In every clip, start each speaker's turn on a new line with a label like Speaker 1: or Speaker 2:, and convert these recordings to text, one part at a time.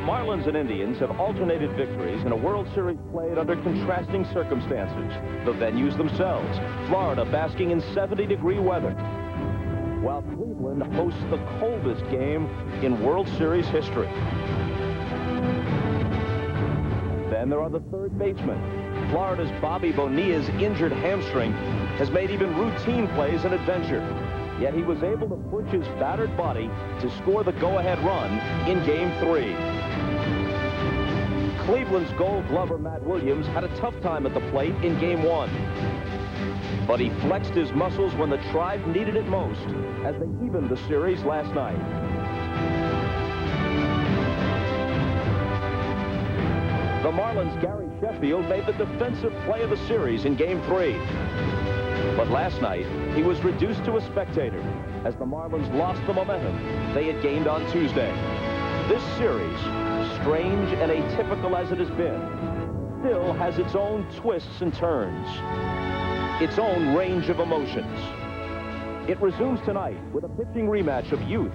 Speaker 1: Marlins and Indians have alternated victories in a World Series played under contrasting circumstances. The venues themselves, Florida basking in 70-degree weather, while Cleveland hosts the coldest game in World Series history. Then there are the third basemen. Florida's Bobby Bonilla's injured hamstring has made even routine plays an adventure. Yet he was able to push his battered body to score the go-ahead run in Game 3. Cleveland's Gold Glover Matt Williams had a tough time at the plate in Game 1. But he flexed his muscles when the Tribe needed it most as they evened the series last night. The Marlins' Gary Sheffield made the defensive play of the series in Game 3. But last night, he was reduced to a spectator as the Marlins lost the momentum they had gained on Tuesday. This series, strange and atypical as it has been, still has its own twists and turns, its own range of emotions. It resumes tonight with a pitching rematch of youth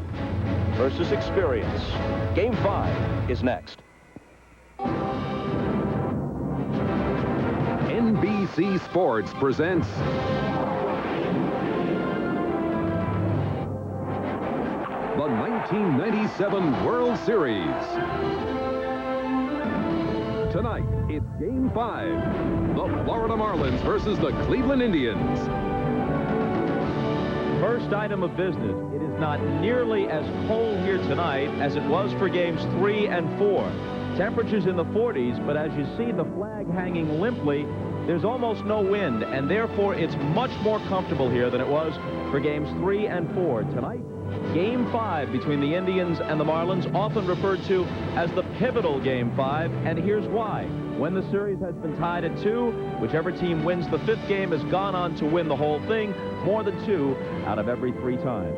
Speaker 1: versus experience. Game 5 is next.
Speaker 2: NBC Sports presents the 1997 World Series. Tonight, it's Game 5. The Florida Marlins versus the Cleveland Indians.
Speaker 3: First item of business, it is not nearly as cold here tonight as it was for Games 3 and 4. Temperatures in the 40s, but as you see the flag hanging limply, there's almost no wind, and therefore it's much more comfortable here than it was for Games 3 and 4. Tonight, Game 5 between the Indians and the Marlins, often referred to as the pivotal Game 5, and here's why. When the series has been tied at 2, whichever team wins the 5th game has gone on to win the whole thing more than 2 out of every 3 times.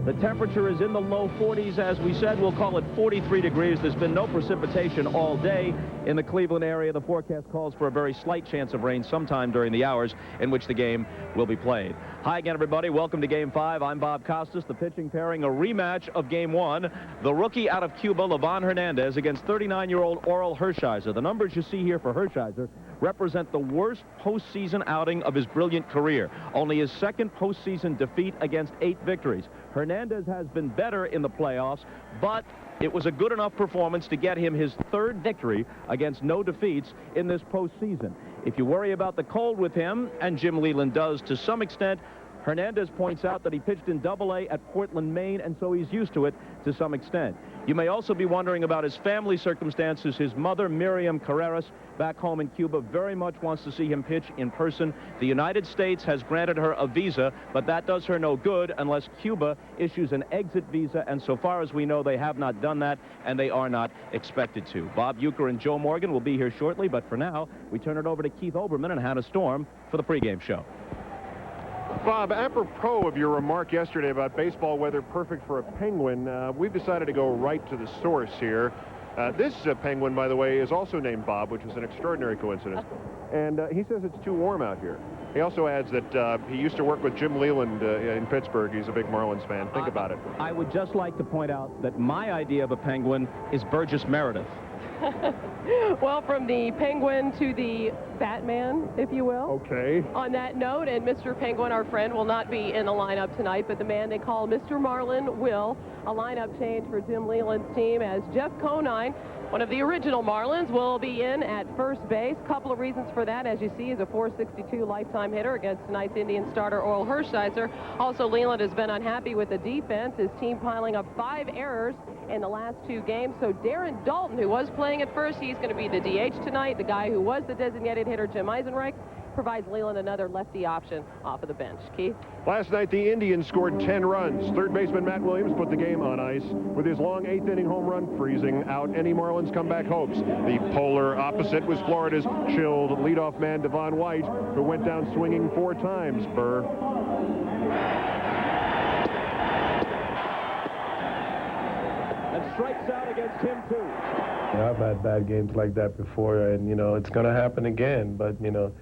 Speaker 3: The temperature is in the low 40s. As we said, we'll call it 43 degrees. There's been no precipitation all day in the Cleveland area. The forecast calls for a very slight chance of rain sometime during the hours in which the game will be played. Hi again, everybody. Welcome to Game 5. I'm Bob Costas. The pitching pairing, a rematch of Game 1. The rookie out of Cuba, Livan Hernández, against 39-year-old Orel Hershiser. The numbers you see here for Hershiser represent the worst postseason outing of his brilliant career. Only his second postseason defeat against 8 victories. Hernández has been better in the playoffs, but it was a good enough performance to get him his 3rd victory against no defeats in this postseason. If you worry about the cold with him, and Jim Leland does to some extent, Hernández points out that he pitched in Double-A at Portland, Maine, and so he's used to it to some extent. You may also be wondering about his family circumstances. His mother, Miriam Carreras, back home in Cuba, very much wants to see him pitch in person. The United States has granted her a visa, but that does her no good unless Cuba issues an exit visa, and so far as we know, they have not done that, and they are not expected to. Bob Uecker and Joe Morgan will be here shortly, but for now, we turn it over to Keith Olbermann and Hannah Storm for the pregame show.
Speaker 4: Bob, apropos of your remark yesterday about baseball weather perfect for a penguin, we've decided to go right to the source here. This penguin, by the way, is also named Bob, which is an extraordinary coincidence. And he says it's too warm out here. He also adds that he used to work with Jim Leland in Pittsburgh. He's a big Marlins fan. Think about it.
Speaker 3: I would just like to point out that my idea of a penguin is Burgess Meredith.
Speaker 5: Well, from the Penguin to the Batman, if you will.
Speaker 4: Okay.
Speaker 5: On that note, and Mr. Penguin, our friend, will not be in the lineup tonight, but the man they call Mr. Marlin will. A lineup change for Jim Leland's team as Jeff Conine, one of the original Marlins, will be in at first base. Couple of reasons for that, as you see, is a .462 lifetime hitter against tonight's Indian starter Orel Hershiser. Also, Leland has been unhappy with the defense, his team piling up 5 errors in the last 2 games. So Darren Daulton, who was playing at first, he's going to be the DH tonight. The guy who was the designated hitter, Jim Eisenreich, provides Leland another lefty option off of the bench. Keith?
Speaker 4: Last night, the Indians scored 10 runs. Third baseman Matt Williams put the game on ice with his long 8th-inning home run, freezing out any Marlins comeback hopes. The polar opposite was Florida's chilled leadoff man Devon White, who went down swinging 4 times. Burr.
Speaker 1: And strikes out against him, too.
Speaker 6: Yeah, I've had bad games like that before, and, you know, it's going to happen again, but, you know,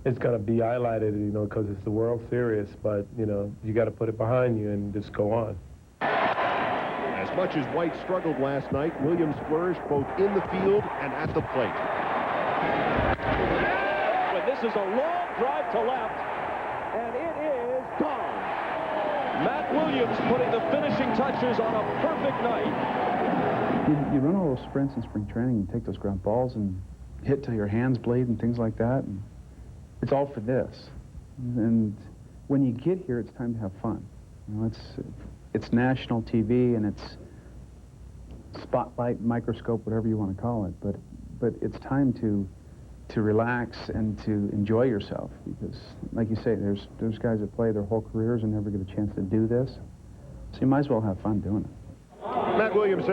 Speaker 6: it's going to be highlighted, you know, because it's the World Series, but, you know, you got to put it behind you and just go on.
Speaker 4: As much as White struggled last night, Williams flourished both in the field and at the plate.
Speaker 1: But this is a long drive to left, and it is gone. Matt Williams putting the finishing touches on a perfect night.
Speaker 7: You run all those sprints in spring training and take those ground balls and hit till your hands bleed and things like that. And it's all for this. And when you get here, it's time to have fun. You know, it's national TV and it's spotlight, microscope, whatever you want to call it. But it's time to relax and to enjoy yourself, because, like you say, there's guys that play their whole careers and never get a chance to do this. So you might as well have fun doing it.
Speaker 4: Matt Williams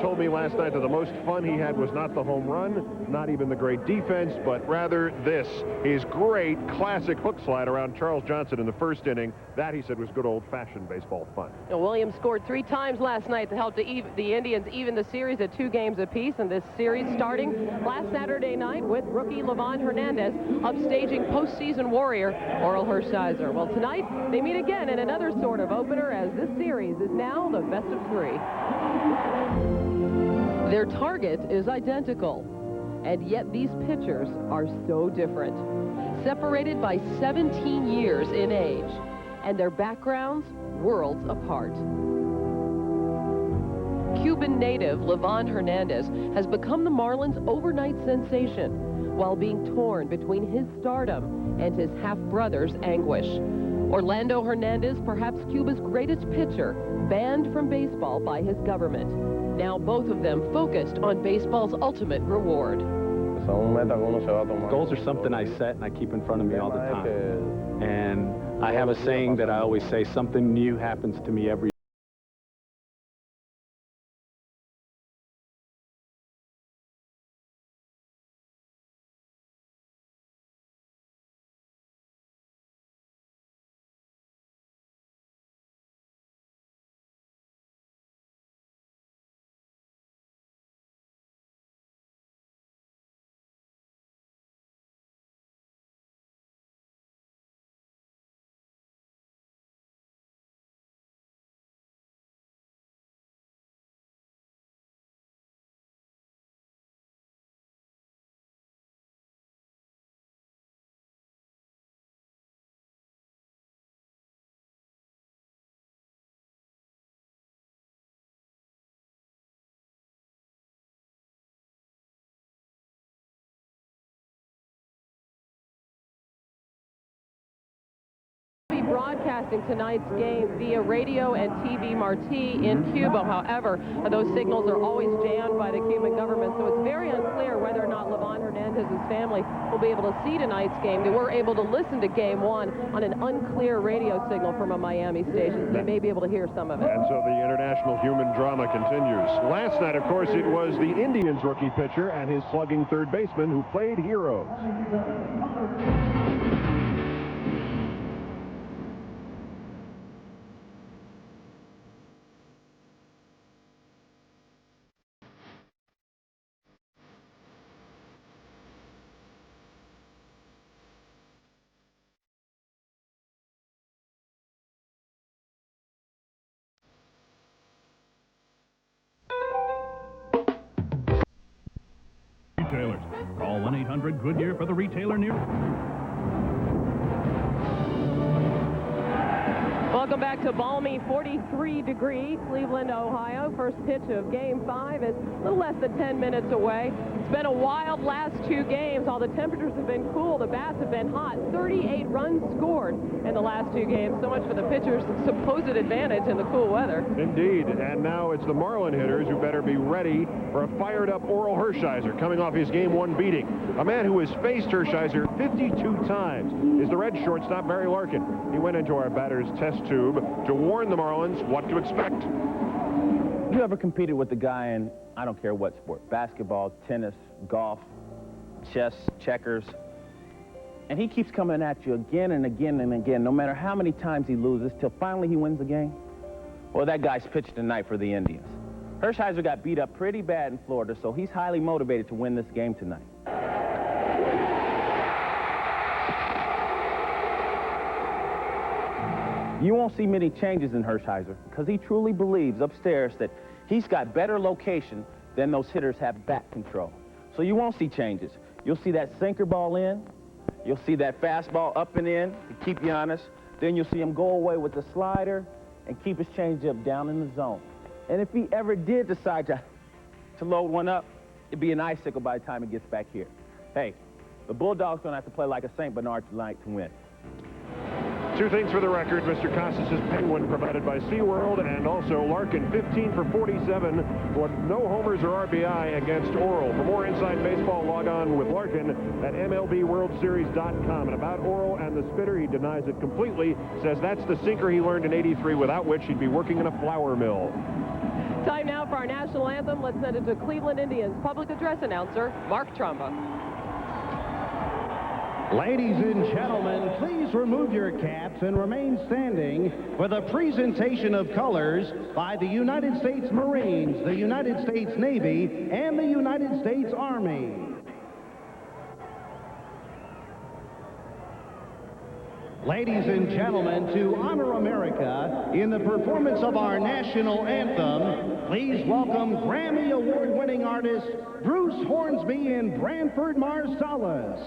Speaker 4: told me last night that the most fun he had was not the home run, not even the great defense, but rather this, his great classic hook slide around Charles Johnson in the first inning. That, he said, was good old-fashioned baseball fun.
Speaker 5: Williams scored 3 times last night to help the Indians even the series at 2 games apiece, and this series starting last Saturday night with rookie Livan Hernández upstaging postseason warrior Orel Hershiser. Well, tonight they meet again in another sort of opener, as this series is now the best of 3. Their target is identical, and yet these pitchers are so different. Separated by 17 years in age, and their backgrounds worlds apart. Cuban native Livan Hernández has become the Marlins' overnight sensation while being torn between his stardom and his half-brother's anguish. Orlando Hernández, perhaps Cuba's greatest pitcher, banned from baseball by his government. Now both of them focused on baseball's ultimate reward.
Speaker 8: Goals are something I set and I keep in front of me all the time. And I have a saying that I always say, something new happens to me every
Speaker 5: Broadcasting tonight's game via radio and TV Marti in Cuba. However, those signals are always jammed by the Cuban government, so it's very unclear whether or not Livan Hernández's family will be able to see tonight's game. They were able to listen to Game 1 on an unclear radio signal from a Miami station, so they may be able to hear some of it.
Speaker 4: And so the international human drama continues. Last night, of course, it was the Indians' rookie pitcher and his slugging third baseman who played heroes.
Speaker 9: Retailers. Call 1-800-GOODYEAR for the retailer near.
Speaker 5: Welcome back to balmy 43-degree Cleveland, Ohio. First pitch of Game 5 is a little less than 10 minutes away. It's been a wild last 2 games. All the temperatures have been cool. The bats have been hot. 38 runs scored in the last 2 games. So much for the pitcher's supposed advantage in the cool weather.
Speaker 4: Indeed. And now it's the Marlin hitters who better be ready for a fired-up Orel Hershiser coming off his Game 1 beating. A man who has faced Hershiser 52 times is the Red shortstop, Barry Larkin. He went into our batter's test tube to warn the Marlins what to expect.
Speaker 10: You ever competed with a guy in, I don't care what sport, basketball, tennis, golf, chess, checkers, and he keeps coming at you again and again and again, no matter how many times he loses, till finally he wins the game? Well, that guy's pitched tonight for the Indians. Hershiser got beat up pretty bad in Florida, so he's highly motivated to win this game tonight. You won't see many changes in Hershiser because he truly believes upstairs that He's got better location than those hitters have bat control. So you won't see changes. You'll see that sinker ball in. You'll see that fastball up and in to keep you honest. Then you'll see him go away with the slider and keep his changeup down in the zone. And if he ever did decide to load one up, it'd be an icicle by the time he gets back here. Hey, the Bulldog's going to have to play like a St. Bernard tonight to win.
Speaker 4: Two things for the record. Mr. Costas' Penguin provided by SeaWorld, and also Larkin 15 for 47 with no homers or RBI against Oral. For more Inside Baseball, log on with Larkin at MLBWorldSeries.com. And about Oral and the spitter, he denies it completely, says that's the sinker he learned in '83, without which he'd be working in a flour mill.
Speaker 5: Time now for our national anthem. Let's send it to Cleveland Indians public address announcer Mark Trumba.
Speaker 11: Ladies and gentlemen, please remove your caps and remain standing for the presentation of colors by the United States Marines, the United States Navy, and the United States Army. Ladies and gentlemen, to honor America in the performance of our national anthem, please welcome Grammy Award-winning artist Bruce Hornsby and Branford Marsalis.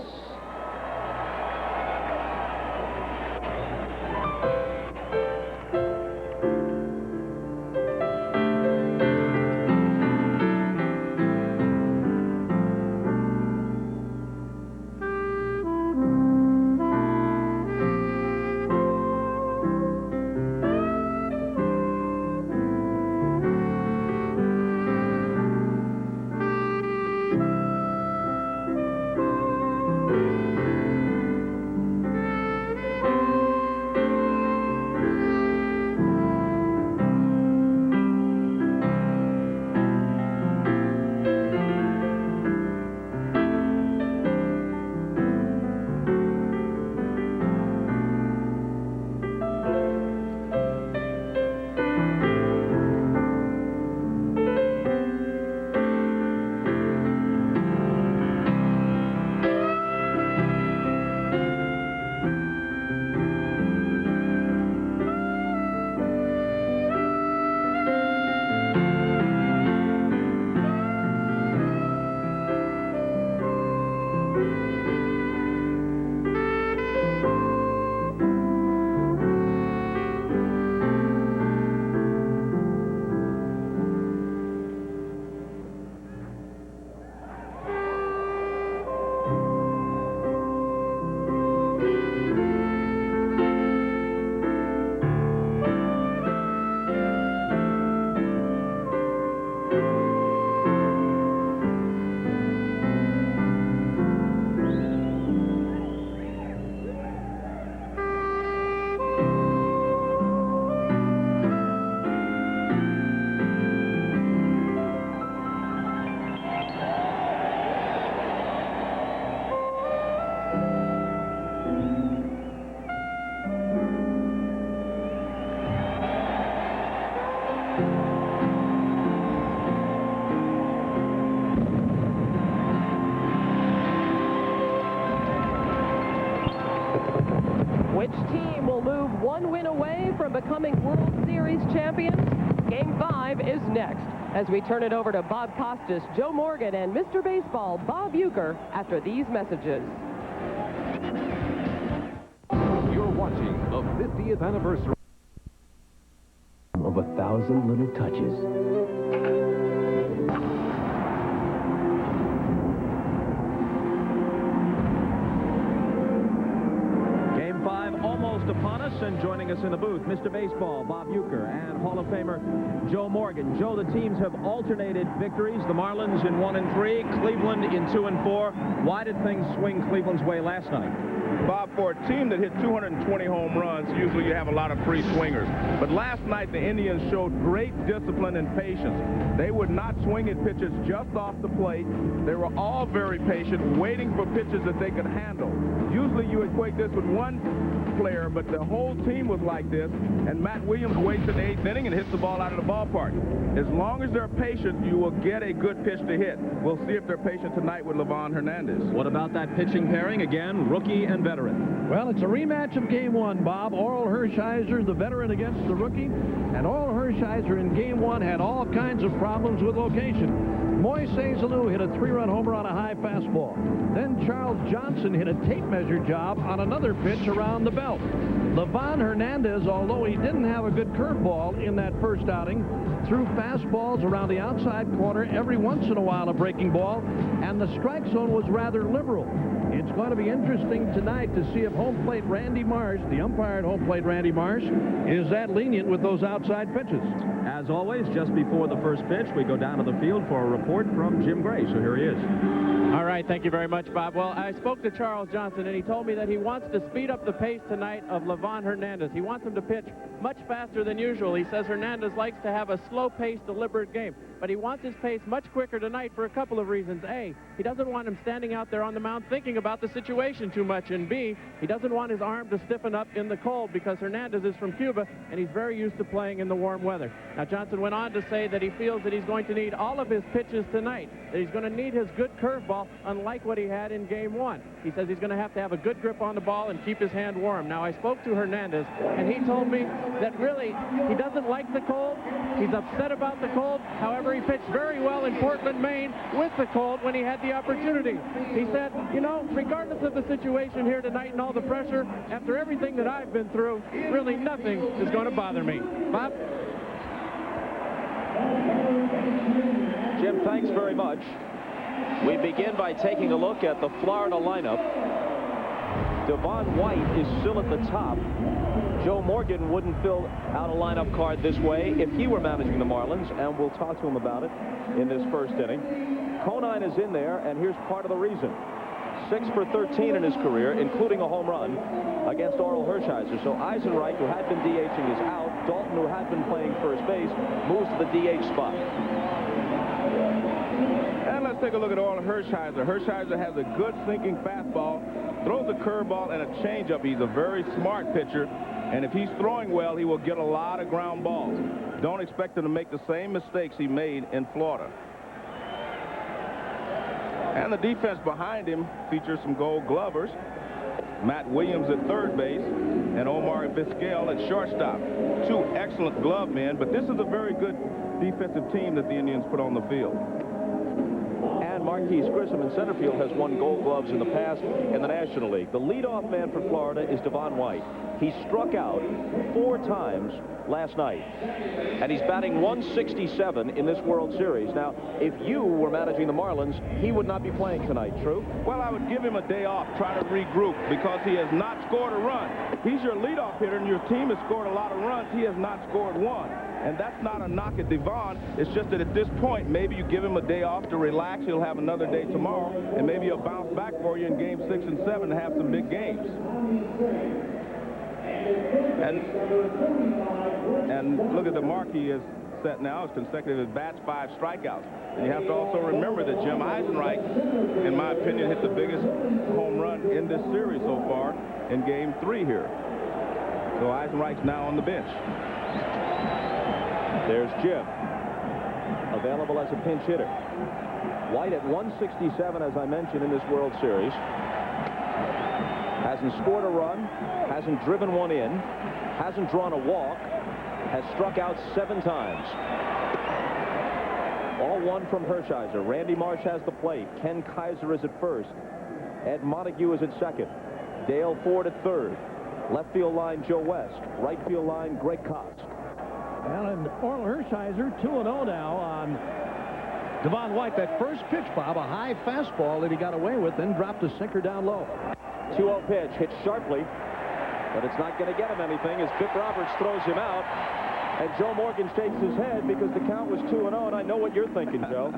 Speaker 5: Which team will move one win away from becoming World Series champions? Game 5 is next, as we turn it over to Bob Costas, Joe Morgan, and Mr. Baseball, Bob Uecker, after these messages.
Speaker 2: You're watching the 50th anniversary
Speaker 12: of 1,000 little touches.
Speaker 3: Upon us, and joining us in the booth, Mr. Baseball, Bob Uecker, and Hall of Famer Joe Morgan. Joe, the teams have alternated victories. The Marlins in 1 and 3, Cleveland in 2 and 4. Why did things swing Cleveland's way last night?
Speaker 13: Bob, for a team that hit 220 home runs, usually you have a lot of free swingers. But last night, the Indians showed great discipline and patience. They would not swing at pitches just off the plate. They were all very patient, waiting for pitches that they could handle. Usually you equate this with one one player, but the whole team was like this, and Matt Williams waits in the 8th inning and hits the ball out of the ballpark. As long as they're patient, you will get a good pitch to hit. We'll see if they're patient tonight with Livan Hernández.
Speaker 3: What about that pitching pairing? Again, rookie and veteran.
Speaker 9: Well, it's a rematch of Game 1, Bob. Oral Hershiser, the veteran, against the rookie. And Oral Hershiser in Game 1 had all kinds of problems with location. Moises Alou hit a 3-run homer on a high fastball. Then Charles Johnson hit a tape measure job on another pitch around the belt. Livan Hernández, although he didn't have a good curveball in that first outing, threw fastballs around the outside corner every once in a while, a breaking ball, and the strike zone was rather liberal. It's going to be interesting tonight to see if home plate Randy Marsh, the umpire at home plate Randy Marsh, is that lenient with those outside pitches.
Speaker 3: As always, just before the first pitch, we go down to the field for a report from Jim Gray. So here he is.
Speaker 14: All right, thank you very much, Bob. Well, I spoke to Charles Johnson, and he told me that he wants to speed up the pace tonight of Livan Hernández. He wants him to pitch much faster than usual. He says Hernández likes to have a slow-paced, deliberate game, but he wants his pace much quicker tonight for a couple of reasons. A, he doesn't want him standing out there on the mound thinking about the situation too much, and B, he doesn't want his arm to stiffen up in the cold because Hernández is from Cuba, and he's very used to playing in the warm weather. Now, Johnson went on to say that he feels that he's going to need all of his pitches tonight, that he's going to need his good curveball, unlike what he had in Game 1. He says he's going to have a good grip on the ball and keep his hand warm. Now, I spoke to Hernández, and he told me that really he doesn't like the cold. He's upset about the cold. However, he pitched very well in Portland, Maine with the cold when he had the opportunity. He said, you know, regardless of the situation here tonight and all the pressure, after everything that I've been through, really nothing is going to bother me. Bob?
Speaker 1: Jim, thanks very much. We begin by taking a look at the Florida lineup. Devon White is still at the top. Joe Morgan wouldn't fill out a lineup card this way if he were managing the Marlins, and we'll talk to him about it in this first inning. Conine is in there, and here's part of the reason. 6 for 13 in his career, including a home run against Oral Hershiser. So Eisenreich, who had been DHing, is out. Daulton, who had been playing first base, moves to the DH spot.
Speaker 13: And let's take a look at Oral Hershiser. Hershiser has a good sinking fastball, throws a curveball and a changeup. He's a very smart pitcher, and if he's throwing well, he will get a lot of ground balls. Don't expect him to make the same mistakes he made in Florida. And the defense behind him features some Gold Glovers. Matt Williams at third base and Omar Vizquel at shortstop. Two excellent glove men, but this is a very good defensive team that the Indians put on the field.
Speaker 1: And Marquise Grissom in center field has won Gold Gloves in the past in the National League. The leadoff man for Florida is Devon White. He struck out 4 times last night, and he's batting 167 in this World Series. Now, if you were managing the Marlins, he would not be playing tonight, true?
Speaker 13: Well, I would give him a day off, try to regroup, because he has not scored a run. He's your leadoff hitter, and your team has scored a lot of runs. He has not scored one. And that's not a knock at Devon. It's just that at this point, maybe you give him a day off to relax. He'll have another day tomorrow, and maybe he'll bounce back for you in Game 6 and 7 and have some big games. And look at the mark he has set now. It's consecutive at-bats, 5 strikeouts. And you have to also remember that Jim Eisenreich, in my opinion, hit the biggest home run in this series so far in Game 3 here. So Eisenreich's now on the bench.
Speaker 1: There's Jim, available as a pinch hitter. White at 167, as I mentioned, in this World Series. Hasn't scored a run, hasn't driven one in, hasn't drawn a walk, has struck out 7 times. All one from Hershiser. Randy Marsh has the plate. Ken Kaiser is at first. Ed Montague is at second. Dale Ford at third. Left field line, Joe West. Right field line, Greg Cox.
Speaker 9: Well, and Oral Hershiser 2-0 now on Devon White. That first pitch, Bob, a high fastball that he got away with, then dropped a sinker down low.
Speaker 1: 2-0 pitch, hit sharply, but it's not going to get him anything as Vic Roberts throws him out. And Joe Morgan shakes his head because the count was 2-0, and I know what you're thinking, Joe.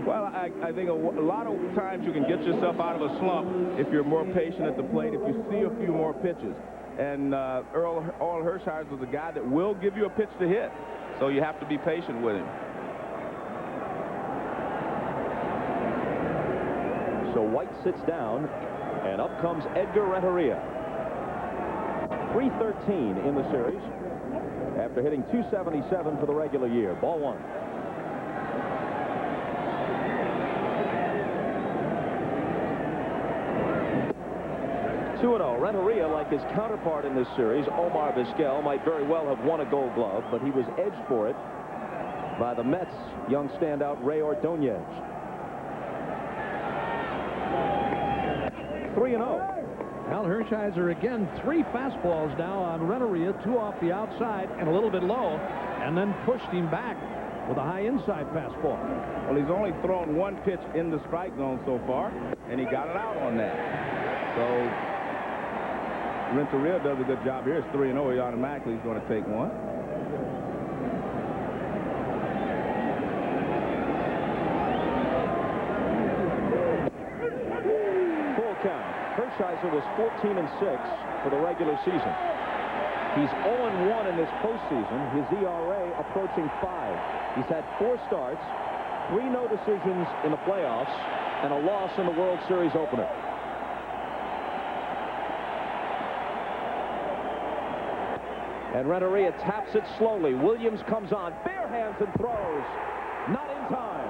Speaker 13: Well, I think a lot of times you can get yourself out of a slump if you're more patient at the plate, if you see a few more pitches. And Oral Hershiser is a guy that will give you a pitch to hit, so you have to be patient with him.
Speaker 1: So White sits down, and up comes Edgar Renteria.
Speaker 3: 313 in the series after hitting 277 for the regular year. Ball one. 2-0. Renteria, like his counterpart in this series, Omar Vizquel, might very well have won a Gold Glove, but he was edged for it by the Mets' young standout Ray Ordonez. 3-0.
Speaker 9: Al Hershiser again, 3 fastballs now on Renteria, 2 off the outside and a little bit low, and then pushed him back with a high inside fastball.
Speaker 13: Well, he's only thrown 1 pitch in the strike zone so far, and he got it out on that. So Renteria does a good job here. It's 3-0. He automatically is going to take one.
Speaker 3: Full count. Hershiser was 14-6 for the regular season. He's 0-1 in this postseason. His ERA approaching 5. He's had 4 starts, 3 no decisions in the playoffs, and a loss in the World Series opener. And Renteria taps it slowly. Williams comes on, bare hands and throws. Not in time.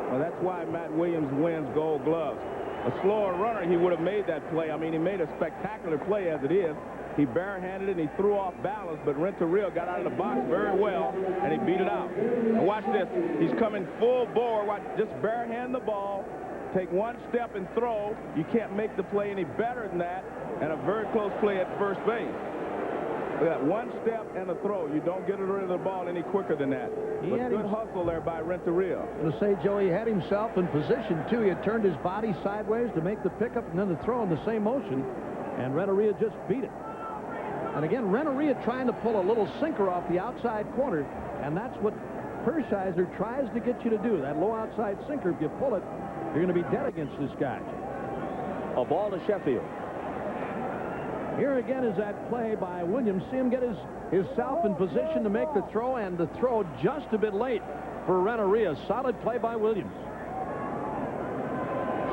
Speaker 13: Well, that's why Matt Williams wins Gold Gloves. A slower runner, he would have made that play. I mean, he made a spectacular play as it is. He barehanded it and he threw off balance, but Renteria got out of the box very well, and he beat it out. And watch this. He's coming full bore. Watch, just barehand the ball, take 1 step and throw. You can't make the play any better than that, and a very close play at first base. Look at that, 1 step and a throw. You don't get rid of the ball any quicker than that. But good hustle there by Renteria.
Speaker 9: I'm going to say, Joe, he had himself in position, too. He had turned his body sideways to make the pickup and then the throw in the same motion, and Renteria just beat it. And again, Renteria trying to pull a little sinker off the outside corner, and that's what Hershiser tries to get you to do. That low outside sinker, if you pull it, you're going to be dead against this guy.
Speaker 3: A ball to Sheffield.
Speaker 9: Here again is that play by Williams. See him get himself in position to make the throw, and the throw just a bit late for Renteria. Solid play by Williams.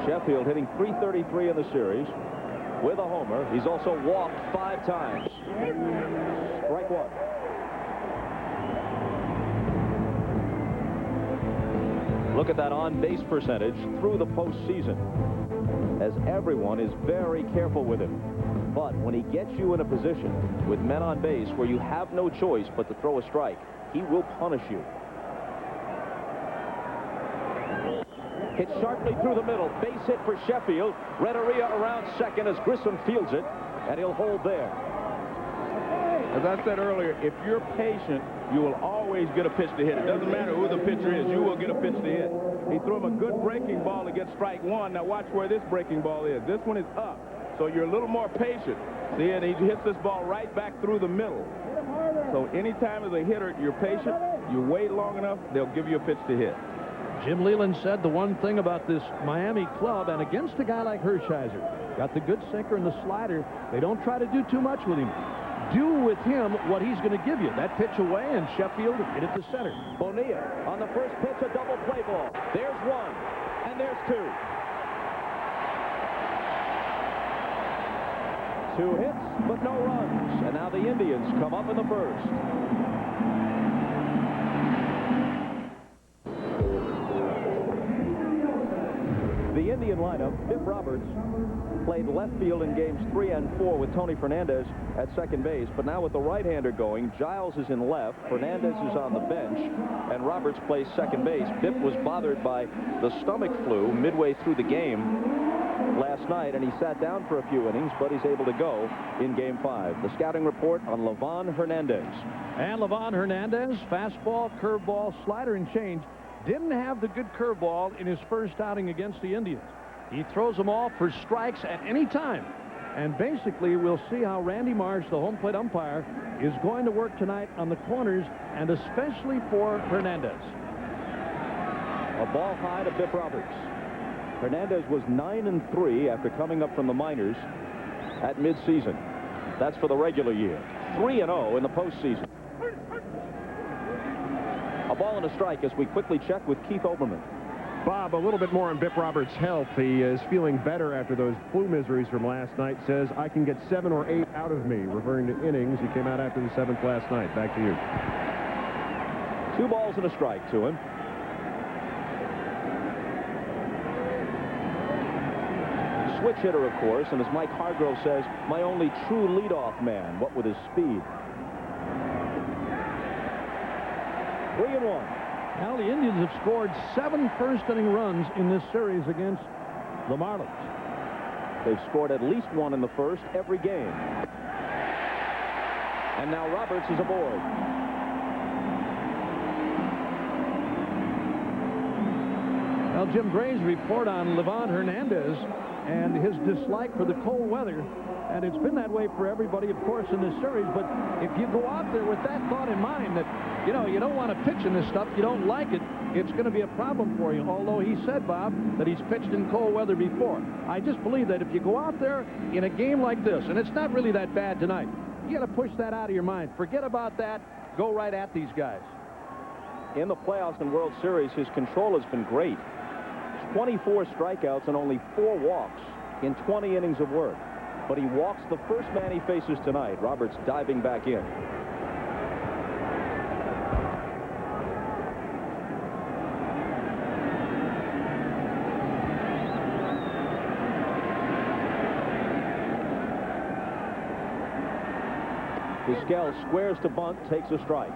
Speaker 3: Sheffield hitting .333 in the series with a homer. He's also walked 5 times. Strike 1. Look at that on-base percentage through the postseason, as everyone is very careful with him. But when he gets you in a position with men on base where you have no choice but to throw a strike, he will punish you. Hit sharply through the middle. Base hit for Sheffield. Renteria around second as Grissom fields it, and he'll hold there.
Speaker 13: As I said earlier, if you're patient, you will always get a pitch to hit. It doesn't matter who the pitcher is, you will get a pitch to hit. He threw him a good breaking ball to get strike 1. Now watch where this breaking ball is. This one is up, so you're a little more patient. See, and he hits this ball right back through the middle. So anytime as a hitter, you're patient, you wait long enough, they'll give you a pitch to hit.
Speaker 9: Jim Leland said the one thing about this Miami club, and against a guy like Hershiser, got the good sinker and the slider, they don't try to do too much with him. Do with him what he's going to give you. That pitch away, and Sheffield hit it to center.
Speaker 3: Bonilla on the first pitch, a double play ball. There's 1, and there's 2. 2 hits, but no runs. And now the Indians come up in the first. The Indian lineup, Biff Roberts, played left field in games 3 and 4 with Tony Fernandez at second base. But now with the right-hander going, Giles is in left, Fernandez is on the bench, and Roberts plays second base. Biff was bothered by the stomach flu midway through the game last night, and he sat down for a few innings, but he's able to go in game 5. The scouting report on Livan Hernández.
Speaker 9: And Livan Hernández, fastball, curveball, slider, and change. Didn't have the good curveball in his first outing against the Indians. He throws them all for strikes at any time. And basically, we'll see how Randy Marsh, the home plate umpire, is going to work tonight on the corners, and especially for Hernández.
Speaker 3: A ball high to Biff Roberts. Hernández was 9-3 after coming up from the minors at midseason. That's for the regular year. 3-0 in the postseason. A ball and a strike as we quickly check with Keith Olbermann.
Speaker 4: Bob, a little bit more on Bip Roberts' health. He is feeling better after those flu miseries from last night. Says, I can get 7 or 8 out of me, referring to innings. He came out after the 7th last night. Back to you.
Speaker 1: 2 balls and a strike to him. Switch hitter, of course, and as Mike Hargrove says, my only true leadoff man, what with his speed. 3-1.
Speaker 9: Now, the Indians have scored 7 first-inning runs in this series against the Marlins.
Speaker 1: They've scored at least 1 in the first every game. And now Roberts is aboard.
Speaker 9: Well, Jim Gray's report on Livan Hernández and his dislike for the cold weather, and it's been that way for everybody, of course, in this series. But if you go out there with that thought in mind that, you know, you don't want to pitch in this stuff, you don't like it, it's going to be a problem for you. Although he said, Bob, that he's pitched in cold weather before. I just believe that if you go out there in a game like this, and it's not really that bad tonight, you got to push that out of your mind. Forget about that. Go right at these guys.
Speaker 1: In the playoffs and World Series, his control has been great. 24 strikeouts and only 4 walks in 20 innings of work. But he walks the first man he faces tonight. Roberts diving back in. Vizquel squares to bunt, takes a strike.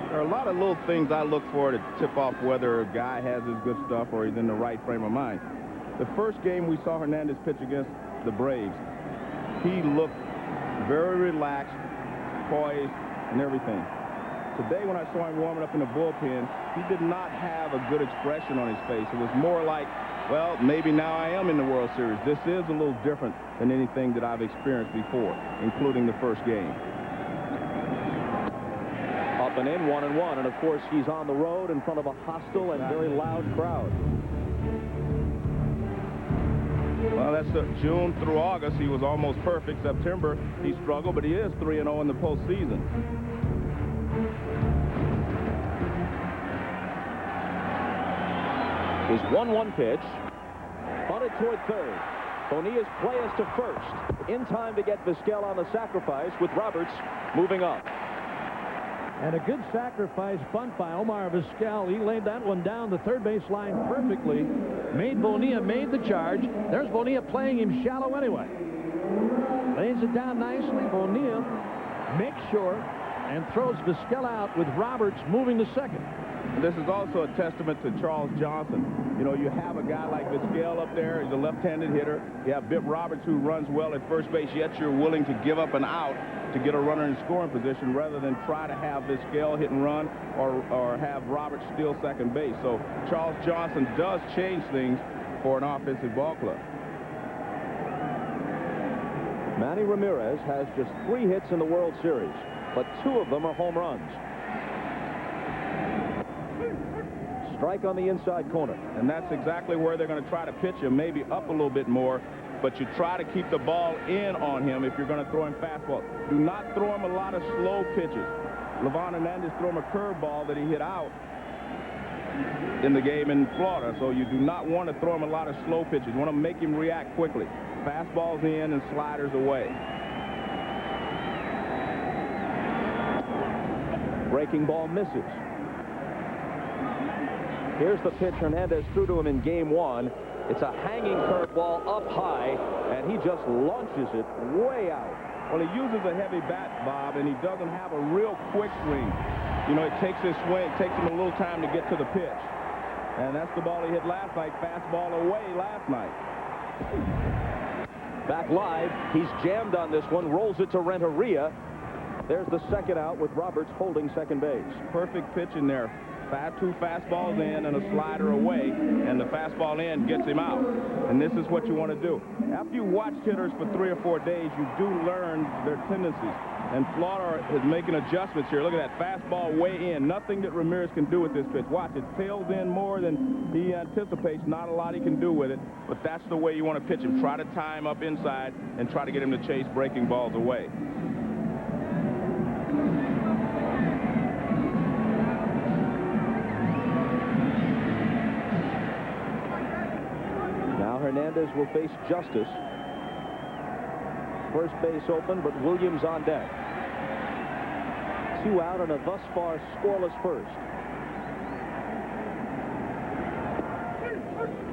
Speaker 13: There are a lot of little things I look for to tip off whether a guy has his good stuff or he's in the right frame of mind. The first game we saw Hernández pitch against the Braves, he looked very relaxed, poised, and everything. Today, when I saw him warming up in the bullpen, he did not have a good expression on his face. It was more like, well, maybe now I am in the World Series. This is a little different than anything that I've experienced before, including the first game.
Speaker 1: Up and in, 1-1, and of course he's on the road in front of a hostile and very loud crowd.
Speaker 13: Well, that's June through August. He was almost perfect. September, he struggled, but he is 3-0 in the postseason.
Speaker 1: His 1-1 pitch, bunted toward third. Bonilla's play is to first, in time to get Vizquel on the sacrifice, with Roberts moving up.
Speaker 9: And a good sacrifice bunt by Omar Vizquel. He laid that one down the third base line perfectly. Bonilla made the charge. There's Bonilla playing him shallow anyway. Lays it down nicely. Bonilla makes sure and throws Vizquel out with Roberts moving to second.
Speaker 13: This is also a testament to Charles Johnson. You know, you have a guy like Vizquel up there. He's a left-handed hitter. You have Bip Roberts, who runs well at first base, yet you're willing to give up an out to get a runner in scoring position rather than try to have Vizquel hit and run or have Roberts steal second base. So Charles Johnson does change things for an offensive ball club.
Speaker 1: Manny Ramirez has just 3 hits in the World Series, but 2 of them are home runs. Strike on the inside corner.
Speaker 13: And that's exactly where they're going to try to pitch him, maybe up a little bit more, but you try to keep the ball in on him if you're going to throw him fastball. Do not throw him a lot of slow pitches. Livan Hernández threw him a curveball that he hit out in the game in Florida, so you do not want to throw him a lot of slow pitches. You want to make him react quickly. Fastballs in and sliders away.
Speaker 1: Breaking ball misses. Here's the pitch Hernández threw to him in game 1. It's a hanging curveball up high, and he just launches it way out.
Speaker 13: Well, he uses a heavy bat, Bob, and he doesn't have a real quick swing. You know, it takes his swing, it takes him a little time to get to the pitch. And that's the ball he hit last night, fastball away last night.
Speaker 1: Back live, he's jammed on this one, rolls it to Renteria. There's the second out with Roberts holding second base.
Speaker 13: Perfect pitch in there. 2 fastballs in and a slider away, and the fastball in gets him out. And this is what you want to do. After you watch hitters for 3 or 4 days, you do learn their tendencies. And Florida is making adjustments here. Look at that fastball way in. Nothing that Ramirez can do with this pitch. Watch, it tails in more than he anticipates. Not a lot he can do with it, but that's the way you want to pitch him. Try to tie him up inside and try to get him to chase breaking balls away.
Speaker 1: Hernández will face Justice. First base open, but Williams on deck. 2 out and a thus far scoreless first.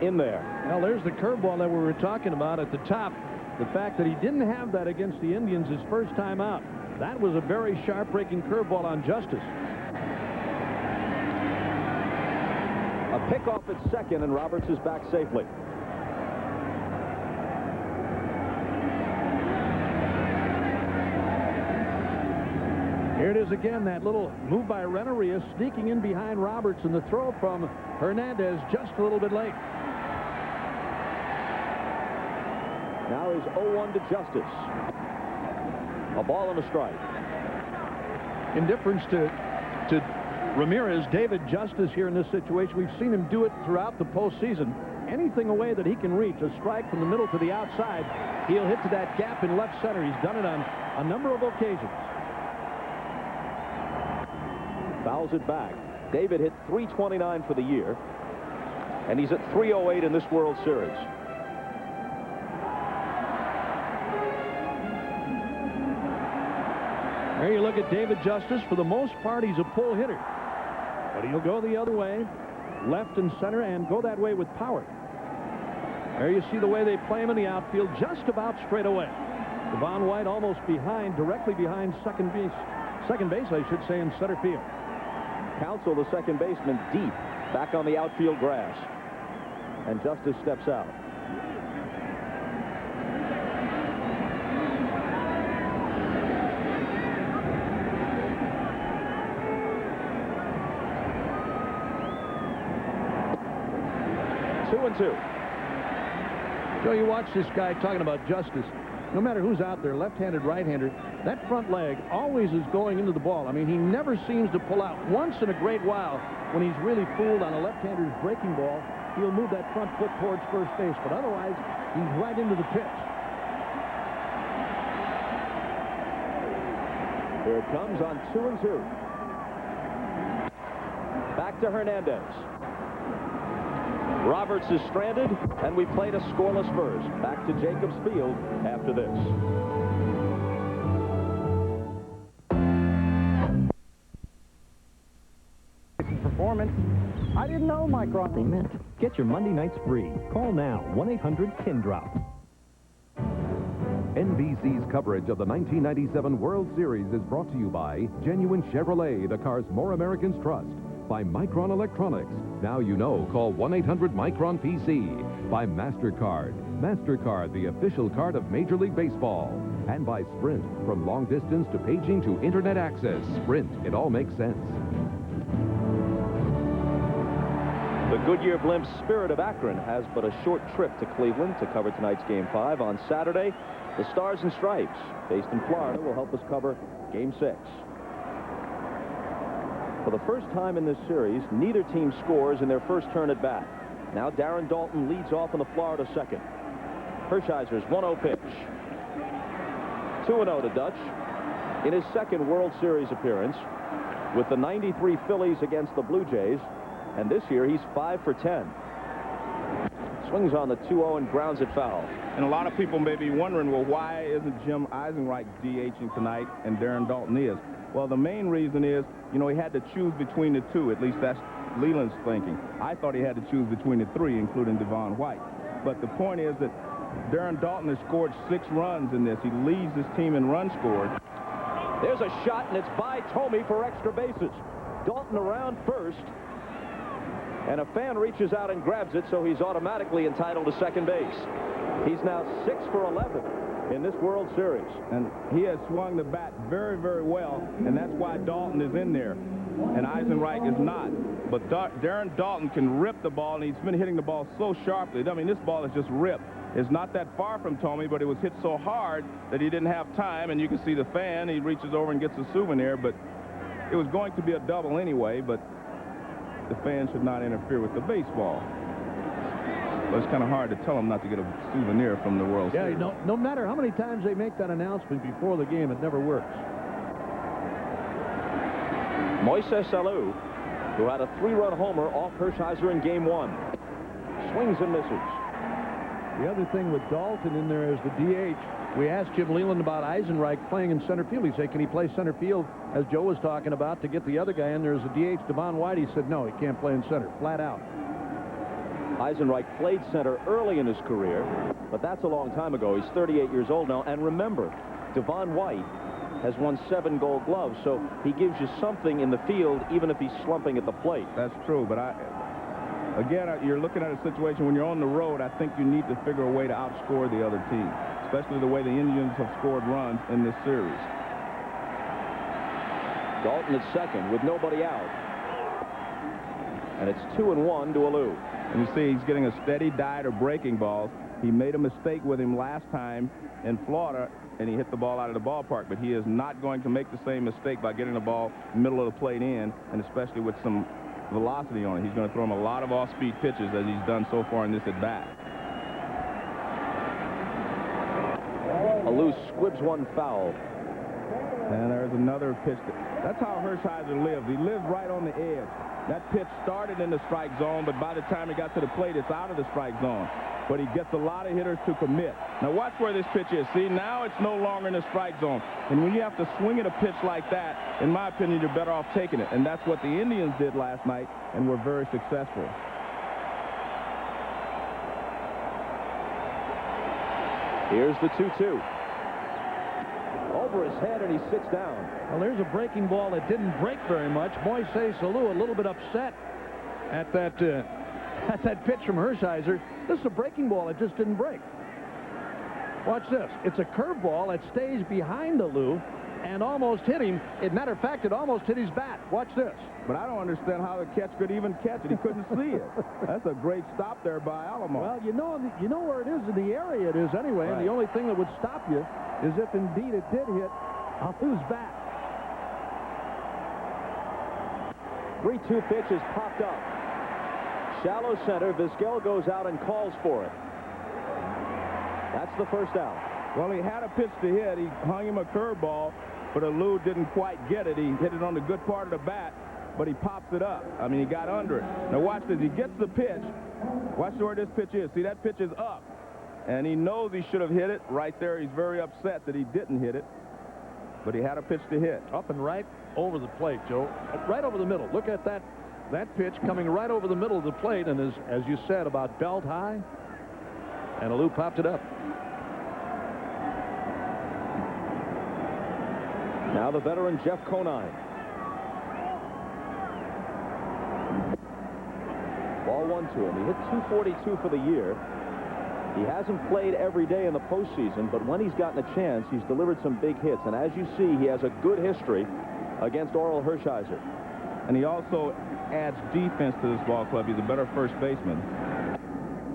Speaker 1: In there.
Speaker 9: Well, there's the curveball that we were talking about at the top. The fact that he didn't have that against the Indians his first time out. That was a very sharp breaking curveball on Justice.
Speaker 1: A pickoff at second, and Roberts is back safely.
Speaker 9: Here it is again, that little move by Renneria sneaking in behind Roberts, and the throw from Hernández just a little bit late.
Speaker 1: Now is 0-1 to Justice. A ball and a strike.
Speaker 9: In difference to Ramirez, David Justice here in this situation, we've seen him do it throughout the postseason. Anything away that he can reach, a strike from the middle to the outside, he'll hit to that gap in left center. He's done it on a number of occasions.
Speaker 1: Fouls it back. David hit .329 for the year, and he's at .308 in this World Series.
Speaker 9: There you look at David Justice. For the most part, he's a pull hitter. But he'll go the other way, left and center, and go that way with power. There you see the way they play him in the outfield, just about straight away. Devon White almost behind, directly behind second base, I should say, in center field.
Speaker 1: Counsell, the second baseman, deep, back on the outfield grass. And Justice steps out. Two.
Speaker 9: So you watch this guy talking about Justice. No matter who's out there, left-handed, right-hander, that front leg always is going into the ball. I mean, he never seems to pull out. Once in a great while, when he's really fooled on a left-hander's breaking ball, he'll move that front foot towards first base. But otherwise, he's right into the pitch.
Speaker 1: Here it comes on 2-2. Back to Hernández. Roberts is stranded, and we played a scoreless first. Back to Jacobs Field after this.
Speaker 15: Performance. I didn't know Micron.
Speaker 12: They meant. Get your Monday nights free. Call now, 1-800-KIN-DROP.
Speaker 2: NBC's coverage of the 1997 World Series is brought to you by Genuine Chevrolet, the cars more Americans trust. By Micron Electronics. Now you know, call 1-800-MICRON-PC. By MasterCard. MasterCard, the official card of Major League Baseball. And by Sprint. From long distance to paging to internet access. Sprint. It all makes sense.
Speaker 1: The Goodyear Blimp Spirit of Akron has but a short trip to Cleveland to cover tonight's Game 5. On Saturday, the Stars and Stripes, based in Florida, will help us cover Game 6. For the first time in this series, neither team scores in their first turn at bat. Now Darren Daulton leads off in the Florida second. Hershiser's 1-0 pitch. 2-0 to Dutch. In his second World Series appearance, with the '93 Phillies against the Blue Jays, and this year he's 5 for 10. Swings on the 2-0 and grounds it foul.
Speaker 13: And a lot of people may be wondering, well, why isn't Jim Eisenreich DHing tonight and Darren Daulton is? Well, the main reason is, you know, he had to choose between the two. At least that's Leland's thinking. I thought he had to choose between the three, including Devon White. But the point is that Darren Daulton has scored 6 runs in this. He leads his team in runs scored.
Speaker 1: There's a shot, and it's by Thome for extra bases. Daulton around first, and a fan reaches out and grabs it, so he's automatically entitled to second base. He's now 6 for 11 in this World Series.
Speaker 13: And he has swung the bat very, very well, and that's why Daulton is in there, and Eisenreich is not. But Darren Daulton can rip the ball, and he's been hitting the ball so sharply. I mean, this ball is just ripped. It's not that far from Thome, but it was hit so hard that he didn't have time, and you can see the fan. He reaches over and gets a souvenir, but it was going to be a double anyway, but the fan should not interfere with the baseball. But it's kind of hard to tell him not to get a souvenir from the World Series.
Speaker 9: Yeah, no matter how many times they make that announcement before the game, it never works.
Speaker 1: Moises Alou, who had a 3-run homer off Hershiser in Game 1. Swings and misses.
Speaker 9: The other thing with Daulton in there as the DH, we asked Jim Leyland about Eisenreich playing in center field. He said, can he play center field, as Joe was talking about, to get the other guy in there as a DH, Devon White? He said, no, he can't play in center, flat out.
Speaker 1: Eisenreich played center early in his career, but that's a long time ago. He's 38 years old now. And remember, Devon White has won 7 Gold Gloves, so he gives you something in the field, even if he's slumping at the plate.
Speaker 13: That's true, but again, you're looking at a situation when you're on the road. I think you need to figure a way to outscore the other team, especially the way the Indians have scored runs in this series.
Speaker 1: Daulton at second with nobody out. And it's 2-1 to Alou.
Speaker 13: And you see he's getting a steady diet of breaking balls. He made a mistake with him last time in Florida, and he hit the ball out of the ballpark. But he is not going to make the same mistake by getting the ball middle of the plate in, and especially with some velocity on it. He's going to throw him a lot of off-speed pitches, as he's done so far in this at-bat.
Speaker 1: Alou squibs one foul.
Speaker 13: And there's another pitch. That's how Hershiser lives. He lives right on the edge. That pitch started in the strike zone, but by the time he got to the plate, it's out of the strike zone. But he gets a lot of hitters to commit. Now watch where this pitch is. See, now it's no longer in the strike zone. And when you have to swing at a pitch like that, in my opinion, you're better off taking it. And that's what the Indians did last night, and were very successful.
Speaker 1: Here's the 2-2. Over his head, and he sits down.
Speaker 9: Well, there's a breaking ball that didn't break very much. Moises Alou a little bit upset at that pitch from Hershiser. This is a breaking ball that just didn't break. Watch this. It's a curveball that stays behind Alou and almost hit him. As a matter of fact, it almost hit his bat. Watch this.
Speaker 13: But I don't understand how the catch could even catch it. He couldn't see it. That's a great stop there by Alomar.
Speaker 9: Well, you know where it is, in the area it is anyway, right. And the only thing that would stop you is if indeed it did hit Alou's bat.
Speaker 1: 3-2 pitch is popped up. Shallow center. Vizquel goes out and calls for it. That's the first out.
Speaker 13: Well, he had a pitch to hit. He hung him a curveball, but Alou didn't quite get it. He hit it on the good part of the bat, but he pops it up. I mean, he got under it. Now watch this. He gets the pitch. Watch where this pitch is. See, that pitch is up. And he knows he should have hit it. Right there, he's very upset that he didn't hit it. But he had a pitch to hit.
Speaker 9: Up and right over the plate, Joe. Right over the middle. Look at that pitch coming right over the middle of the plate. And as you said, about belt high. And Alou popped it up.
Speaker 1: Now the veteran Jeff Conine. Ball 1 to him. He hit .242 for the year. He hasn't played every day in the postseason, but when he's gotten a chance, he's delivered some big hits. And as you see, he has a good history against Orel Hershiser.
Speaker 13: And he also adds defense to this ball club. He's a better first baseman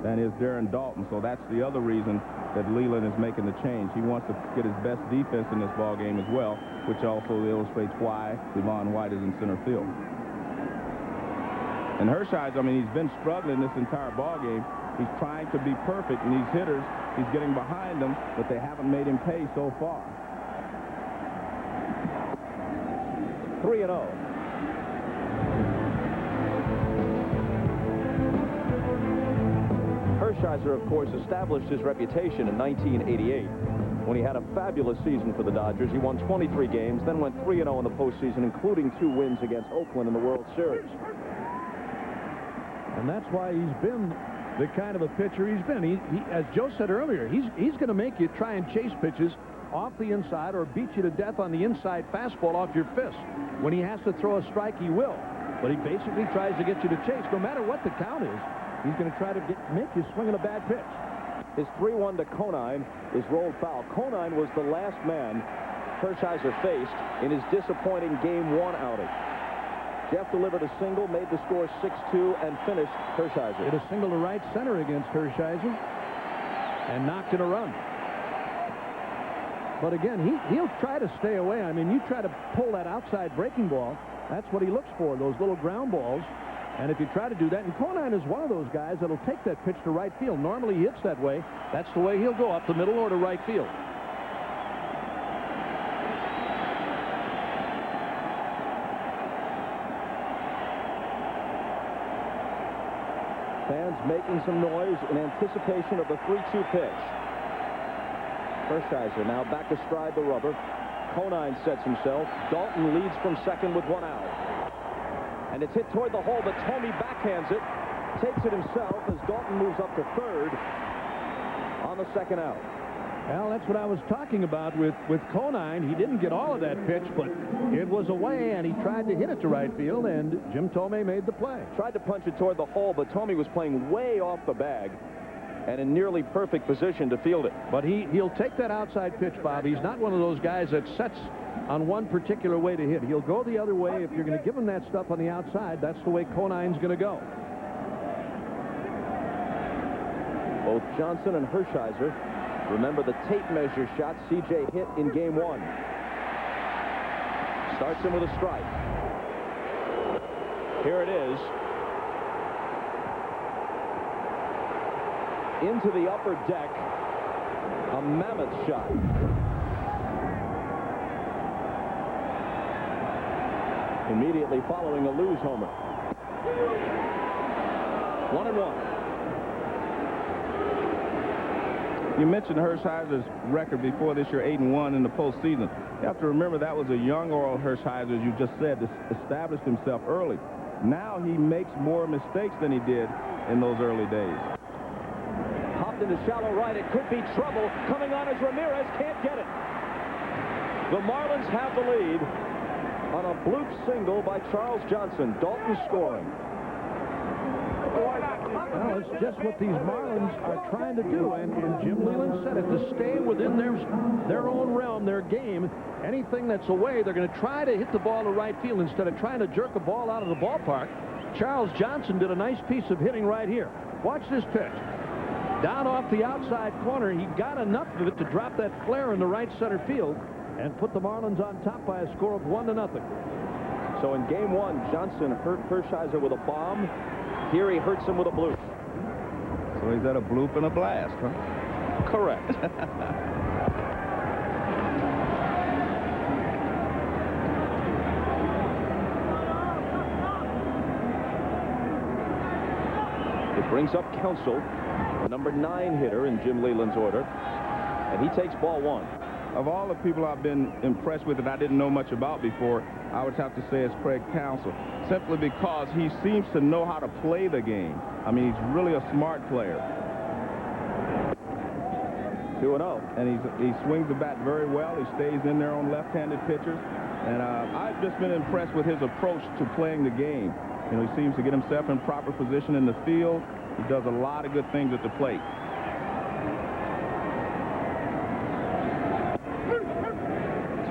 Speaker 13: than is Darren Daulton. So that's the other reason that Leyland is making the change. He wants to get his best defense in this ball game as well, which also illustrates why Devon White is in center field. And Hershiser, I mean, he's been struggling this entire ball game. He's trying to be perfect, and these hitters, he's getting behind them, but they haven't made him pay so far.
Speaker 1: 3-0. Hershiser, of course, established his reputation in 1988 when he had a fabulous season for the Dodgers. He won 23 games, then went 3-0 in the postseason, including 2 wins against Oakland in the World Series.
Speaker 9: And that's why he's been the kind of a pitcher he's been. He as Joe said earlier, he's going to make you try and chase pitches off the inside or beat you to death on the inside fastball off your fist. When he has to throw a strike, he will. But he basically tries to get you to chase. No matter what the count is, he's going to try to make you swing at a bad pitch.
Speaker 1: His 3-1 to Conine is rolled foul. Conine was the last man Hershiser faced in his disappointing Game 1 outing. Jeff delivered a single, made the score 6-2, and finished Hershiser.
Speaker 9: Hit a single to right center against Hershiser and knocked in a run. But again, he'll try to stay away. I mean, you try to pull that outside breaking ball, that's what he looks for, those little ground balls. And if you try to do that, and Conine is one of those guys that'll take that pitch to right field. Normally he hits that way. That's the way he'll go, up the middle or to right field.
Speaker 1: Fans making some noise in anticipation of the 3-2 pitch. Hershiser now back astride the rubber. Conine sets himself. Daulton leads from second with 1 out. And it's hit toward the hole, but Thome backhands it. Takes it himself as Daulton moves up to third on the 2nd out.
Speaker 9: Well, that's what I was talking about with Conine. He didn't get all of that pitch, but it was away, and he tried to hit it to right field, and Jim Thome made the play.
Speaker 1: Tried to punch it toward the hole, but Thome was playing way off the bag and in nearly perfect position to field it.
Speaker 9: But he'll take that outside pitch, Bob. He's not one of those guys that sets on one particular way to hit. He'll go the other way. If you're going to give him that stuff on the outside, that's the way Conine's going to go.
Speaker 1: Both Johnson and Hershiser remember the tape measure shot CJ hit in Game 1. Starts him with a strike. Here it is. Into the upper deck. A mammoth shot. Immediately following Alou's homer. 1-1.
Speaker 13: You mentioned Hershiser's record before this year, 8-1 in the postseason. You have to remember that was a young Oral Hershiser, as you just said, established himself early. Now he makes more mistakes than he did in those early days.
Speaker 1: Popped into shallow right. It could be trouble. Coming on as Ramirez can't get it. The Marlins have the lead on a bloop single by Charles Johnson. Daulton scoring.
Speaker 9: Well, it's just what these Marlins are trying to do, and Jim Leland said it, to stay within their own realm, their game. Anything that's away, they're going to try to hit the ball to right field instead of trying to jerk a ball out of the ballpark. Charles Johnson did a nice piece of hitting right here. Watch this pitch. Down off the outside corner, he got enough of it to drop that flare in the right center field and put the Marlins on top by a score of 1-0.
Speaker 1: So in Game 1, Johnson hurt Hershiser with a bomb. Here he hurts him with a bloop.
Speaker 13: So he's at a bloop and a blast, huh?
Speaker 1: Correct. It brings up Counsell, the number 9 hitter in Jim Leland's order, and he takes ball 1.
Speaker 13: Of all the people I've been impressed with that I didn't know much about before, I would have to say it's Craig Counsell, simply because he seems to know how to play the game. I mean, he's really a smart player.
Speaker 1: 2-0.
Speaker 13: And he swings the bat very well. He stays in there on left-handed pitchers. And I've just been impressed with his approach to playing the game. You know, he seems to get himself in proper position in the field. He does a lot of good things at the plate.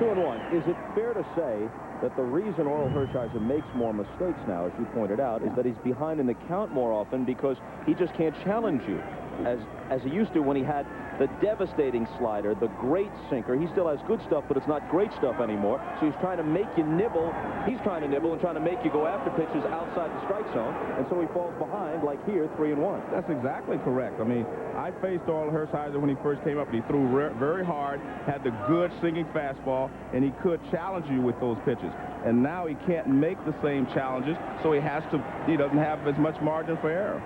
Speaker 1: 2-1. Is it fair to say that the reason Oral Hershiser makes more mistakes now, as you pointed out, is that he's behind in the count more often because he just can't challenge you as he used to when he had the devastating slider, the great sinker. He still has good stuff, but it's not great stuff anymore. So he's trying to make you nibble. He's trying to nibble and trying to make you go after pitches outside the strike zone, and so he falls behind, like here, 3-1.
Speaker 13: That's exactly correct. I mean, I faced Oral Hershiser when he first came up, and he threw very hard, had the good sinking fastball, and he could challenge you with those pitches. And now he can't make the same challenges, so he doesn't have as much margin for error.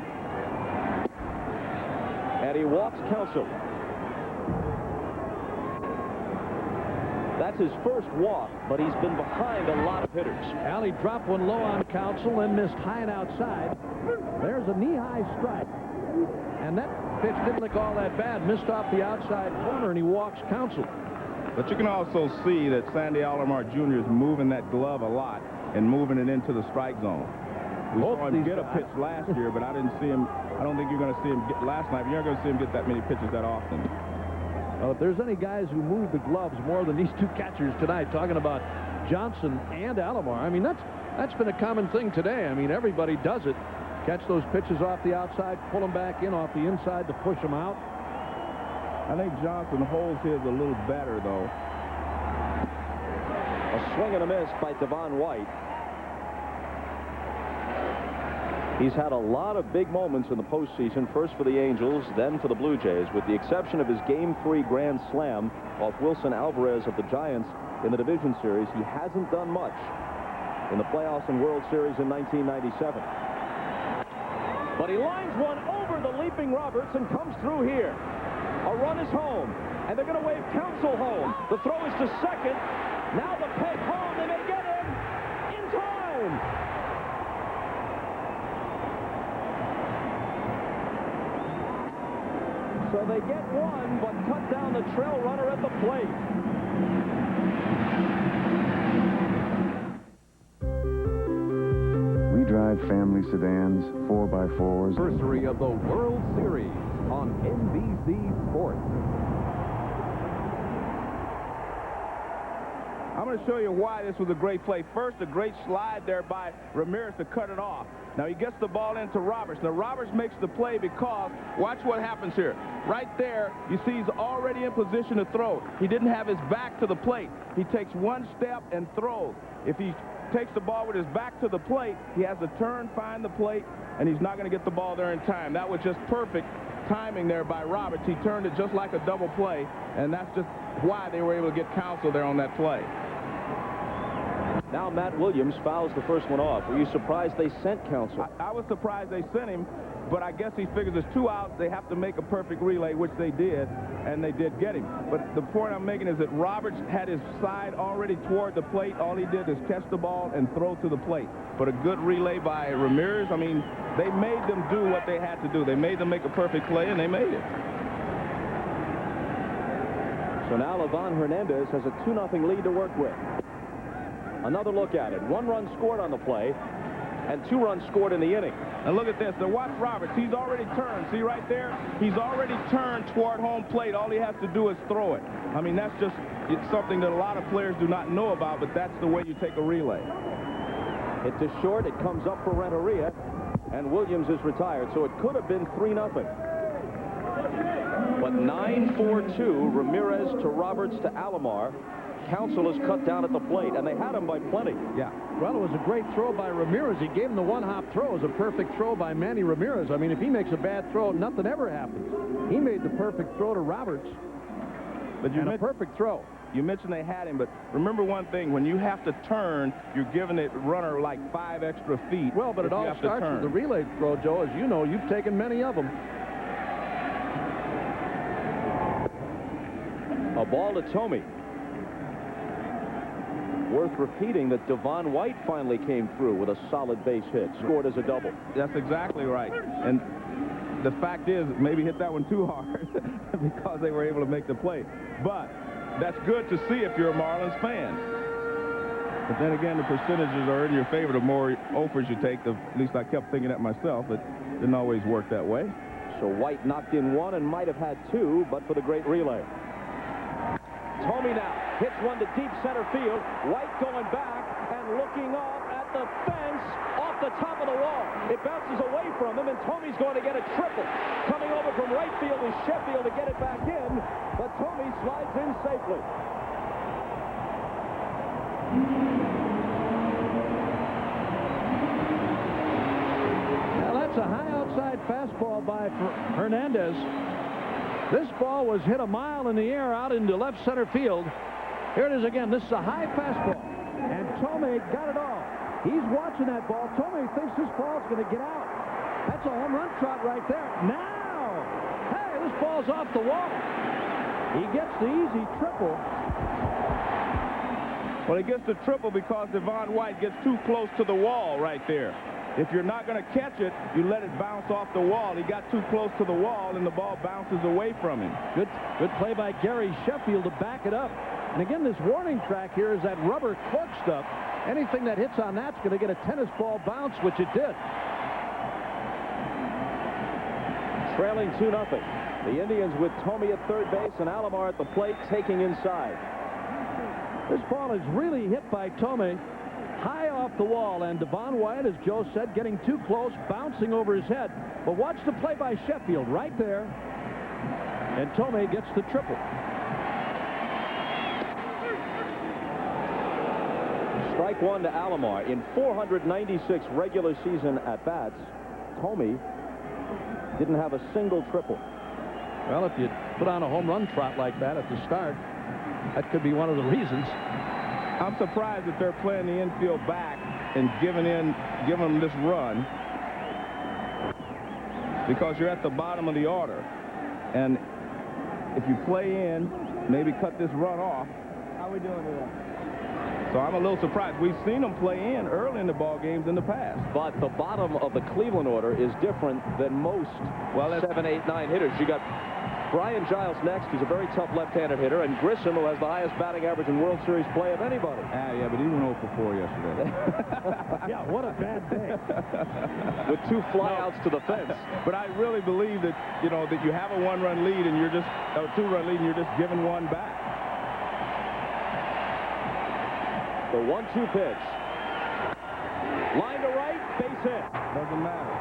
Speaker 1: And he walks Counsell. That's his first walk, but he's been behind a lot of hitters.
Speaker 9: Al, he dropped one low on Counsell and missed high and outside. There's a knee-high strike. And that pitch didn't look all that bad. Missed off the outside corner, and he walks Counsell.
Speaker 13: But you can also see that Sandy Alomar Jr. is moving that glove a lot and moving it into the strike zone. We saw him get a pitch last year, but I didn't see him. I don't think you're going to see him get last night. You're not going to see him get that many pitches that often.
Speaker 9: Well, if there's any guys who move the gloves more than these two catchers tonight, talking about Johnson and Alomar, I mean, that's been a common thing today. I mean, everybody does it. Catch those pitches off the outside, pull them back in off the inside to push them out.
Speaker 13: I think Johnson holds his a little better, though.
Speaker 1: A swing and a miss by Devon White. He's had a lot of big moments in the postseason, first for the Angels, then for the Blue Jays, with the exception of his Game 3 grand slam off Wilson Alvarez of the Giants in the division series. He hasn't done much in the playoffs and World Series in 1997.
Speaker 3: But he lines one over the leaping Roberts and comes through here. A run is home, and they're going to wave counsel home. The throw is to second. Now the peg home. They may get him in time. So they get one, but cut down the trail runner at the plate.
Speaker 16: We drive family sedans, 4x4s.
Speaker 2: Anniversary of the World Series on NBC Sports.
Speaker 13: I'm going to show you why this was a great play. First, a great slide there by Ramirez to cut it off. Now he gets the ball into Roberts. Now Roberts makes the play because, watch what happens here. Right there, you see he's already in position to throw. He didn't have his back to the plate. He takes one step and throws. If he takes the ball with his back to the plate, he has to turn, find the plate, and he's not going to get the ball there in time. That was just perfect timing there by Roberts. He turned it just like a double play, and that's just why they were able to get counsel there on that play.
Speaker 3: Now Matt Williams fouls the first one off. Were you surprised they sent counsel?
Speaker 13: I was surprised they sent him, but I guess he figures there's 2 outs. They have to make a perfect relay, which they did, and they did get him. But the point I'm making is that Roberts had his side already toward the plate. All he did is catch the ball and throw to the plate. But a good relay by Ramirez. I mean, they made them do what they had to do. They made them make a perfect play, and they made it.
Speaker 3: So now Livan Hernandez has a 2-0 lead to work with. Another look at it. 1 run scored on the play, and 2 runs scored in the inning.
Speaker 13: And look at this. Now watch Roberts. He's already turned. See right there? He's already turned toward home plate. All he has to do is throw it. I mean, that's just something that a lot of players do not know about, but that's the way you take a relay.
Speaker 3: Hit to short. It comes up for Renteria, and Williams is retired. So it could have been 3-0. But 9-4-2, Ramirez to Roberts to Alomar. Counsel is cut down at the plate, and they had him by plenty.
Speaker 9: Yeah. Well, it was a great throw by Ramirez. He gave him the one-hop throw. It was a perfect throw by Manny Ramirez. I mean, if he makes a bad throw, nothing ever happens. He made the perfect throw to Roberts.
Speaker 13: But
Speaker 9: a perfect throw.
Speaker 13: You mentioned they had him, but remember one thing. When you have to turn, you're giving it runner like 5 extra feet.
Speaker 9: Well, but it all starts with the relay throw, Joe. As you know, you've taken many of them.
Speaker 3: A ball to Thome. Worth repeating that Devon White finally came through with a solid base hit, scored as a double.
Speaker 13: That's exactly right. And the fact is, maybe hit that one too hard because they were able to make the play. But that's good to see if you're a Marlins fan. But then again, the percentages are in your favor. The more offers you take, at least I kept thinking that myself. It didn't always work that way.
Speaker 3: So White knocked in 1 and might have had 2, but for the great relay. Thome now hits one to deep center field. White going back and looking up at the fence off the top of the wall. It bounces away from him, and Thome's going to get a triple. Coming over from right field is Sheffield to get it back in, but Thome slides in safely.
Speaker 9: Now that's a high outside fastball by Hernandez. This ball was hit a mile in the air out into left center field. Here it is again. This is a high fastball. And Thome got it all. He's watching that ball. Thome thinks this ball's going to get out. That's a home run trot right there. Now, hey, this ball's off the wall. He gets the easy triple.
Speaker 13: Well, he gets the triple because Devon White gets too close to the wall right there. If you're not going to catch it, you let it bounce off the wall. He got too close to the wall, and the ball bounces away from him.
Speaker 9: Good play by Gary Sheffield to back it up. And again, this warning track here is that rubber cork stuff. Anything that hits on that's going to get a tennis ball bounce, which it did.
Speaker 3: Trailing 2-0. The Indians with Thome at third base and Alomar at the plate, taking inside.
Speaker 9: This ball is really hit by Thome. High off the wall, and Devon White, as Joe said, getting too close, bouncing over his head. But watch the play by Sheffield right there. And Thome gets the triple.
Speaker 3: Strike 1 to Alomar. In 496 regular season at-bats, Thome didn't have a single triple.
Speaker 9: Well, if you put on a home run trot like that at the start, that could be one of the reasons.
Speaker 13: I'm surprised that they're playing the infield back and giving them this run. because you're at the bottom of the order. And if you play in, maybe cut this run off.
Speaker 15: How we doing today?
Speaker 13: So I'm a little surprised. We've seen them play in early in the ball games in the past.
Speaker 1: But the bottom of the Cleveland order is different than most 7, 8, 9 hitters. You got Brian Giles next. He's a very tough left-handed hitter. And Grissom, who has the highest batting average in World Series play of anybody.
Speaker 8: Yeah, but he went 0 for 4 yesterday.
Speaker 9: Yeah, what a bad day.
Speaker 1: With 2 flyouts to the fence.
Speaker 13: But I really believe that, you know, that you have a 1-run lead and you're just, or 2-run lead and you're just giving one back.
Speaker 1: The 1-2 pitch. Line to right, base hit.
Speaker 13: Doesn't matter.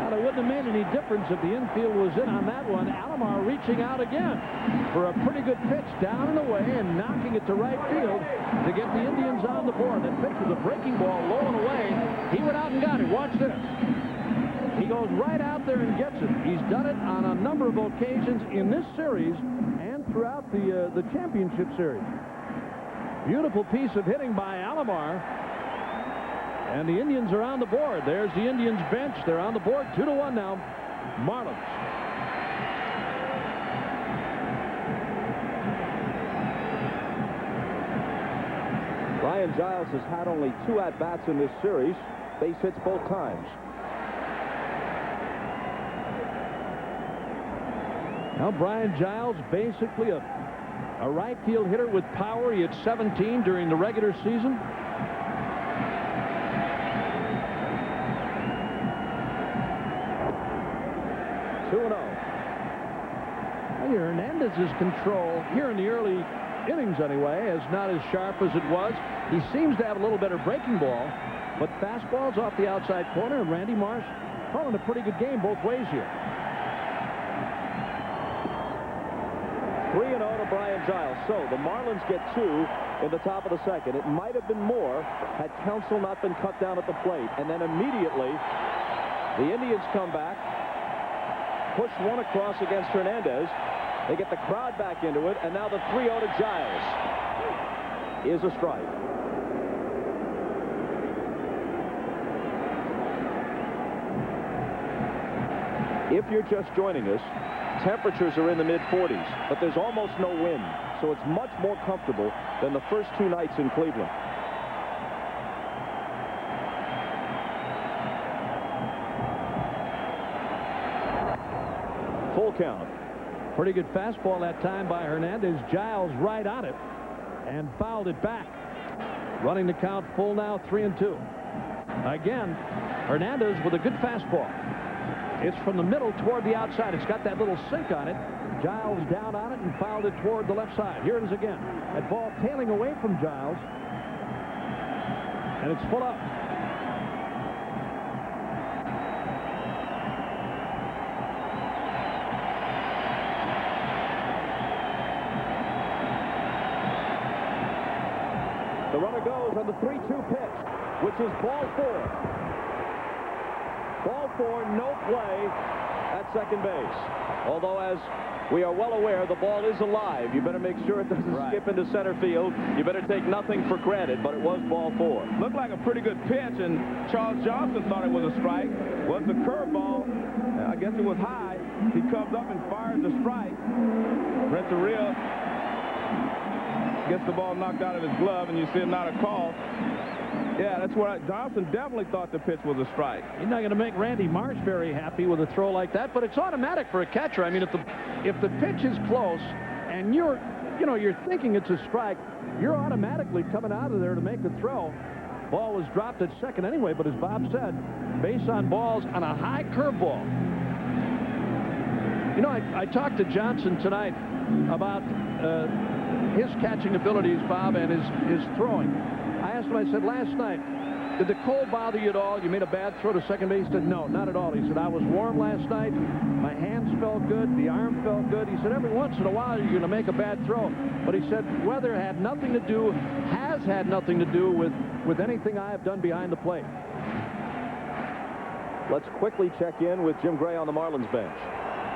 Speaker 9: Well, it wouldn't have made any difference if the infield was in on that one. Alomar reaching out again for a pretty good pitch down and away and knocking it to right field to get the Indians on the board. That pitch was a breaking ball low and away. He went out and got it. Watch this. He goes right out there and gets it. He's done it on a number of occasions in this series and throughout the championship series. Beautiful piece of hitting by Alomar. And the Indians are on the board. There's the Indians bench. They're on the board 2-1 now. Marlins.
Speaker 1: Brian Giles has had only 2 at-bats in this series. Base hits both times.
Speaker 9: Now Brian Giles, basically a right field hitter with power. He hit 17 during the regular season. Hernández's control here in the early innings anyway is not as sharp as it was. He seems to have a little better breaking ball, but fastballs off the outside corner, and Randy Marsh calling a pretty good game both ways here.
Speaker 1: 3-0 to Brian Giles. So the Marlins get 2 in the top of the second. It might have been more had Counsell not been cut down at the plate. And then immediately the Indians come back, push one across against Hernández. They get the crowd back into it, and now the 3-0 to Giles is a strike. If you're just joining us, temperatures are in the mid-40s, but there's almost no wind, so it's much more comfortable than the first 2 nights in Cleveland. Full count.
Speaker 9: Pretty good fastball that time by Hernández. Giles right on it and fouled it back. Running the count full now, 3-2. Again, Hernández with a good fastball. It's from the middle toward the outside. It's got that little sink on it. Giles down on it and fouled it toward the left side. Here it is again. That ball tailing away from Giles. And it's full up.
Speaker 1: The runner goes on the 3-2 pitch, which is ball 4. Ball 4, no play at second base. Although, as we are well aware, the ball is alive. You better make sure it doesn't skip into center field. You better take nothing for granted, but it was ball 4.
Speaker 13: Looked like a pretty good pitch, and Charles Johnson thought it was a strike. Was the curveball. I guess it was high. He comes up and fires the strike. Renteria gets the ball knocked out of his glove, and you see it not a call. Yeah, that's what Johnson definitely thought the pitch was a strike.
Speaker 9: You're not going to make Randy Marsh very happy with a throw like that, but it's automatic for a catcher. I mean, if the pitch is close and you're thinking it's a strike, you're automatically coming out of there to make the throw. Ball was dropped at second anyway, but as Bob said, base on balls on a high curveball. You know, I talked to Johnson tonight about his catching abilities, Bob, and his throwing. I asked him, I said, last night, did the cold bother you at all? You made a bad throw to second base? He said, no, not at all. He said, I was warm last night. My hands felt good. The arm felt good. He said, every once in a while, you're going to make a bad throw. But he said, weather has had nothing to do with anything I have done behind the plate.
Speaker 1: Let's quickly check in with Jim Gray on the Marlins bench.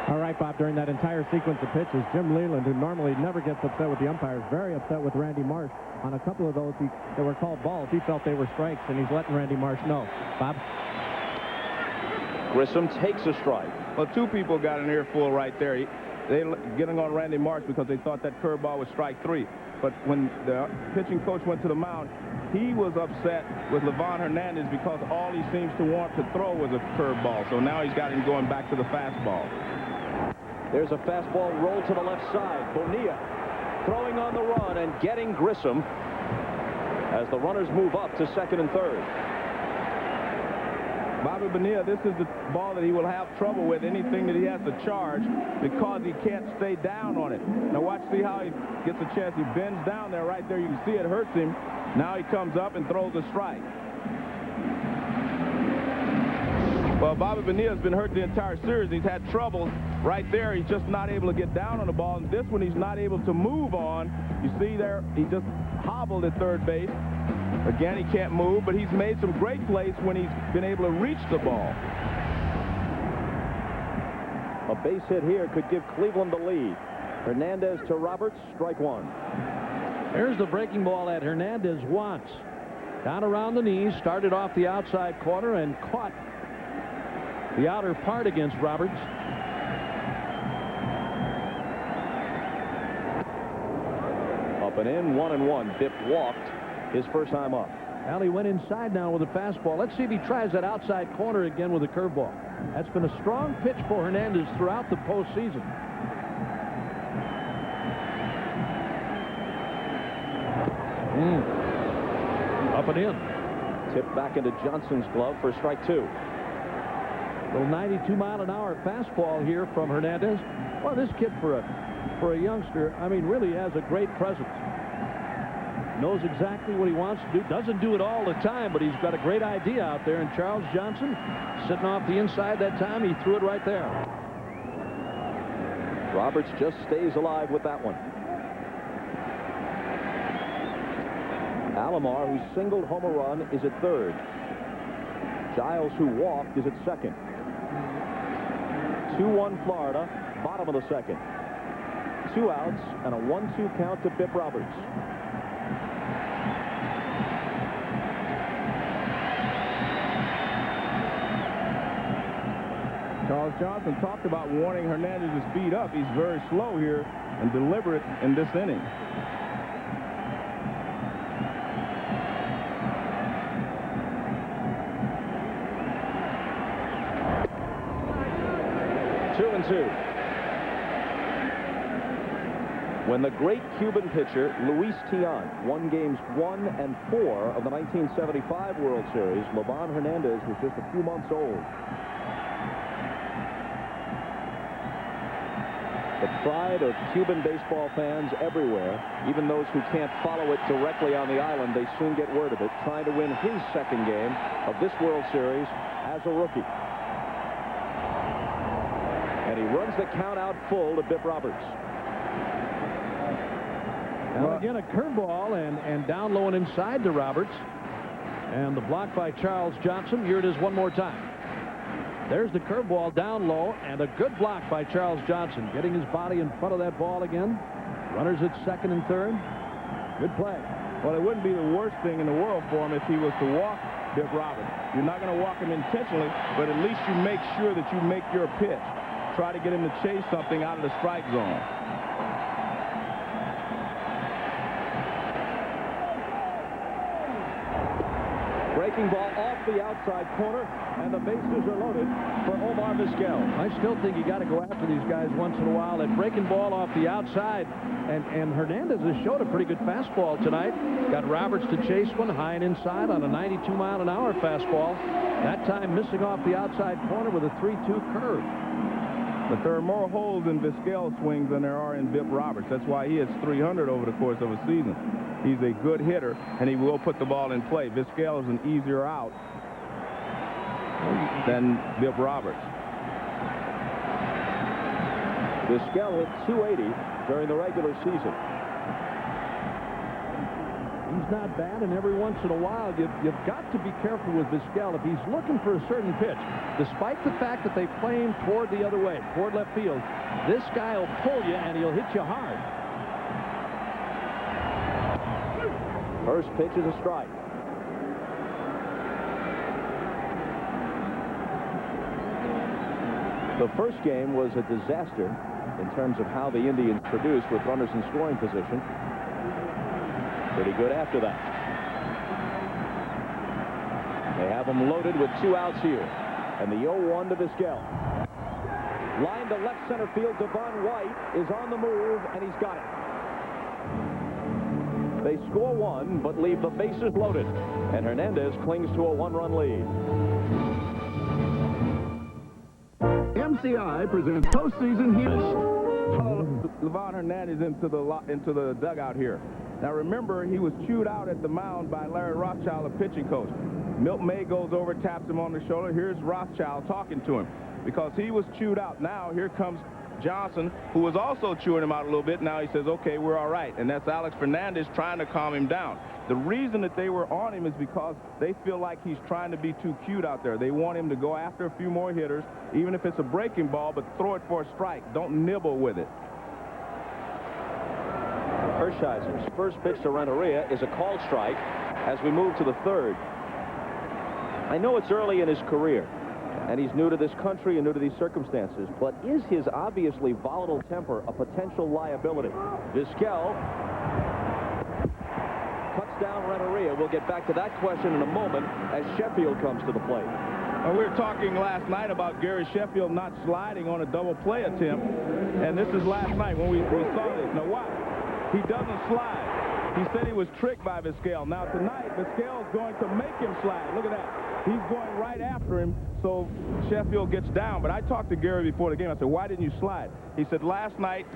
Speaker 9: All right, Bob, during that entire sequence of pitches, Jim Leland, who normally never gets upset with the umpires, very upset with Randy Marsh. On a couple of those that were called balls, he felt they were strikes, and he's letting Randy Marsh know. Bob?
Speaker 1: Grissom takes a strike.
Speaker 13: Well, two people got an earful right there. They getting on Randy Marsh because they thought that curveball was strike 3. But when the pitching coach went to the mound, he was upset with Livan Hernandez because all he seems to want to throw was a curveball. So now he's got him going back to the fastball.
Speaker 1: There's a fastball roll to the left side. Bonilla throwing on the run and getting Grissom as the runners move up to second and third.
Speaker 13: Bobby Bonilla, this is the ball that he will have trouble with, anything that he has to charge, because he can't stay down on it. Now watch, see how he gets a chance. He bends down there, right there. You can see it hurts him. Now he comes up and throws a strike. Well, Bobby Bonilla's been hurt the entire series. He's had trouble right there. He's just not able to get down on the ball. And this one he's not able to move on. You see there, he just hobbled at third base. Again, he can't move, but he's made some great plays when he's been able to reach the ball.
Speaker 1: A base hit here could give Cleveland the lead. Hernandez to Roberts, strike 1.
Speaker 9: Here's the breaking ball that Hernandez wants. Down around the knees, started off the outside corner and caught the outer part against Roberts.
Speaker 1: Up and in, 1-1. Bipp walked his first time up.
Speaker 9: Well, he went inside now with a fastball. Let's see if he tries that outside corner again with a curveball. That's been a strong pitch for Hernandez throughout the postseason. Up and in.
Speaker 1: Tipped back into Johnson's glove for strike 2.
Speaker 9: Little 92-mile-an-hour fastball here from Hernandez. Well, this kid for a youngster, I mean, really has a great presence. Knows exactly what he wants to do. Doesn't do it all the time, but he's got a great idea out there. And Charles Johnson, sitting off the inside that time, he threw it right there.
Speaker 1: Roberts just stays alive with that one. Alomar, who singled home a run, is at third. Giles, who walked, is at second. 2-1 Florida, bottom of the second. 2 outs and a 1-2 count to Bipp Roberts.
Speaker 13: Charles Johnson talked about wanting Hernandez to speed up. He's very slow here and deliberate in this inning.
Speaker 1: When the great Cuban pitcher Luis Tiant won games 1 and 4 of the 1975 World Series, Livan Hernandez was just a few months old. The pride of Cuban baseball fans everywhere, even those who can't follow it directly on the island, they soon get word of it, trying to win his second game of this World Series as a rookie. And he runs the count out full to Bipp Roberts.
Speaker 9: Now again, a curveball and down low and inside to Roberts. And the block by Charles Johnson. Here it is one more time. There's the curveball down low, and a good block by Charles Johnson, getting his body in front of that ball again. Runners at second and third. Good play.
Speaker 13: Well, it wouldn't be the worst thing in the world for him if he was to walk Bipp Roberts. You're not going to walk him intentionally, but at least you make sure that you make your pitch. Try to get him to chase something out of the strike zone.
Speaker 1: Breaking ball off the outside corner, and the bases are loaded for Omar Vizquel.
Speaker 9: I still think you got to go after these guys once in a while. That breaking ball off the outside, and Hernandez has showed a pretty good fastball tonight. Got Roberts to chase one high and inside on a 92-mile-an-hour fastball. That time missing off the outside corner with a 3-2 curve.
Speaker 13: But there are more holes in Vizquel swings than there are in Bipp Roberts. That's why he hits 300 over the course of a season. He's a good hitter, and he will put the ball in play. Vizquel is an easier out than Bipp Roberts.
Speaker 1: Vizquel hit 280 during the regular season.
Speaker 9: he's not bad, and every once in a while, you've got to be careful with Vizquel. If he's looking for a certain pitch, despite the fact that they play him toward the other way, toward left field, this guy will pull you, and he'll hit you hard.
Speaker 1: First pitch is a strike. The first game was a disaster in terms of how the Indians produced with runners in scoring position. Pretty good after that. They have them loaded with 2 outs here. And the 0-1 to Vizquel. Line to left center field. Devon White is on the move, and he's got it. They score 1, but leave the bases loaded. And Hernández clings to a 1-run lead.
Speaker 17: MCI presents postseason heroes.
Speaker 13: Livan Hernández into the dugout here. Now remember, he was chewed out at the mound by Larry Rothschild, the pitching coach. Milt May goes over, taps him on the shoulder. Here's Rothschild talking to him because he was chewed out. Now here comes Johnson, who was also chewing him out a little bit. Now he says, okay, we're all right. And that's Alex Fernandez trying to calm him down. The reason that they were on him is because they feel like he's trying to be too cute out there. They want him to go after a few more hitters, even if it's a breaking ball, but throw it for a strike. Don't nibble with it.
Speaker 1: Hershiser's first pitch to Renteria is a called strike as we move to the third. I know it's early in his career, and he's new to this country and new to these circumstances, but is his obviously volatile temper a potential liability? Vizquel cuts down Renteria. We'll get back to that question in a moment as Sheffield comes to the plate.
Speaker 13: Well, we were talking last night about Gary Sheffield not sliding on a double play attempt, and this is last night when we saw this. Now watch. He doesn't slide. He said he was tricked by Vizquel. Now tonight, Vizquel is going to make him slide. Look at that. He's going right after him, so Sheffield gets down. But I talked to Gary before the game. I said, why didn't you slide? He said, last night,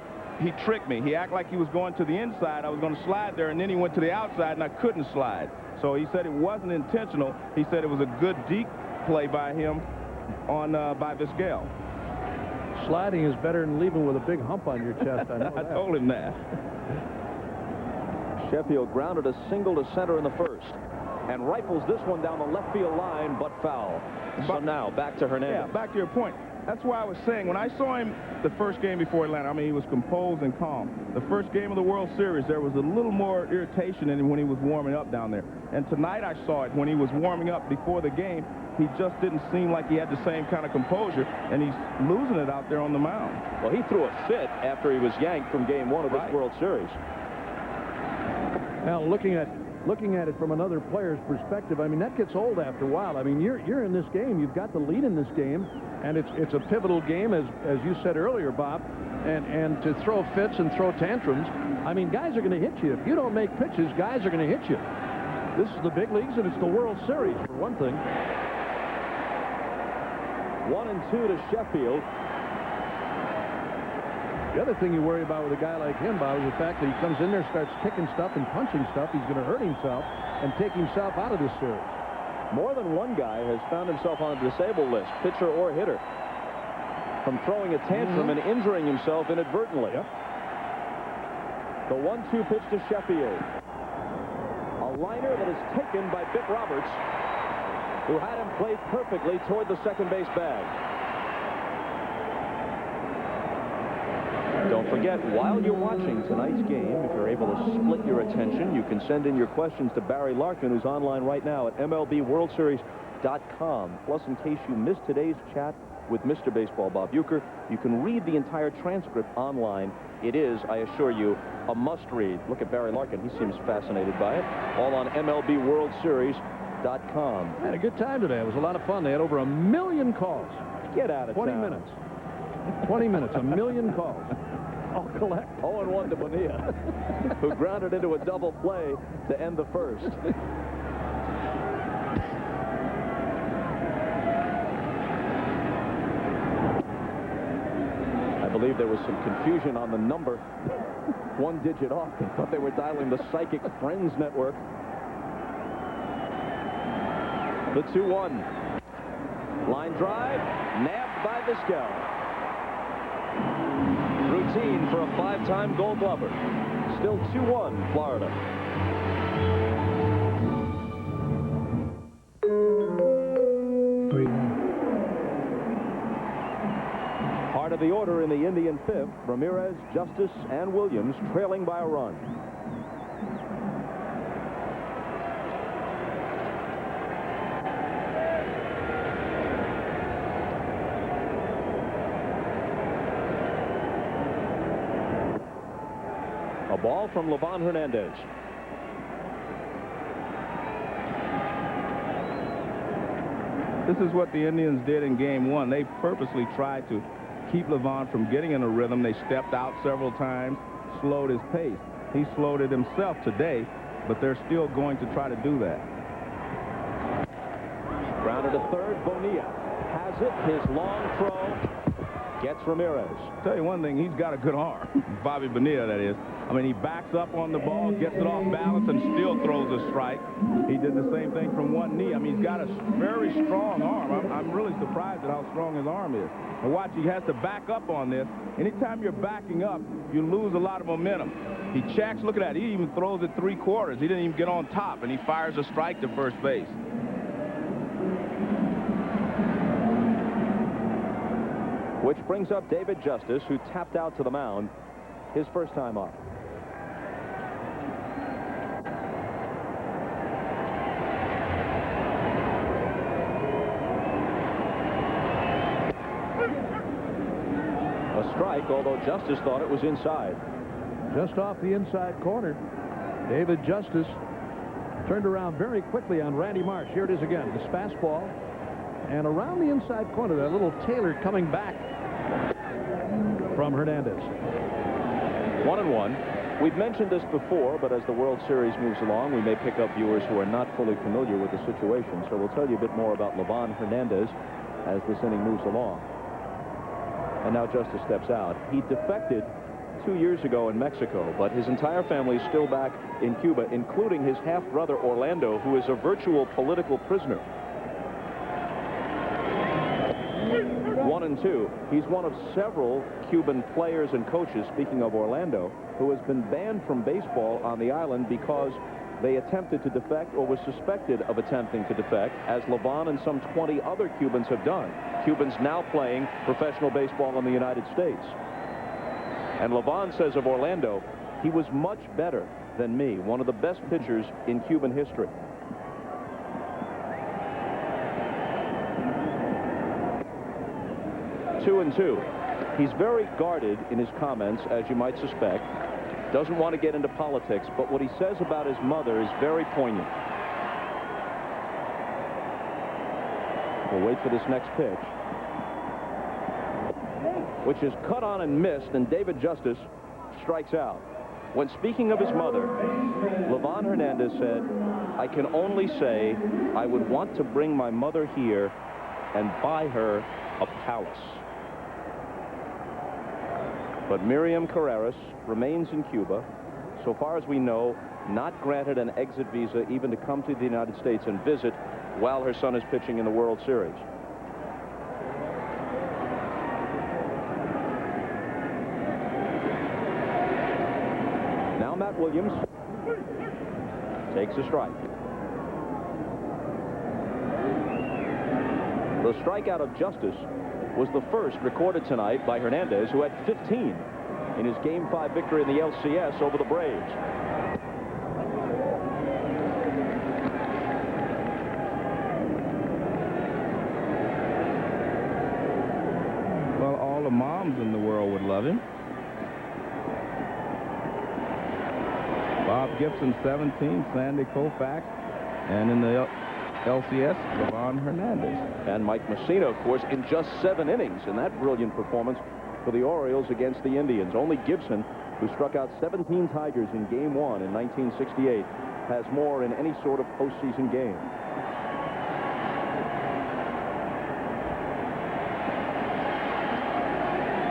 Speaker 13: he tricked me. He acted like he was going to the inside. I was going to slide there, and then he went to the outside, and I couldn't slide. So he said it wasn't intentional. He said it was a good deep play by him by Vizquel.
Speaker 9: Sliding is better than leaving with a big hump on your chest. I know
Speaker 13: I
Speaker 9: that.
Speaker 13: told him that.
Speaker 1: Sheffield grounded a single to center in the first and rifles this one down the left field line, but foul. So now back to Hernández.
Speaker 13: Yeah, back to your point. That's why I was saying when I saw him the first game before Atlanta, I mean, he was composed and calm. The first game of the World Series, there was a little more irritation in him when he was warming up down there. And tonight I saw it when he was warming up before the game. He just didn't seem like he had the same kind of composure, and he's losing it out there on the mound.
Speaker 1: Well, he threw a fit after he was yanked from Game 1 of this World Series.
Speaker 9: Now, looking at it from another player's perspective, I mean, that gets old after a while. I mean, you're in this game. You've got the lead in this game, and it's a pivotal game, as you said earlier, Bob. And to throw fits and throw tantrums, I mean, guys are going to hit you. If you don't make pitches, guys are going to hit you. This is the big leagues, and it's the World Series, for one thing.
Speaker 1: 1-2 to Sheffield.
Speaker 9: The other thing you worry about with a guy like him, Bob, is the fact that he comes in there, starts kicking stuff and punching stuff. He's going to hurt himself and take himself out of this series.
Speaker 1: More than one guy has found himself on a disabled list, pitcher or hitter, from throwing a tantrum and injuring himself inadvertently.
Speaker 9: Yep.
Speaker 1: The 1-2 pitch to Sheffield. A liner that is taken by Bick Roberts, who had him played perfectly toward the second base bag. Don't forget, while you're watching tonight's game, if you're able to split your attention, you can send in your questions to Barry Larkin, who's online right now at MLBWorldSeries.com. Plus, in case you missed today's chat with Mr. Baseball Bob Uecker, you can read the entire transcript online. It is, I assure you, a must-read. Look at Barry Larkin. He seems fascinated by it. All on MLBWorldSeries.com.
Speaker 9: I had a good time today. It was a lot of fun. They had over 1 million calls.
Speaker 1: Get out of
Speaker 9: 20
Speaker 1: town.
Speaker 9: minutes. 20 minutes, 1 million calls. All collect.
Speaker 1: 0-1 to Bonilla, who grounded into a double play to end the first. I believe there was some confusion on the number. 1 digit off. They thought they were dialing the Psychic Friends Network. The 2-1. Line drive, nabbed by Vizquel. Routine for a 5-time Gold Glover. Still 2-1, Florida.
Speaker 9: 3-1.
Speaker 1: Part of the order in the Indian fifth, Ramirez, Justice, and Williams trailing by a run. A ball from Livan Hernández.
Speaker 13: This is what the Indians did in game one. They purposely tried to keep Livan from getting in a rhythm. They stepped out several times, slowed his pace. He slowed it himself today, but they're still going to try to do that.
Speaker 1: Grounded to third, Bonilla has it. His long throw gets Ramirez.
Speaker 13: I'll tell you one thing, he's got a good arm. Bobby Bonilla, that is. I mean, he backs up on the ball, gets it off balance, and still throws a strike. He did the same thing from one knee. I mean, he's got a very strong arm. I'm really surprised at how strong his arm is. And watch, he has to back up on this. Anytime you're backing up, you lose a lot of momentum. He checks, look at that. He even throws it 3/4. He didn't even get on top, and he fires a strike to first base.
Speaker 1: Which brings up David Justice, who tapped out to the mound his first time up. A strike, although Justice thought it was inside.
Speaker 9: Just off the inside corner. David Justice turned around very quickly on Randy Marsh. Here it is again. This fastball. And around the inside corner, that little Taylor coming back from Hernández.
Speaker 1: 1-1. We've mentioned this before, but as the World Series moves along, we may pick up viewers who are not fully familiar with the situation. So we'll tell you a bit more about Livan Hernández as this inning moves along. And now Justice steps out. He defected 2 years ago in Mexico, but his entire family is still back in Cuba, including his half-brother Orlando, who is a virtual political prisoner. 1-2. He's one of several Cuban players and coaches, speaking of Orlando, who has been banned from baseball on the island because they attempted to defect or were suspected of attempting to defect, as Livan and some 20 other Cubans have done. Cubans now playing professional baseball in the United States. And Livan says of Orlando, he was much better than me, one of the best pitchers in Cuban history. Two and two. He's very guarded in his comments, as you might suspect. Doesn't want to get into politics, but what he says about his mother is very poignant. We'll wait for this next pitch, which is cut on and missed, and David Justice strikes out. When speaking of his mother, Livan Hernández said, "I can only say I would want to bring my mother here and buy her a palace." But Miriam Carreras remains in Cuba. So far as we know, not granted an exit visa even to come to the United States and visit while her son is pitching in the World Series. Now Matt Williams takes a strike. The strikeout of Justice was the first recorded tonight by Hernández, who had 15 in his Game 5 victory in the LCS over the Braves.
Speaker 13: Well, all the moms in the world would love him. Bob Gibson, 17, Sandy Koufax, and in the LCS, Livan Hernández.
Speaker 1: And Mike Mussina, of course, in just 7 innings in that brilliant performance for the Orioles against the Indians. Only Gibson, who struck out 17 Tigers in Game 1 in 1968, has more in any sort of postseason game.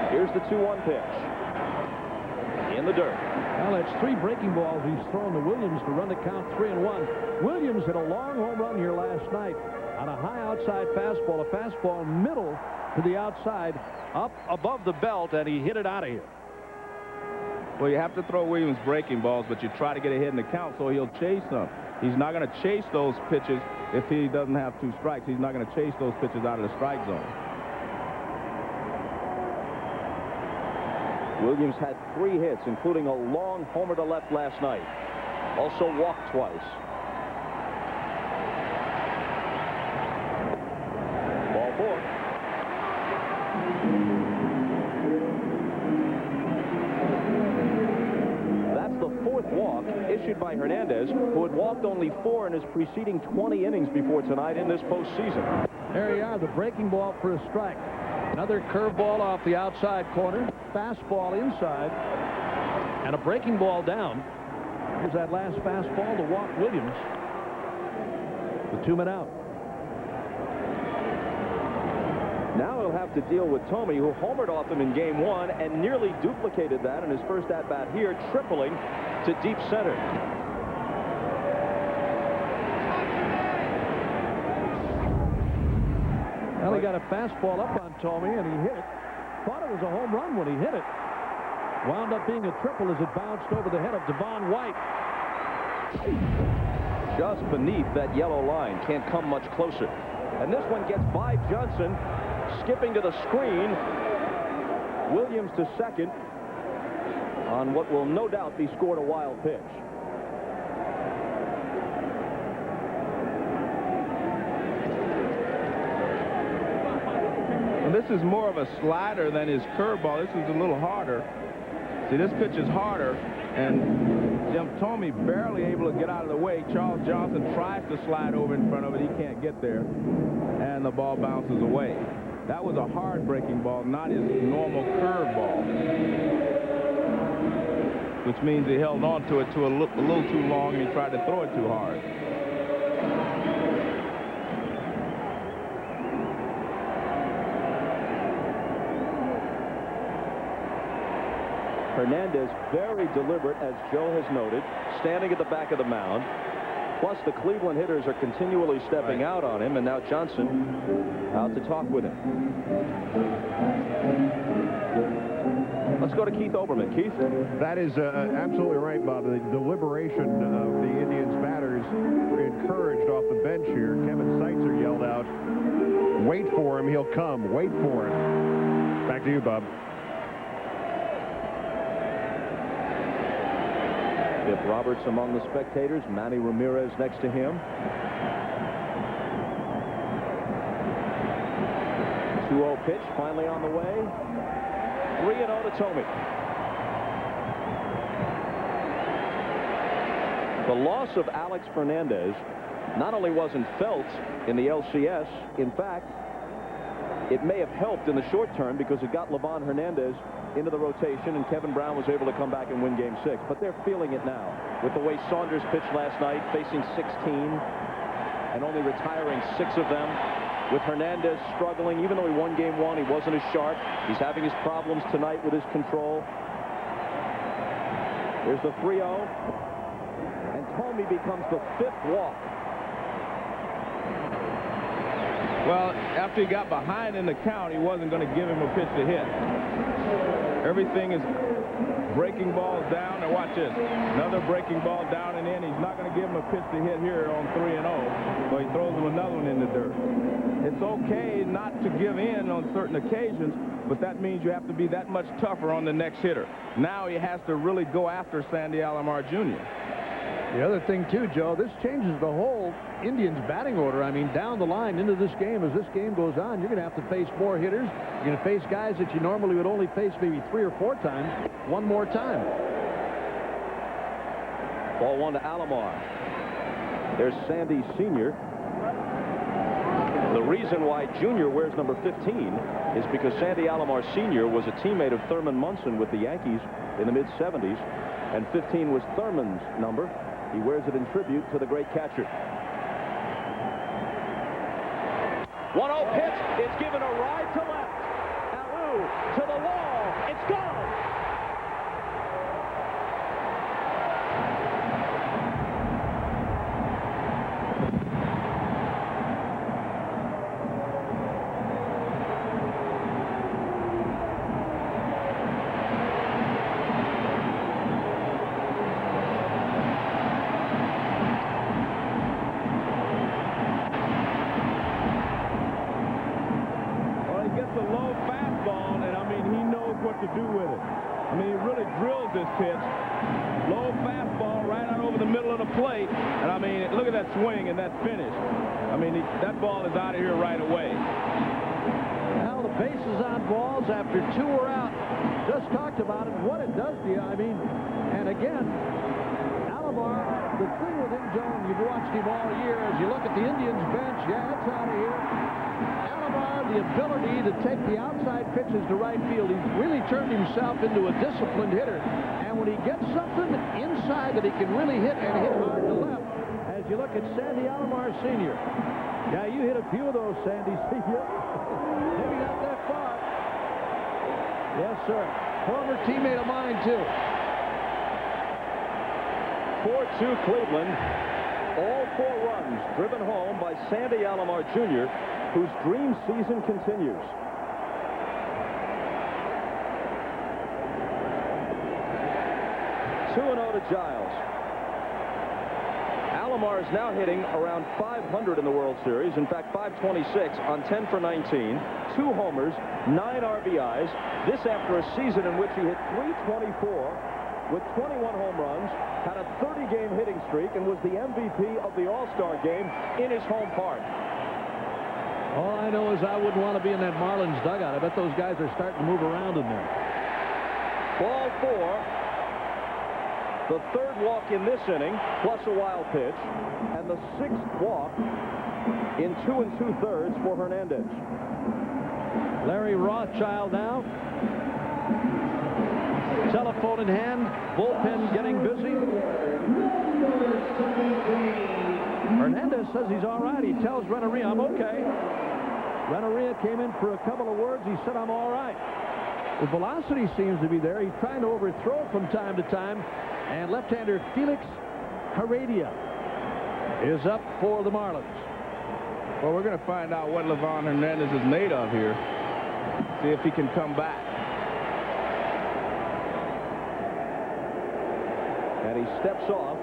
Speaker 1: Here's the 2-1 pitch. In the dirt.
Speaker 9: Well, it's 3 breaking balls he's thrown to Williams to run the count 3-1. Williams hit a long home run here last night on a high outside fastball, a fastball middle to the outside, up above the belt, and he hit it out of here.
Speaker 13: Well, you have to throw Williams breaking balls, but you try to get ahead in the count so he'll chase them. He's not going to chase those pitches if he doesn't have 2 strikes. He's not going to chase those pitches out of the strike zone.
Speaker 1: Williams had 3 hits, including a long homer to left last night. Also walked twice. Ball 4. That's the 4th walk issued by Hernández, who had walked only 4 in his preceding 20 innings before tonight in this postseason.
Speaker 9: There you are, the breaking ball for a strike. Another curveball off the outside corner, fastball inside, and a breaking ball down. Here's that last fastball to walk Williams with 2 men out.
Speaker 1: Now he'll have to deal with Thome, who homered off him in game 1 and nearly duplicated that in his first at-bat here, tripling to deep center.
Speaker 9: Well, he got a fastball up on Thome, and he hit it. Thought it was a home run when he hit it. Wound up being a triple as it bounced over the head of Devon White.
Speaker 1: Just beneath that yellow line. Can't come much closer. And this one gets by Johnson, skipping to the screen. Williams to second on what will no doubt be scored a wild pitch.
Speaker 13: This is more of a slider than his curveball. This is a little harder. See, this pitch is harder, and Jim Thome barely able to get out of the way. Charles Johnson tries to slide over in front of it. He can't get there, and the ball bounces away. That was a hard breaking ball, not his normal curveball, which means he held on to it a little too long, and he tried to throw it too hard.
Speaker 1: Hernández, very deliberate, as Joe has noted, standing at the back of the mound. Plus, the Cleveland hitters are continually stepping out on him, and now Johnson out to talk with him. Let's go to Keith Olbermann. Keith?
Speaker 4: That is absolutely right, Bob. The deliberation of the Indians batters encouraged off the bench here. Kevin Seitzer yelled out, "Wait for him, he'll come. Wait for him." Back to you, Bob.
Speaker 1: If Roberts among the spectators, Manny Ramirez next to him. 2-0 pitch finally on the way. 3-0 to Thome. The loss of Alex Hernández not only wasn't felt in the LCS, in fact, it may have helped in the short term because it got Livan Hernández into the rotation, and Kevin Brown was able to come back and win Game 6. But they're feeling it now with the way Saunders pitched last night, facing 16 and only retiring 6 of them. With Hernández struggling, even though he won Game 1, he wasn't as sharp. He's having his problems tonight with his control. There's the 3-0, and Thome becomes the 5th walk.
Speaker 13: Well, after he got behind in the count, he wasn't going to give him a pitch to hit. Everything is breaking balls down. Now watch this. Another breaking ball down and in. He's not going to give him a pitch to hit here on 3-0. So he throws him another one in the dirt. It's okay not to give in on certain occasions, but that means you have to be that much tougher on the next hitter. Now he has to really go after Sandy Alomar Jr.
Speaker 9: The other thing, too, Joe, this changes the whole Indians batting order. I mean, down the line into this game, as this game goes on, you're going to have to face more hitters. You're going to face guys that you normally would only face maybe 3 or 4 times, one more time.
Speaker 1: Ball 1 to Alomar. There's Sandy Sr. The reason why Jr. wears number 15 is because Sandy Alomar Sr. was a teammate of Thurman Munson with the Yankees in the mid-70s, and 15 was Thurman's number. He wears it in tribute to the great catcher. 1-0 pitch. It's given a ride to left. Alou to the wall. It's gone.
Speaker 13: to do with it. I mean, he really drills this pitch. Low fastball right out over the middle of the plate. And, I mean, look at that swing and that finish. I mean, that ball is out of here right away.
Speaker 9: Now the bases on balls after 2 are out. Just talked about it, what it does to you. I mean, and again, Alomar, the thing with him, Joan, you've watched him all year. As you look at the Indians bench, yeah, it's out of here. Alomar, the ability to take the outside pitches to right field. He's really turned himself into a disciplined hitter. And when he gets something inside that he can really hit and hit hard to left, as you look at Sandy Alomar Sr. Yeah, you hit a few of those, Sandy Sr. Maybe not that far. Yes, sir. Former teammate of mine, too.
Speaker 1: 4-2 Cleveland. All 4 runs driven home by Sandy Alomar Jr., whose dream season continues. Two-0 to Giles. Alomar is now hitting around 500 in the World Series. In fact, 526 on 10 for 19, 2 homers, 9 RBIs. This after a season in which he hit .324 with 21 home runs, had a 30-game hitting streak, and was the MVP of the All-Star game in his home park.
Speaker 9: All I know is I wouldn't want to be in that Marlins dugout. I bet those guys are starting to move around in there.
Speaker 1: Ball 4. The 3rd walk in this inning, plus a wild pitch, and the 6th walk in 2 2/3 for Hernández.
Speaker 9: Larry Rothschild now. Telephone in hand, bullpen getting busy. Hernández says he's all right. He tells Renneria, I'm okay. Renneria came in for a couple of words. He said, I'm all right. The velocity seems to be there. He's trying to overthrow from time to time. And left-hander Felix Heredia is up for the Marlins.
Speaker 13: Well, we're going to find out what Livan Hernández is made of here. See if he can come back.
Speaker 1: And he steps off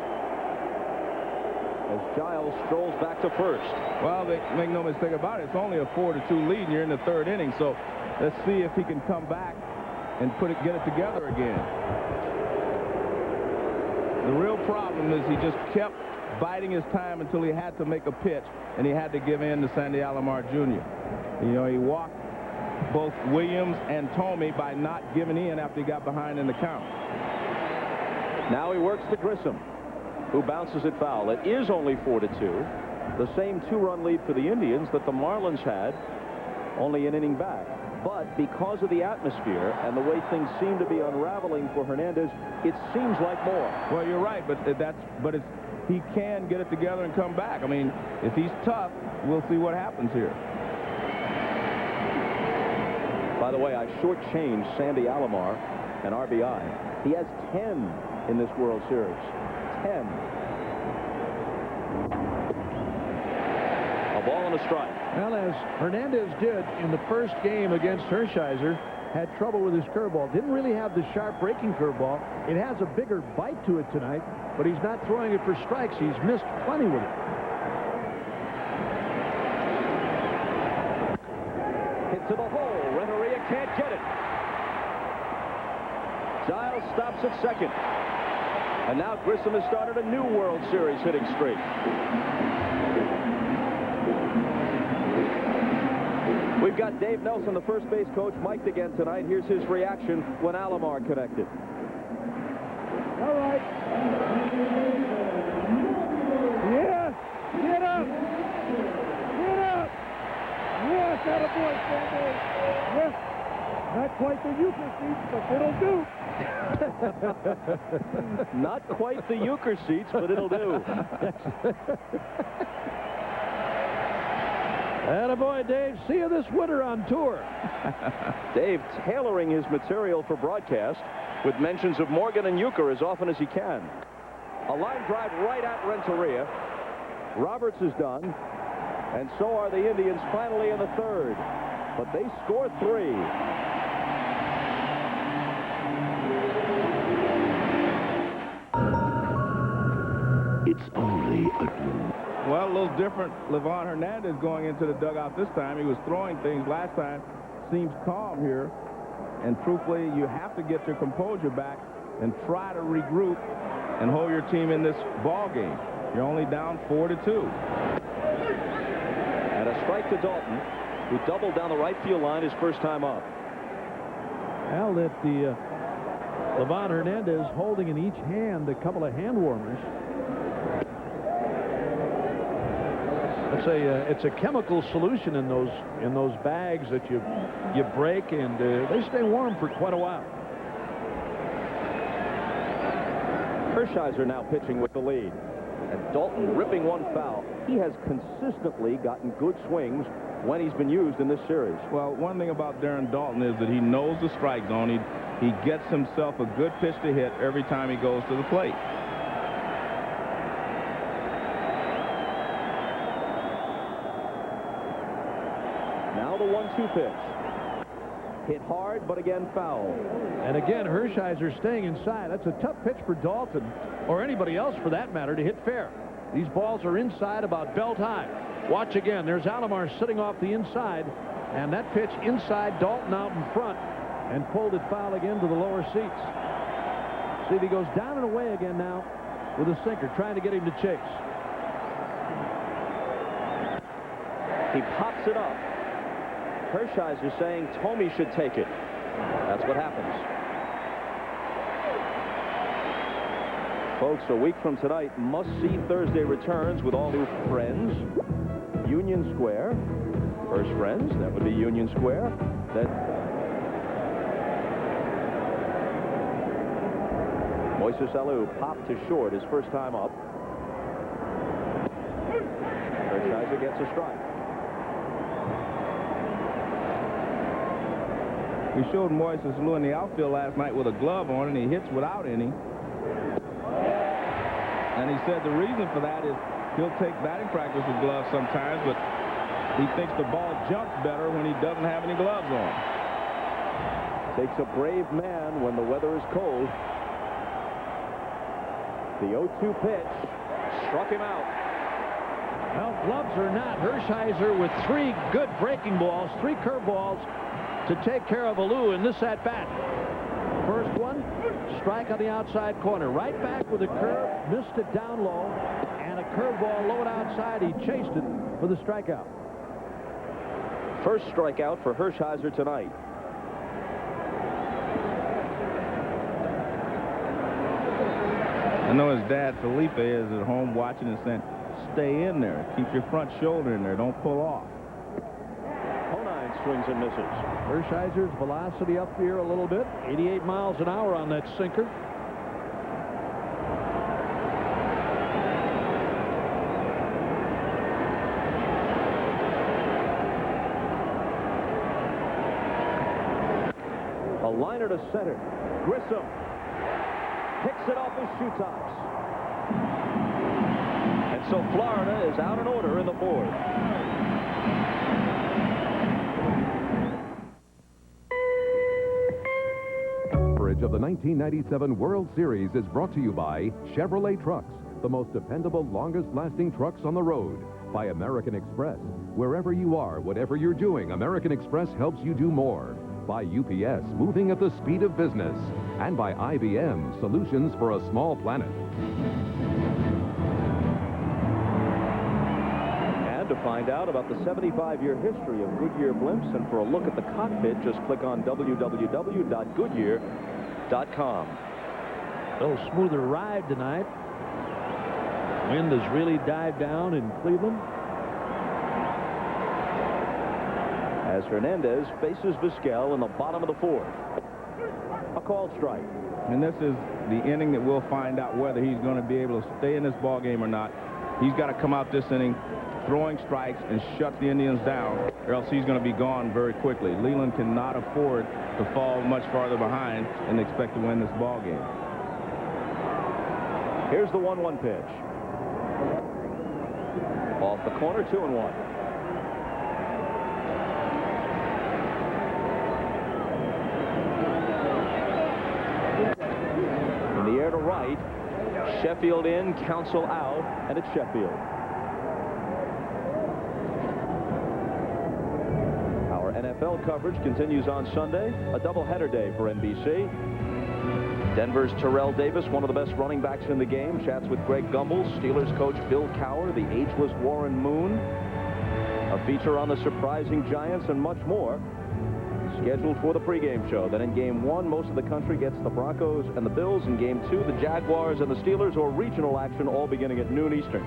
Speaker 1: as Giles strolls back to first.
Speaker 13: Well, make no mistake about it, it's only a 4-2 lead, and you're in the 3rd inning. So let's see if he can come back and get it together again. The real problem is he just kept biding his time until he had to make a pitch, and he had to give in to Sandy Alomar Jr. You know, he walked both Williams and Thome by not giving in after he got behind in the count.
Speaker 1: Now he works to Grissom, who bounces it foul. It is only 4-2, the same 2-run lead for the Indians that the Marlins had only an inning back. But because of the atmosphere and the way things seem to be unraveling for Hernández, it seems like more.
Speaker 13: Well, you're right, but he can get it together and come back. I mean, if he's tough, we'll see what happens here.
Speaker 1: By the way, I shortchanged Sandy Alomar an RBI. He has 10 in this World Series. 10. A ball and a strike.
Speaker 9: Well, as Hernández did in the first game against Hershiser, had trouble with his curveball. Didn't really have the sharp breaking curveball. It has a bigger bite to it tonight, but he's not throwing it for strikes. He's missed plenty with it.
Speaker 1: Hit to the hole. Renneria can't get it. Giles stops at second. And now Grissom has started a new World Series hitting streak. We've got Dave Nelson, the first base coach, mic'd again tonight. Here's his reaction when Alomar connected.
Speaker 18: All right. Yes. Get up. Get up. Yes, attaboy, Sandy. Yes. Not quite the Euchre seats, but it'll do.
Speaker 1: Not quite the Euchre seats, but it'll do.
Speaker 9: Attaboy, Dave. See you this winter on tour.
Speaker 1: Dave tailoring his material for broadcast with mentions of Morgan and Euchre as often as he can. A line drive right at Renteria. Roberts is done, and so are the Indians finally in the 3rd. But they score 3.
Speaker 13: It's only a... Well, a little different. Livan Hernández going into the dugout this time. He was throwing things last time. Seems calm here. And truthfully, you have to get your composure back and try to regroup and hold your team in this ball game. You're only down 4-2.
Speaker 1: And a strike to Daulton, who doubled down the right field line his first time up.
Speaker 9: Well, that the Livan Hernandez holding in each hand a couple of hand warmers. It's a chemical solution in those bags that you break, and they stay warm for quite a while.
Speaker 1: Hershiser now pitching with the lead. And Daulton ripping one foul. He has consistently gotten good swings when he's been used in this series.
Speaker 13: Well, one thing about Darren Daulton is that he knows the strike zone. He gets himself a good pitch to hit every time he goes to the plate.
Speaker 1: Now the 1-2 pitch. Hit hard, but again foul.
Speaker 9: And again, Hershiser staying inside. That's a tough pitch for Daulton, or anybody else for that matter, to hit fair. These balls are inside, about belt high. Watch again. There's Alomar sitting off the inside, and that pitch inside, Daulton out in front, and pulled it foul again to the lower seats. See if he goes down and away again now with a sinker, trying to get him to chase.
Speaker 1: He pops it up. Hershiser saying Thome should take it. That's what happens. Folks, a week from tonight, must-see Thursday returns with all new friends. Union Square. First friends, that would be Union Square. Moises Alou popped to short his first time up. Hershiser gets a strike.
Speaker 13: We showed Moises Alou in the outfield last night with a glove on, and he hits without any. And he said the reason for that is he'll take batting practice with gloves sometimes, but he thinks the ball jumps better when he doesn't have any gloves on.
Speaker 1: Takes a brave man when the weather is cold. The 0-2 pitch struck him out.
Speaker 9: Well, gloves or not, Hershiser with 3 good breaking balls, 3 curveballs to take care of Alou in this at-bat. First one, strike on the outside corner. Right back with a curve, missed it down low, and a curveball low and outside. He chased it for the strikeout.
Speaker 1: First strikeout for Hershiser tonight.
Speaker 13: I know his dad, Felipe, is at home watching and saying, stay in there. Keep your front shoulder in there. Don't pull off.
Speaker 1: Swings and misses.
Speaker 9: Hershiser's velocity up here a little bit. 88 miles an hour on that sinker.
Speaker 1: A liner to center. Grissom picks it off his shoe tops. And so Florida is out in order in the 4th.
Speaker 2: Of the 1997 World Series is brought to you by Chevrolet Trucks, the most dependable, longest-lasting trucks on the road. By American Express. Wherever you are, whatever you're doing, American Express helps you do more. By UPS, moving at the speed of business. And by IBM, solutions for a small planet.
Speaker 1: To find out about the 75-year history of Goodyear blimps and for a look at the cockpit, just click on www.goodyear.com.
Speaker 9: A little smoother ride tonight. Wind has really dived down in Cleveland.
Speaker 1: As Hernández faces Vizquel in the bottom of the 4th. A called strike.
Speaker 13: And this is the inning that we'll find out whether he's going to be able to stay in this ball game or not. He's got to come out this inning throwing strikes and shut the Indians down, or else he's going to be gone very quickly. Leland cannot afford to fall much farther behind and expect to win this ball game.
Speaker 1: Here's the 1-1 pitch. Off the corner, 2-1. In the air to right. Sheffield in, Counsell out, and it's Sheffield. Our NFL coverage continues on Sunday, a doubleheader day for NBC. Denver's Terrell Davis, one of the best running backs in the game, chats with Greg Gumbel, Steelers coach Bill Cowher, the ageless Warren Moon, a feature on the surprising Giants, and much more scheduled for the pregame show. Then in Game 1, most of the country gets the Broncos and the Bills. In Game 2, the Jaguars and the Steelers, or regional action, all beginning at noon Eastern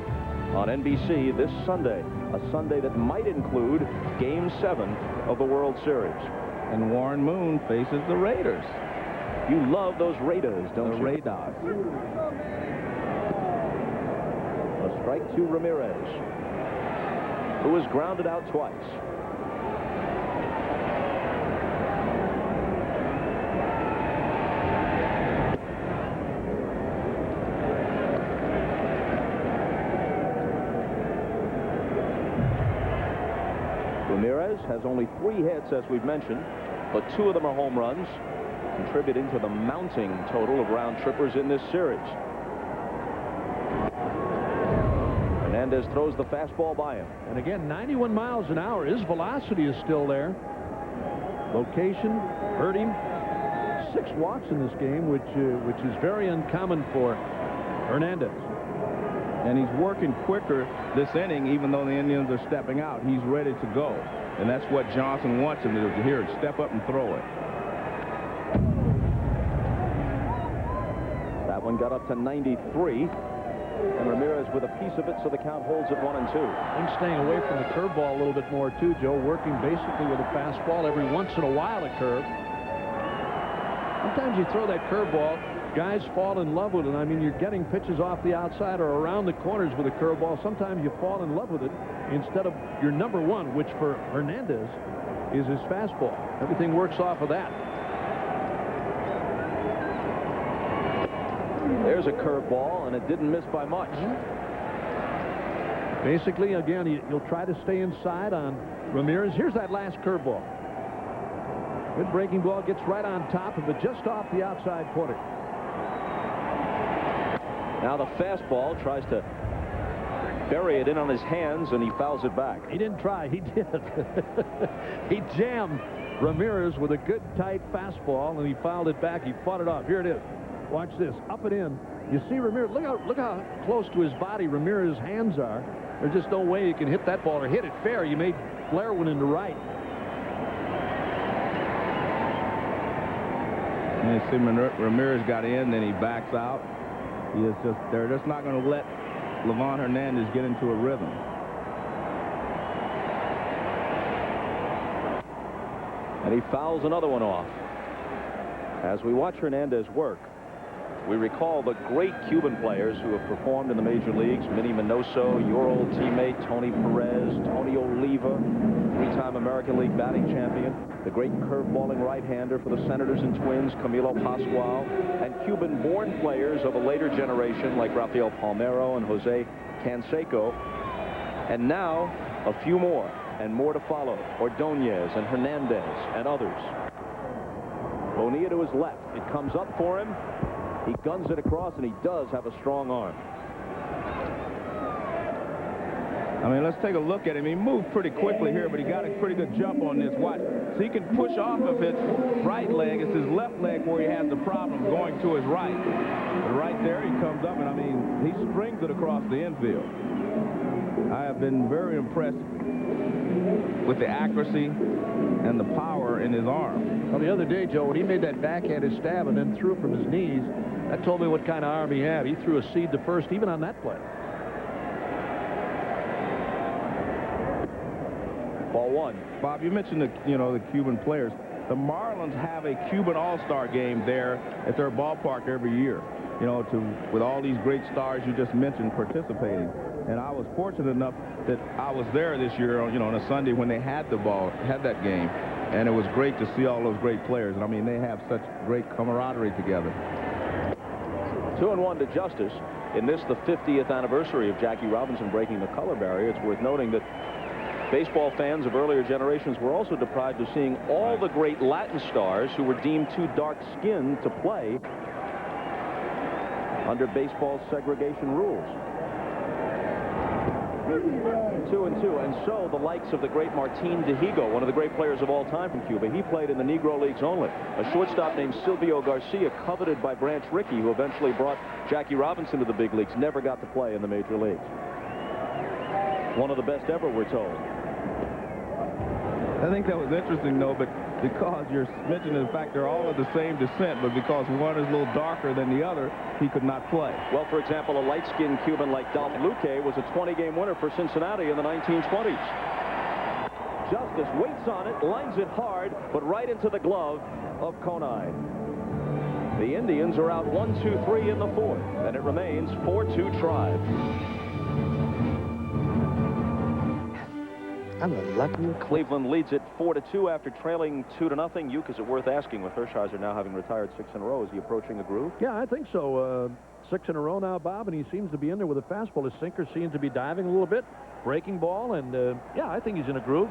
Speaker 1: on NBC this Sunday, a Sunday that might include Game 7 of the World Series.
Speaker 13: And Warren Moon faces the Raiders.
Speaker 1: You love those Raiders, don't you?
Speaker 13: The Raiders.
Speaker 1: A strike to Ramirez, who was grounded out twice. Ramirez has only 3 hits, as we've mentioned, but 2 of them are home runs, contributing to the mounting total of round trippers in this series. Hernández throws the fastball by him.
Speaker 9: And again, 91 miles an hour. His velocity is still there. Location hurt him. 6 walks in this game, which is very uncommon for Hernández.
Speaker 13: And he's working quicker this inning, even though the Indians are stepping out. He's ready to go. And that's what Johnson wants him to do, to hear it, step up and throw it.
Speaker 1: That one got up to 93. And Ramirez with a piece of it, so the count holds at 1-2.
Speaker 9: And staying away from the curveball a little bit more, too, Joe. Working basically with a fastball, every once in a while a curve. Sometimes you throw that curveball, guys fall in love with it. I mean, you're getting pitches off the outside or around the corners with a curveball. Sometimes you fall in love with it instead of your number one, which for Hernández is his fastball. Everything works off of that.
Speaker 1: There's a curveball, and it didn't miss by much.
Speaker 9: Basically, again, you'll try to stay inside on Ramirez. Here's that last curveball. Good breaking ball, gets right on top of it, just off the outside corner.
Speaker 1: Now the fastball tries to bury it in on his hands, and he fouls it back.
Speaker 9: He didn't try, he did. He jammed Ramirez with a good, tight fastball, and he fouled it back. He fought it off. Here it is. Watch this, up and in. You see Ramirez, look how close to his body Ramirez's hands are. There's just no way you can hit that ball or hit it fair. You made Blair one into right.
Speaker 13: And you see Ramirez got in, then he backs out. He is just, they're just not going to let Livan Hernández get into a rhythm.
Speaker 1: And he fouls another one off. As we watch Hernández work, we recall the great Cuban players who have performed in the major leagues. Minnie Minoso, your old teammate, Tony Perez, Tony Oliva, 3-time American League batting champion, the great curveballing right-hander for the Senators and Twins, Camilo Pascual, and Cuban-born players of a later generation like Rafael Palmeiro and Jose Canseco. And now, a few more, and more to follow. Ordonez and Hernández and others. Bonilla to his left. It comes up for him. He guns it across, and he does have a strong arm.
Speaker 13: I mean, let's take a look at him. He moved pretty quickly here, but he got a pretty good jump on this. Watch. So he can push off of his right leg. It's his left leg where he has the problem going to his right. But right there, he comes up, and I mean, he strings it across the infield. I have been very impressed with the accuracy and the power in his arm.
Speaker 9: Well, the other day, Joe, when he made that backhanded stab and then threw from his knees, that told me what kind of arm he had. He threw a seed to first, even on that play.
Speaker 1: Ball one.
Speaker 13: Bob, you mentioned the Cuban players. The Marlins have a Cuban All-Star game there at their ballpark every year. With all these great stars you just mentioned participating. And I was fortunate enough that I was there this year, on a Sunday when they had that game. And it was great to see all those great players. And I mean, they have such great camaraderie together.
Speaker 1: 2-1 to Justice. In this, the 50th anniversary of Jackie Robinson breaking the color barrier, it's worth noting that baseball fans of earlier generations were also deprived of seeing all the great Latin stars who were deemed too dark-skinned to play under baseball's segregation rules. 2-2, and so the likes of the great Martin Dihigo, one of the great players of all time from Cuba, he played in the Negro Leagues only. A shortstop named Silvio Garcia, coveted by Branch Rickey, who eventually brought Jackie Robinson to the big leagues, never got to play in the major leagues. One of the best ever, we're told.
Speaker 13: I think that was interesting, though, but because you're mentioning the fact they're all of the same descent, but because one is a little darker than the other, he could not play.
Speaker 1: Well, for example, a light-skinned Cuban like Daulton was a 20-game winner for Cincinnati in the 1920s. Justice waits on it, lines it hard, but right into the glove of Conine. The Indians are out 1-2-3 in the fourth, and it remains 4-2 Tribe.
Speaker 19: I'm a lucky.
Speaker 1: Cleveland leads it 4-2 after trailing 2-0. Uke, is it worth asking, with Hershiser now having retired 6 in a row, is he approaching a groove?
Speaker 9: Yeah, I think so. 6 in a row now, Bob, and he seems to be in there with a fastball. His sinker seems to be diving a little bit, breaking ball, and yeah, I think he's in a groove.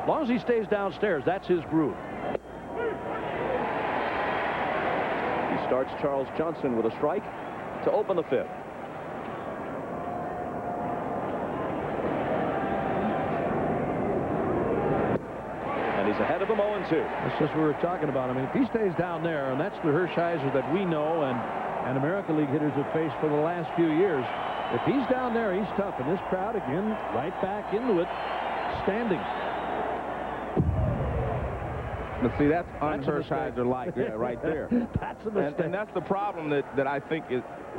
Speaker 9: As long as he stays downstairs, that's his groove.
Speaker 1: He starts Charles Johnson with a strike to open the fifth. And he's ahead of him 0-2.
Speaker 9: That's just what we were talking about. I mean, if he stays down there, and that's the Hershiser that we know and American League hitters have faced for the last few years, if he's down there, he's tough. And this crowd, again, right back into it, standing.
Speaker 13: But see, that's un-Hershiser-like, yeah, right there.
Speaker 9: That's a mistake.
Speaker 13: And that's the problem that I think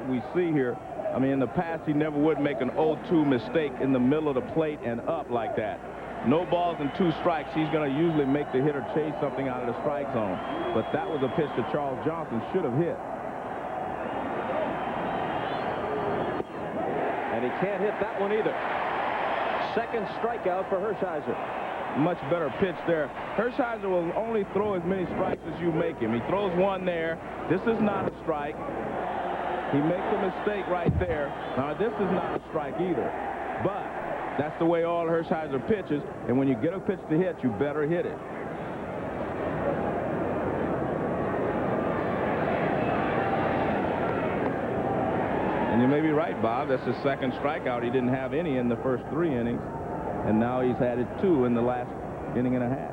Speaker 13: we see here. I mean, in the past, he never would make an 0-2 mistake in the middle of the plate and up like that. No balls and 2 strikes. He's going to usually make the hitter chase something out of the strike zone. But that was a pitch that Charles Johnson should have hit.
Speaker 1: And he can't hit that one either. Second strikeout for Hershiser.
Speaker 13: Much better pitch there. Hershiser will only throw as many strikes as you make him. He throws one there. This is not a strike. He makes a mistake right there. Now, this is not a strike either. But that's the way all Hershiser pitches, and when you get a pitch to hit, you better hit it. And you may be right, Bob. That's his second strikeout. He didn't have any in the first 3 innings, and now he's added 2 in the last inning and a half.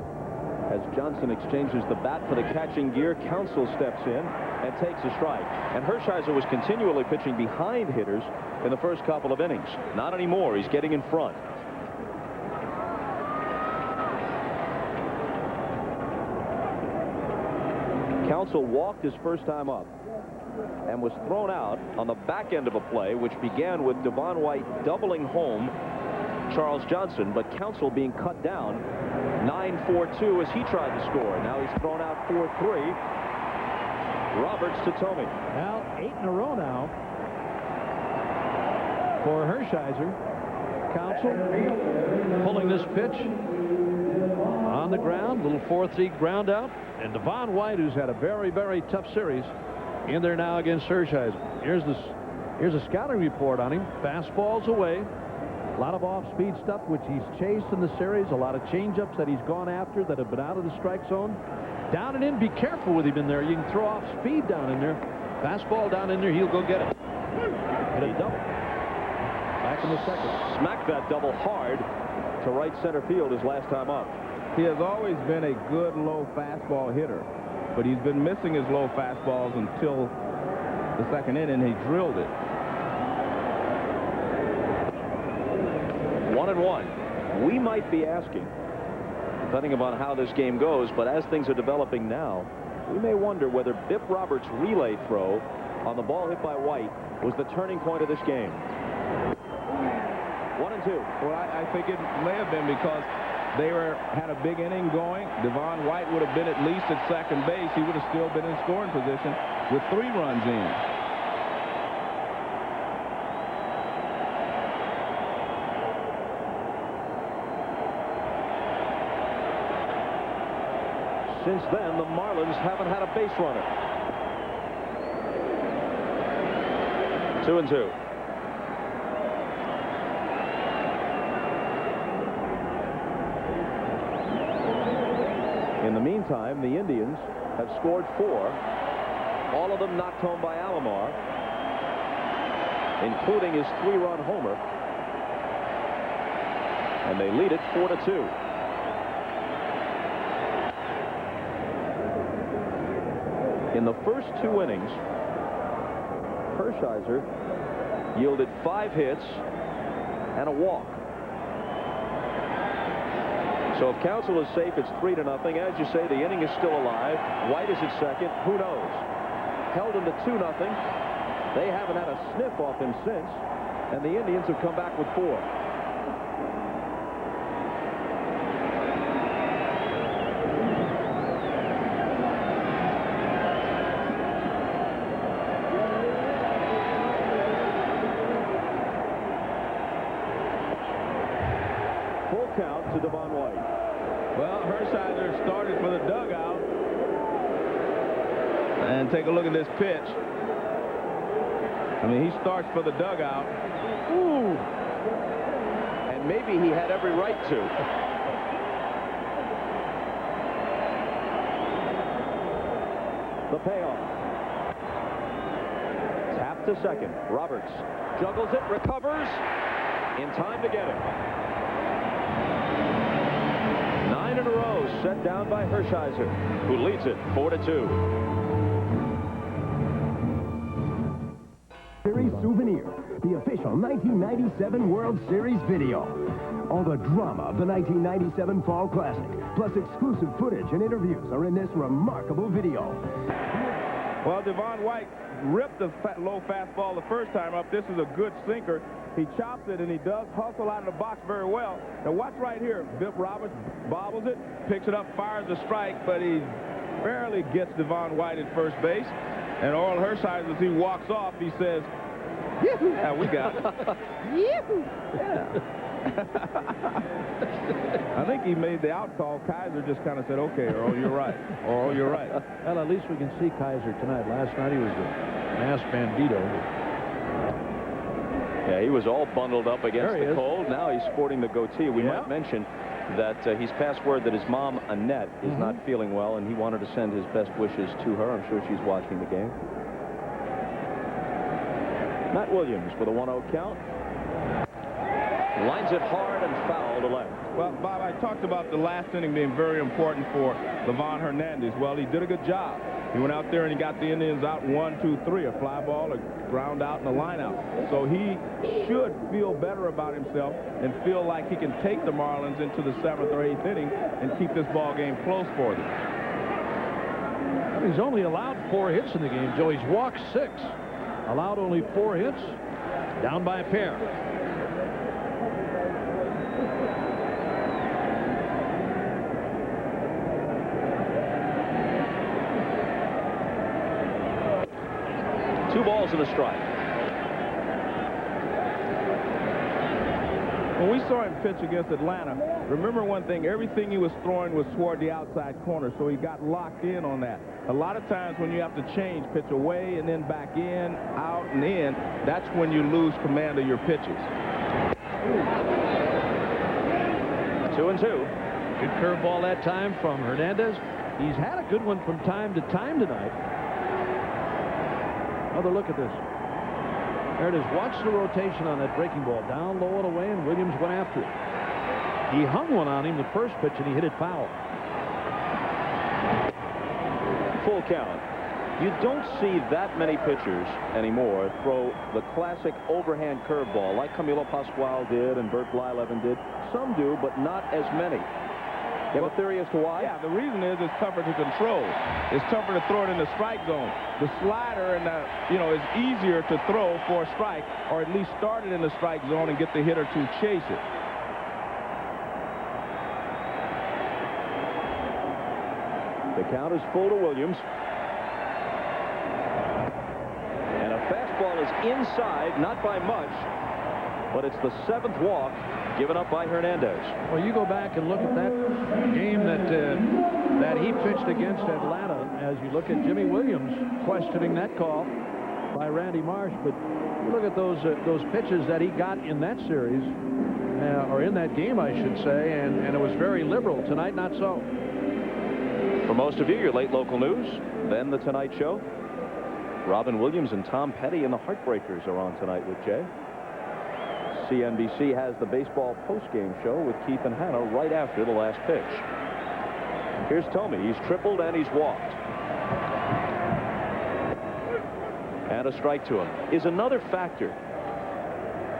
Speaker 1: As Johnson exchanges the bat for the catching gear, Counsell steps in and takes a strike. And Hershiser was continually pitching behind hitters in the first couple of innings. Not anymore. He's getting in front. Counsell walked his first time up and was thrown out on the back end of a play which began with Devon White doubling home Charles Johnson, but Counsell being cut down 9-4-2 as he tried to score. Now he's thrown out 4-3. Roberts to Thome.
Speaker 9: Now 8 in a row now for Hershiser. Counsell pulling this pitch on the ground, little 4-3 ground out, and Devon White, who's had a very, very tough series, in there now against Hershiser. Here's a scouting report on him. Fastballs away. A lot of off-speed stuff, which he's chased in the series. A lot of change-ups that he's gone after that have been out of the strike zone. Down and in, be careful with him in there. You can throw off speed down in there. Fastball down in there, he'll go get it. Hit a double. Back in the second.
Speaker 1: Smacked that double hard to right center field his last time up.
Speaker 13: He has always been a good low fastball hitter, but he's been missing his low fastballs until the second inning. He drilled it.
Speaker 1: 1-1. We might be asking, depending upon how this game goes, but as things are developing now, we may wonder whether Bip Roberts' relay throw on the ball hit by White was the turning point of this game. 1-2.
Speaker 13: Well, I think it may have been because they had a big inning going. Devon White would have been at least at second base. He would have still been in scoring position with 3 runs in.
Speaker 1: Since then, the Marlins haven't had a base runner. 2-2. In the meantime, the Indians have scored 4, all of them knocked home by Alomar, including his 3-run homer. And they lead it 4-2. In the first 2 innings, Hershiser yielded 5 hits and a walk. So if Counsell is safe, it's 3-0. As you say, the inning is still alive. White is at second. Who knows? Held him to 2-0. They haven't had a sniff off him since, and the Indians have come back with 4. Full count to Devon White.
Speaker 13: Well, Hershiser started for the dugout. And take a look at this pitch. I mean, he starts for the dugout.
Speaker 1: Ooh. And maybe he had every right to. The payoff. Tap to second. Roberts juggles it, recovers. In time to get it. 9 in a row set down by Hershiser, who leads it 4-2.
Speaker 19: Series Souvenir, the official 1997 World Series video. All the drama of the 1997 Fall Classic, plus exclusive footage and interviews are in this remarkable video.
Speaker 13: Well, Devon White ripped the low fastball the first time up. This is a good sinker. He chops it, and he does hustle out of the box very well. Now watch right here. Bill Roberts bobbles it, picks it up, fires a strike, but he barely gets Devon White at first base. And Oral Hershiser, as he walks off, he says, "Yee-hoo!" Yeah, we got it. Yee-hoo! Yeah. I think he made the out call. Kaiser just kind of said, "Okay, Earl, you're right." Earl, you're right.
Speaker 9: Well, at least we can see Kaiser tonight. Last night he was a masked bandito.
Speaker 1: Yeah, he was all bundled up against the cold. Now he's sporting the goatee. We might mention that he's passed word that his mom, Annette, is not feeling well, and he wanted to send his best wishes to her. I'm sure she's watching the game. Matt Williams with a 1-0 count. Lines it hard and foul to left.
Speaker 13: Well, Bob, I talked about the last inning being very important for Livan Hernandez. Well, he did a good job. He went out there and he got the Indians out 1, 2, 3, a fly ball, a ground out, and a line out. So he should feel better about himself and feel like he can take the Marlins into the 7th or 8th inning and keep this ball game close for them.
Speaker 9: He's only allowed 4 hits in the game, Joe. He's walked 6. Allowed only 4 hits. Down by a pair.
Speaker 1: Two balls and a strike.
Speaker 13: When we saw him pitch against Atlanta, remember one thing, everything he was throwing was toward the outside corner, so he got locked in on that. A lot of times when you have to change, pitch away and then back in, out and in, that's when you lose command of your pitches.
Speaker 1: 2-2.
Speaker 9: Good curveball that time from Hernandez. He's had a good one from time to time tonight. Another look at this. There it is. Watch the rotation on that breaking ball. Down low and away, and Williams went after it. He hung one on him the first pitch, and he hit it foul.
Speaker 1: Full count. You don't see that many pitchers anymore throw the classic overhand curveball like Camilo Pascual did and Bert Blyleven did. Some do, but not as many. You have a theory as to why?
Speaker 13: Yeah, the reason is it's tougher to control. It's tougher to throw it in the strike zone. The slider and is easier to throw for a strike, or at least start it in the strike zone and get the hitter to chase it.
Speaker 1: The count is full to Williams. And a fastball is inside, not by much, but it's the 7th walk given up by Hernandez.
Speaker 9: Well, you go back and look at that game that he pitched against Atlanta as you look at Jimmy Williams questioning that call by Randy Marsh. But you look at those pitches that he got in that series, or in that game, I should say, and it was very liberal. Tonight, not so.
Speaker 1: For most of you, your late local news, then The Tonight Show. Robin Williams and Tom Petty and the Heartbreakers are on tonight with Jay. NBC has the baseball postgame show with Keith and Hannah right after the last pitch. Here's Thome. He's tripled and he's walked. And a strike to him. Is another factor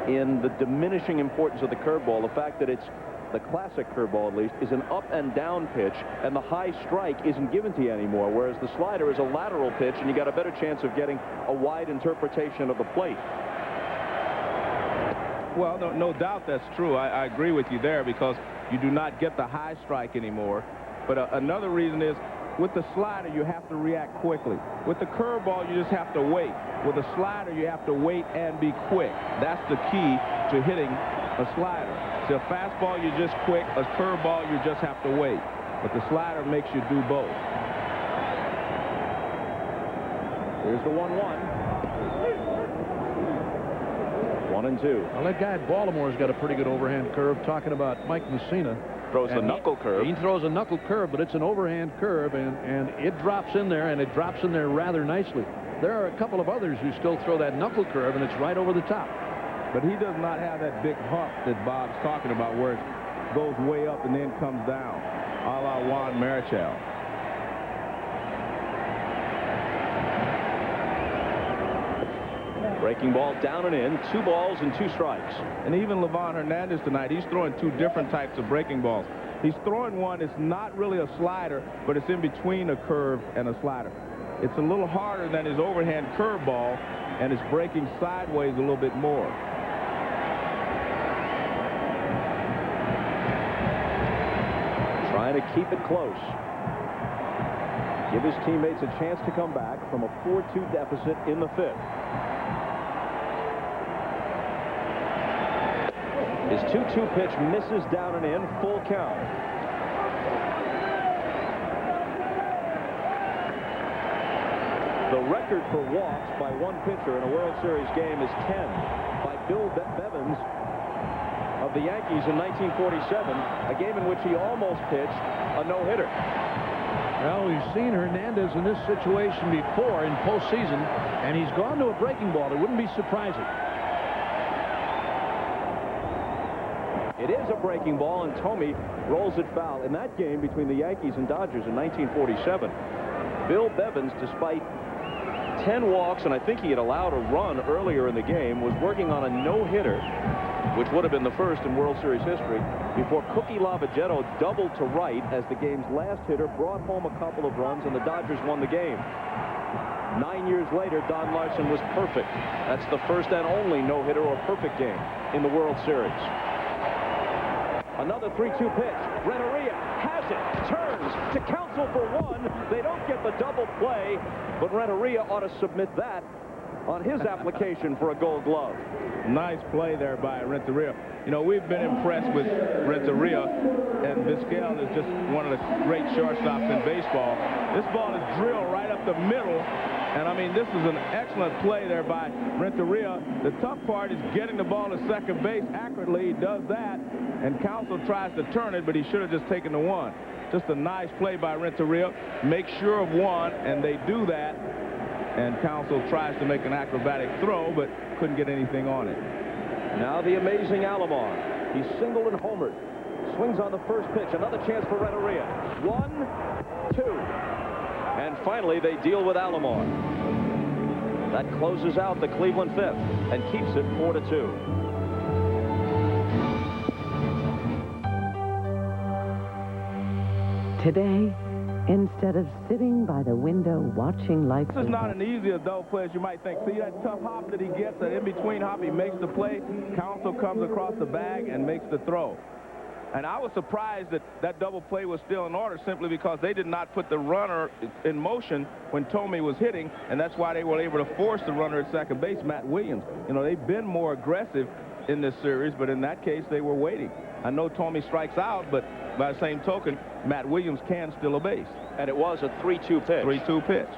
Speaker 1: in the diminishing importance of the curveball, the fact that it's the classic curveball, at least, is an up and down pitch, and the high strike isn't given to you anymore, whereas the slider is a lateral pitch, and you got a better chance of getting a wide interpretation of the plate.
Speaker 13: Well, no doubt that's true. I agree with you there, because you do not get the high strike anymore. But another reason is, with the slider, you have to react quickly. With the curveball, you just have to wait. With the slider, you have to wait and be quick. That's the key to hitting a slider. So a fastball, you're just quick. A curveball, you just have to wait. But the slider makes you do both.
Speaker 1: Here's the 1-1. 1-2.
Speaker 9: Well, that guy at Baltimore's got a pretty good overhand curve. Talking about Mike Messina.
Speaker 1: Throws the knuckle curve.
Speaker 9: He throws a knuckle curve, but it's an overhand curve, and it drops in there, and it drops in there rather nicely. There are a couple of others who still throw that knuckle curve, and it's right over the top.
Speaker 13: But he does not have that big hump that Bob's talking about, where it goes way up and then comes down, a la Juan Marichal.
Speaker 1: Breaking ball down and in, 2 balls and 2 strikes.
Speaker 13: And even Livan Hernández tonight, he's throwing 2 different types of breaking balls. He's throwing one, it's not really a slider, but it's in between a curve and a slider. It's a little harder than his overhand curveball, and it's breaking sideways a little bit more.
Speaker 1: Trying to keep it close. Give his teammates a chance to come back from a 4-2 deficit in the 5th. His 2-2 pitch misses down and in, full count. The record for walks by one pitcher in a World Series game is 10 by Bill Bevins of the Yankees in 1947, a game in which he almost pitched a no-hitter.
Speaker 9: Well, we've seen Hernández in this situation before in postseason, and he's gone to a breaking ball. It wouldn't be surprising.
Speaker 1: It is a breaking ball, and Thome rolls it foul. In that game between the Yankees and Dodgers in 1947, Bill Bevins, despite 10 walks, and I think he had allowed a run earlier in the game, was working on a no-hitter, which would have been the first in World Series history, before Cookie Lavagetto doubled to right as the game's last hitter brought home a couple of runs, and the Dodgers won the game. 9 years later, Don Larson was perfect. That's the first and only no-hitter or perfect game in the World Series. Another 3-2 pitch. Renteria has it, turns to counsel for 1. They don't get the double play, but Renteria ought to submit that on his application for a Gold Glove.
Speaker 13: Nice play there by Renteria. You know, we've been impressed with Renteria, and Vizquel is just one of the great shortstops in baseball. This ball is drilled right up the middle, and I mean, this is an excellent play there by Renteria. The tough part is getting the ball to second base accurately. He does that, and Counsell tries to turn it, but he should have just taken the 1. Just a nice play by Renteria. Make sure of 1, and they do that. And Counsell tries to make an acrobatic throw, but couldn't get anything on it.
Speaker 1: Now the amazing Alomar. He's singled and homered. Swings on the first pitch. Another chance for Renteria. 1, 2. And finally, they deal with Alomar. That closes out the Cleveland 5th and keeps it 4-2.
Speaker 20: Today, instead of sitting by the window watching life...
Speaker 13: This is not an easy as double play as you might think. See that tough hop that he gets, that in-between hop, he makes the play. Counsell comes across the bag and makes the throw. And I was surprised that that double play was still in order, simply because they did not put the runner in motion when Thome was hitting, and that's why they were able to force the runner at second base, Matt Williams. You know, they've been more aggressive in this series, but in that case, they were waiting. I know Thome strikes out, but by the same token, Matt Williams can steal a base.
Speaker 1: And it was a 3-2 pitch.
Speaker 13: 3-2 pitch.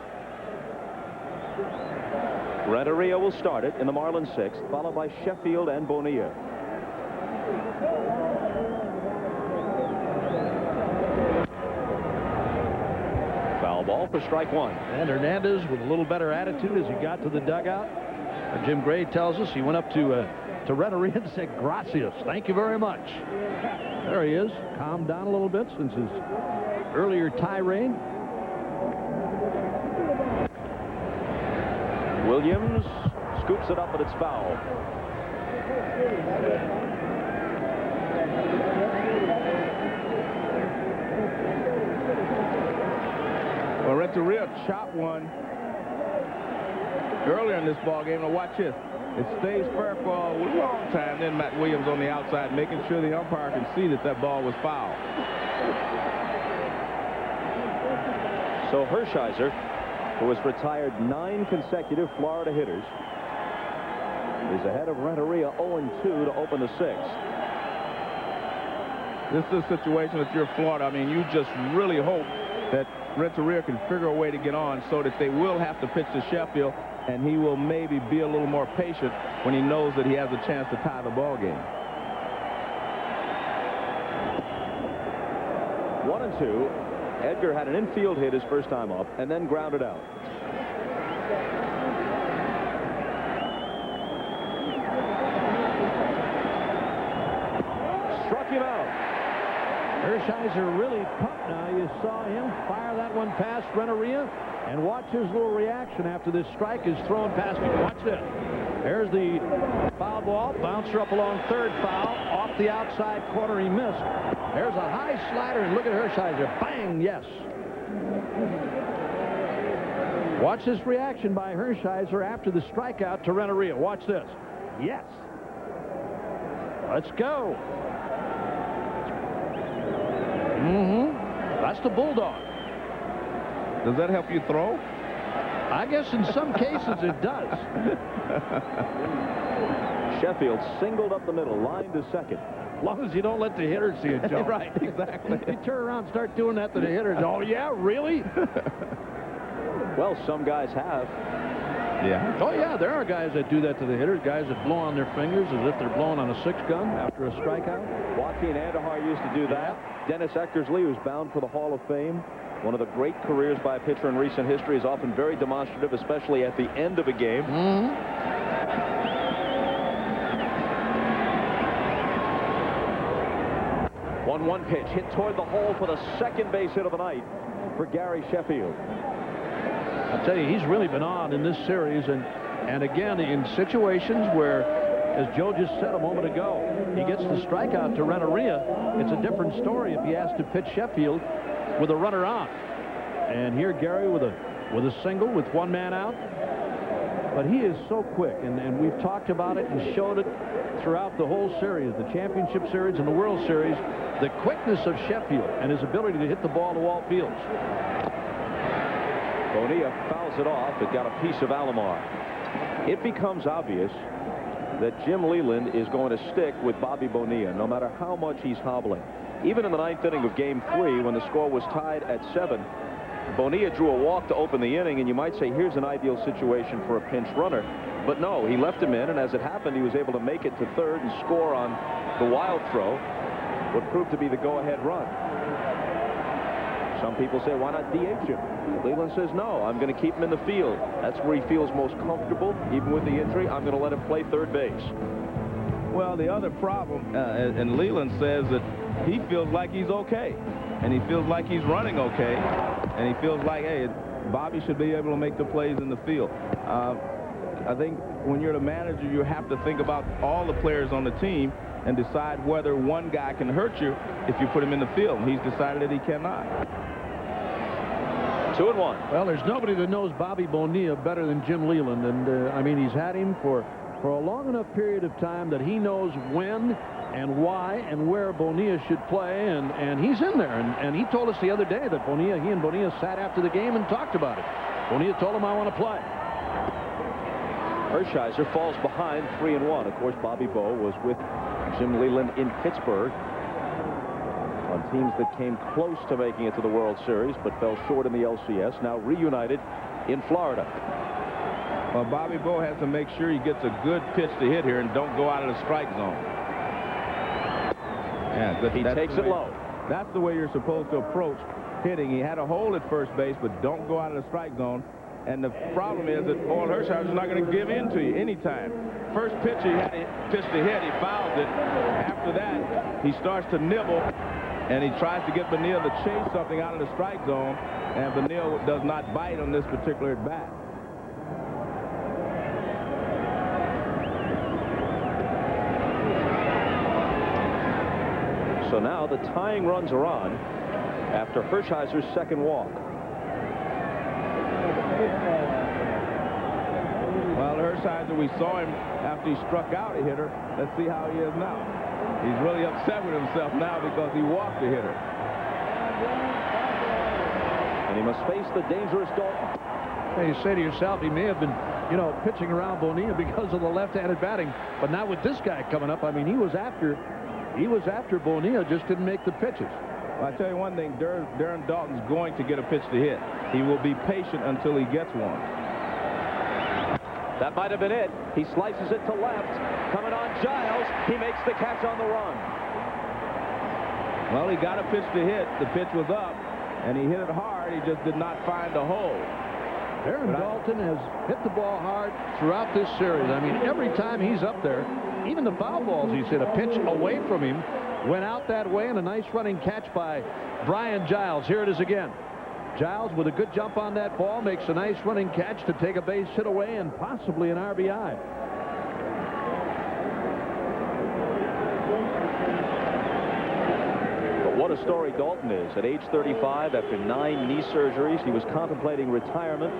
Speaker 1: Renteria will start it in the Marlins 6th, followed by Sheffield and Bonilla. Foul ball for strike 1.
Speaker 9: And Hernández with a little better attitude as he got to the dugout. Jim Gray tells us he went up to to Renteria and said, gracias, thank you very much. There he is, calmed down a little bit since his earlier tirade.
Speaker 1: Williams scoops it up, but it's foul.
Speaker 13: Well, Renteria chopped one earlier in this ball game. Now watch this. It stays fair for a long time. Then Matt Williams on the outside, making sure the umpire can see that that ball was foul.
Speaker 1: So Hershiser, who has retired 9 consecutive Florida hitters, is ahead of Renteria 0-2 to open the 6th.
Speaker 13: This is a situation if you're Florida. I mean, you just really hope that Renteria can figure a way to get on so that they will have to pitch to Sheffield, and he will maybe be a little more patient when he knows that he has a chance to tie the ball game.
Speaker 1: 1-2. Edgar had an infield hit his first time up and then grounded out. Struck him out.
Speaker 9: Hershiser really pumped now. You saw him fire that one past Renteria, and watch his little reaction after this strike is thrown past him. Watch this. There's the foul ball. Bouncer up along third, foul. Off the outside corner, he missed. There's a high slider, and look at Hershiser. Bang, yes. Watch this reaction by Hershiser after the strikeout to Renteria. Watch this. Yes. Let's go. That's the Bulldog.
Speaker 13: Does that help you throw?
Speaker 9: I guess in some cases it does.
Speaker 1: Sheffield singled up the middle, line to second.
Speaker 9: As long as you don't let the hitter see it, Joe.
Speaker 13: Right, exactly.
Speaker 9: You turn around and start doing that to the hitters. Oh, yeah, really?
Speaker 1: Well, some guys have.
Speaker 13: Yeah.
Speaker 9: Oh, yeah, there are guys that do that to the hitters, guys that blow on their fingers as if they're blowing on a 6-gun after a strikeout.
Speaker 1: Joaquin Andahar used to do that. Dennis Eckersley, who's bound for the Hall of Fame. One of the great careers by a pitcher in recent history, is often very demonstrative, especially at the end of a game. 1-1 pitch hit toward the hole for the second base hit of the night for Gary Sheffield.
Speaker 9: I tell you, he's really been on in this series, and again, in situations where, as Joe just said a moment ago, he gets the strikeout to Renteria. It's a different story if he has to pitch Sheffield with a runner on. And here Gary with a single with one man out. But he is so quick, and we've talked about it and showed it throughout the whole series, the championship series and the World Series, the quickness of Sheffield and his ability to hit the ball to all fields.
Speaker 1: Bonilla fouls it off. It got a piece of Alomar. It becomes obvious that Jim Leland is going to stick with Bobby Bonilla no matter how much he's hobbling. Even in the 9th inning of Game 3, when the score was tied at 7, Bonilla drew a walk to open the inning, and you might say here's an ideal situation for a pinch runner. But no, he left him in, and as it happened, he was able to make it to third and score on the wild throw, what proved to be the go-ahead run. Some people say, why not DH him? Leland says, no, I'm going to keep him in the field. That's where he feels most comfortable. Even with the injury, I'm going to let him play third base.
Speaker 13: Well, the other problem, and Leland says that he feels like he's okay, and he feels like he's running okay, and he feels like, hey, Bobby should be able to make the plays in the field. I think when you're the manager, you have to think about all the players on the team and decide whether one guy can hurt you if you put him in the field. And he's decided that he cannot.
Speaker 1: 2-1.
Speaker 9: Well, there's nobody that knows Bobby Bonilla better than Jim Leland, and I mean, he's had him for a long enough period of time that he knows when and why and where Bonilla should play, and he's in there. And he told us the other day that he and Bonilla sat after the game and talked about it. Bonilla told him, I want to play.
Speaker 1: Hershiser falls behind 3-1. Of course, Bobby Bo was with Jim Leland in Pittsburgh on teams that came close to making it to the World Series but fell short in the LCS, now reunited in Florida.
Speaker 13: Well, Bobby Bo has to make sure he gets a good pitch to hit here and don't go out of the strike zone. Yeah,
Speaker 1: he takes it low.
Speaker 13: That's the way you're supposed to approach hitting. He had a hole at first base, but don't go out of the strike zone. And the problem is that Oral Hershiser's not going to give in to you anytime. First pitch, he had it pitched to hit, he fouled it. After that, he starts to nibble, and he tries to get Benil to chase something out of the strike zone, and Benil does not bite on this particular at-bat.
Speaker 1: So now the tying runs are on after Hershiser's second walk.
Speaker 13: Well, Hershiser, we saw him after he struck out a hitter. Let's see how he is now. He's really upset with himself now because he walked a hitter.
Speaker 1: And he must face the dangerous Daulton.
Speaker 9: Hey, you say to yourself, he may have been, you know, pitching around Bonilla because of the left-handed batting, but not with this guy coming up. I mean, he was after Bonilla, just didn't make the pitches.
Speaker 13: Well, I tell you one thing, Darren Daulton's going to get a pitch to hit. He will be patient until he gets one.
Speaker 1: That might have been it. He slices it to left. Coming on Giles. He makes the catch on the run.
Speaker 13: Well, he got a pitch to hit. The pitch was up, and he hit it hard. He just did not find a hole.
Speaker 9: Darren Daulton has hit the ball hard throughout this series. I mean, every time he's up there, even the foul balls he's hit, a pitch away from him went out that way, and a nice running catch by Brian Giles. Here it is again. Giles with a good jump on that ball makes a nice running catch to take a base hit away and possibly an RBI.
Speaker 1: But what a story Daulton is. At age 35, after 9 knee surgeries, he was contemplating retirement.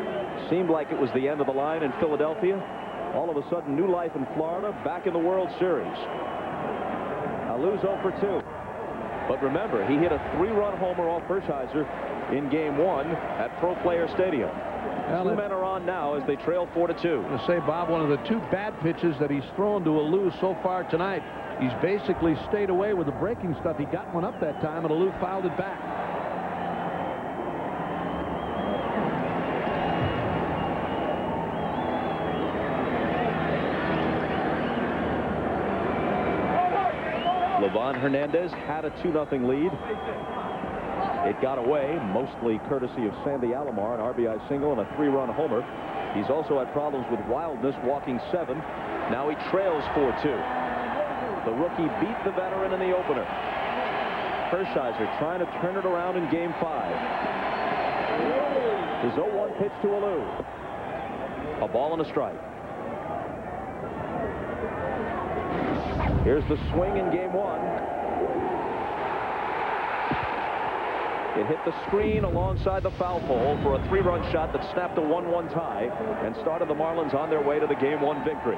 Speaker 1: Seemed like it was the end of the line in Philadelphia. All of a sudden, new life in Florida, back in the World Series. Alou's 0 for 2. But remember, he hit a 3-run homer off Hershiser in Game 1 at Pro Player Stadium.
Speaker 9: Well,
Speaker 1: 2 men are on now as they trail 4-2.
Speaker 9: To say, Bob, one of the 2 bad pitches that he's thrown to Alou so far tonight. He's basically stayed away with the breaking stuff. He got one up that time, and Alou fouled it back.
Speaker 1: Hernández had a 2-0 lead. It got away, mostly courtesy of Sandy Alomar, an RBI single and a 3-run homer. He's also had problems with wildness, walking 7. Now he trails 4-2. The rookie beat the veteran in the opener. Hershiser trying to turn it around in Game 5. His 0-1 pitch to Alou. A ball and a strike. Here's the swing in Game 1. It hit the screen alongside the foul pole for a 3-run shot that snapped a 1-1 tie and started the Marlins on their way to the Game 1 victory.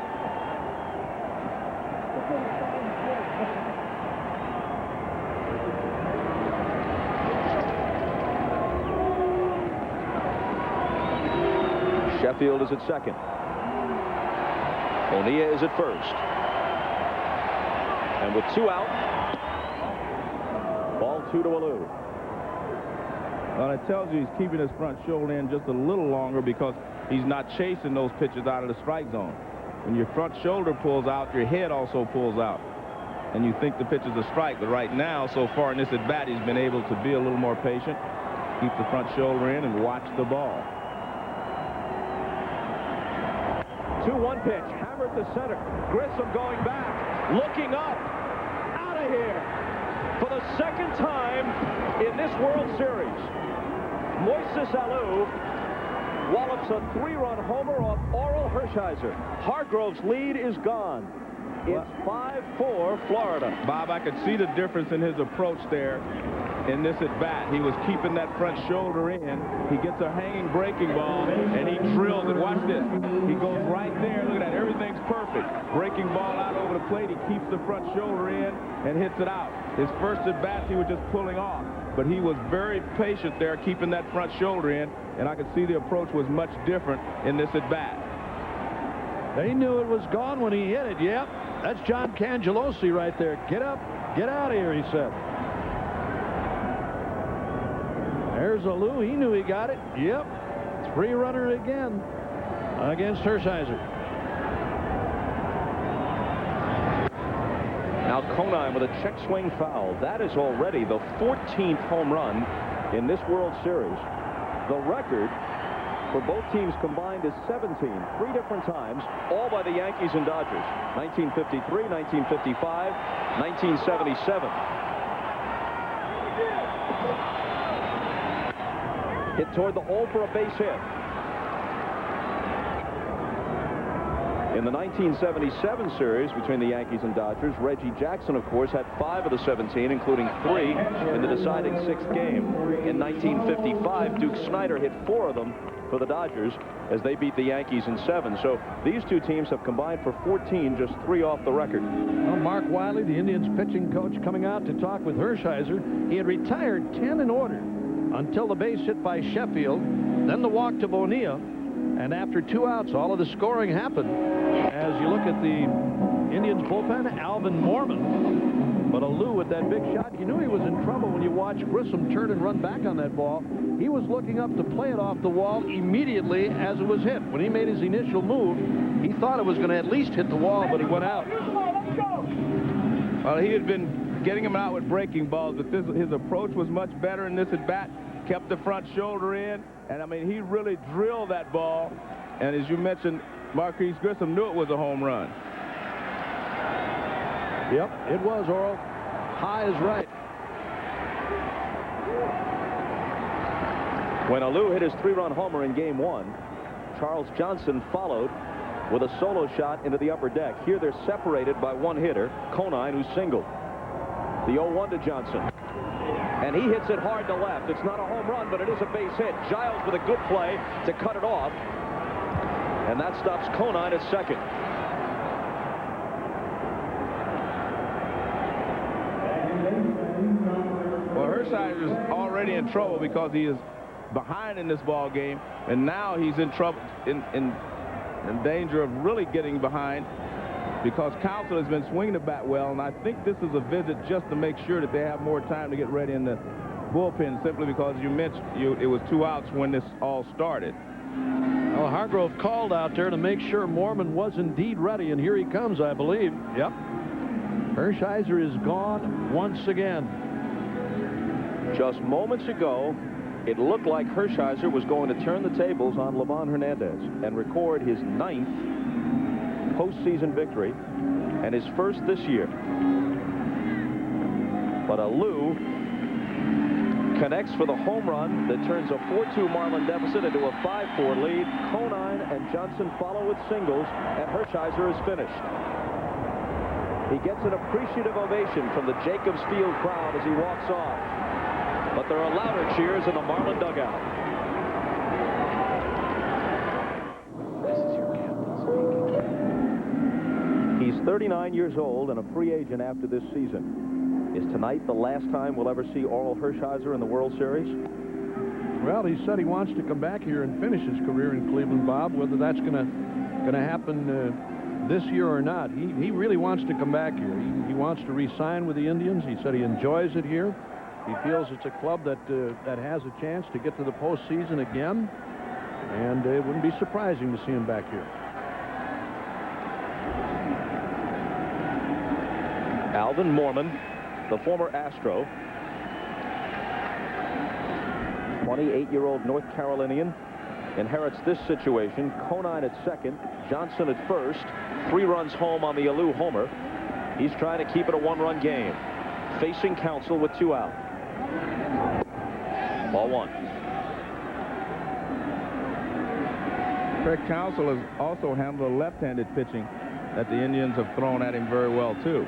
Speaker 1: Sheffield is at second. Bonilla is at first. And with 2 out, ball 2 to Alou.
Speaker 13: Well, it tells you he's keeping his front shoulder in just a little longer because he's not chasing those pitches out of the strike zone. When your front shoulder pulls out, your head also pulls out. And you think the pitch is a strike. But right now, so far in this at-bat, he's been able to be a little more patient, keep the front shoulder in, and watch the ball.
Speaker 1: 2-1 pitch, hammered to center. Grissom going back, looking up, out of here. For the second time in this World Series, Moises Alou wallops a 3-run homer off Oral Hershiser. Hargrove's lead is gone. It's 5-4 Florida.
Speaker 13: Bob, I could see the difference in his approach there in this at-bat. He was keeping that front shoulder in. He gets a hanging breaking ball, and he drills it. Watch this. He goes right there. Look at that. Everything's perfect. Breaking ball out over the plate. He keeps the front shoulder in and hits it out. His first at-bat, he was just pulling off. But he was very patient there, keeping that front shoulder in, and I could see the approach was much different in this at-bat.
Speaker 9: They knew it was gone when he hit it. Yep, that's John Cangelosi right there. Get up, get out of here, he said. There's Alou. He knew he got it. Yep, 3-runner again against Hershiser.
Speaker 1: Now Conine with a check swing foul. That is already the 14th home run in this World Series. The record for both teams combined is 17, 3 different times, all by the Yankees and Dodgers. 1953, 1955, 1977. Hit toward the hole for a base hit. In the 1977 series between the Yankees and Dodgers, Reggie Jackson, of course, had 5 of the 17, including 3 in the deciding 6th game. In 1955, Duke Snider hit 4 of them for the Dodgers as they beat the Yankees in 7. So these two teams have combined for 14, just 3 off the record.
Speaker 9: Well, Mark Wiley, the Indians pitching coach, coming out to talk with Hershiser. He had retired 10 in order until the base hit by Sheffield, then the walk to Bonilla, and after 2 outs, all of the scoring happened. As you look at the Indians bullpen, Alvin Mormon, but Alou with that big shot. You knew he was in trouble when you watched Grissom turn and run back on that ball. He was looking up to play it off the wall immediately as it was hit. When he made his initial move, he thought it was going to at least hit the wall, but it went out.
Speaker 13: Well, he had been getting him out with breaking balls, but his approach was much better in this at-bat. Kept the front shoulder in, and I mean, he really drilled that ball. And as you mentioned, Marquise Grissom knew it was a home run.
Speaker 9: Yep, it was, Oral. High is right.
Speaker 1: When Alou hit his 3-run homer in Game 1, Charles Johnson followed with a solo shot into the upper deck. Here they're separated by one hitter, Conine, who singled. The 0-1 to Johnson. And he hits it hard to left. It's not a home run, but it is a base hit. Giles with a good play to cut it off. And that stops Conine at second.
Speaker 13: Well, Hershiser's already in trouble because he is behind in this ball game, and now he's in trouble, in danger of really getting behind, because Counsell has been swinging the bat well, and I think this is a visit just to make sure that they have more time to get ready in the bullpen, simply because you mentioned it was 2 outs when this all started.
Speaker 9: Well, Hargrove called out there to make sure Mormon was indeed ready, and here he comes, I believe. Yep. Hershiser is gone once again.
Speaker 1: Just moments ago, it looked like Hershiser was going to turn the tables on Livan Hernández and record his 9th postseason victory and his first this year. But Alou connects for the home run that turns a 4-2 Marlin deficit into a 5-4 lead. Conine and Johnson follow with singles, and Hershiser is finished. He gets an appreciative ovation from the Jacobs Field crowd as he walks off. But there are louder cheers in the Marlin dugout. He's 39 years old and a free agent after this season. Is tonight the last time we'll ever see Orel Hershiser in the World Series?
Speaker 9: Well, he said he wants to come back here and finish his career in Cleveland, Bob. Whether that's going to happen this year or not, he really wants to come back here. He wants to re-sign with the Indians. He said he enjoys it here. He feels it's a club that has a chance to get to the postseason again, and it wouldn't be surprising to see him back here.
Speaker 1: Alvin Mormon, the former Astro, 28-year-old North Carolinian, inherits this situation. Conine at second, Johnson at first, 3 runs home on the Alou homer. He's trying to keep it a 1-run game, facing Counsell with 2 out. Ball 1.
Speaker 13: Craig Counsell has also handled left-handed pitching that the Indians have thrown at him very well, too.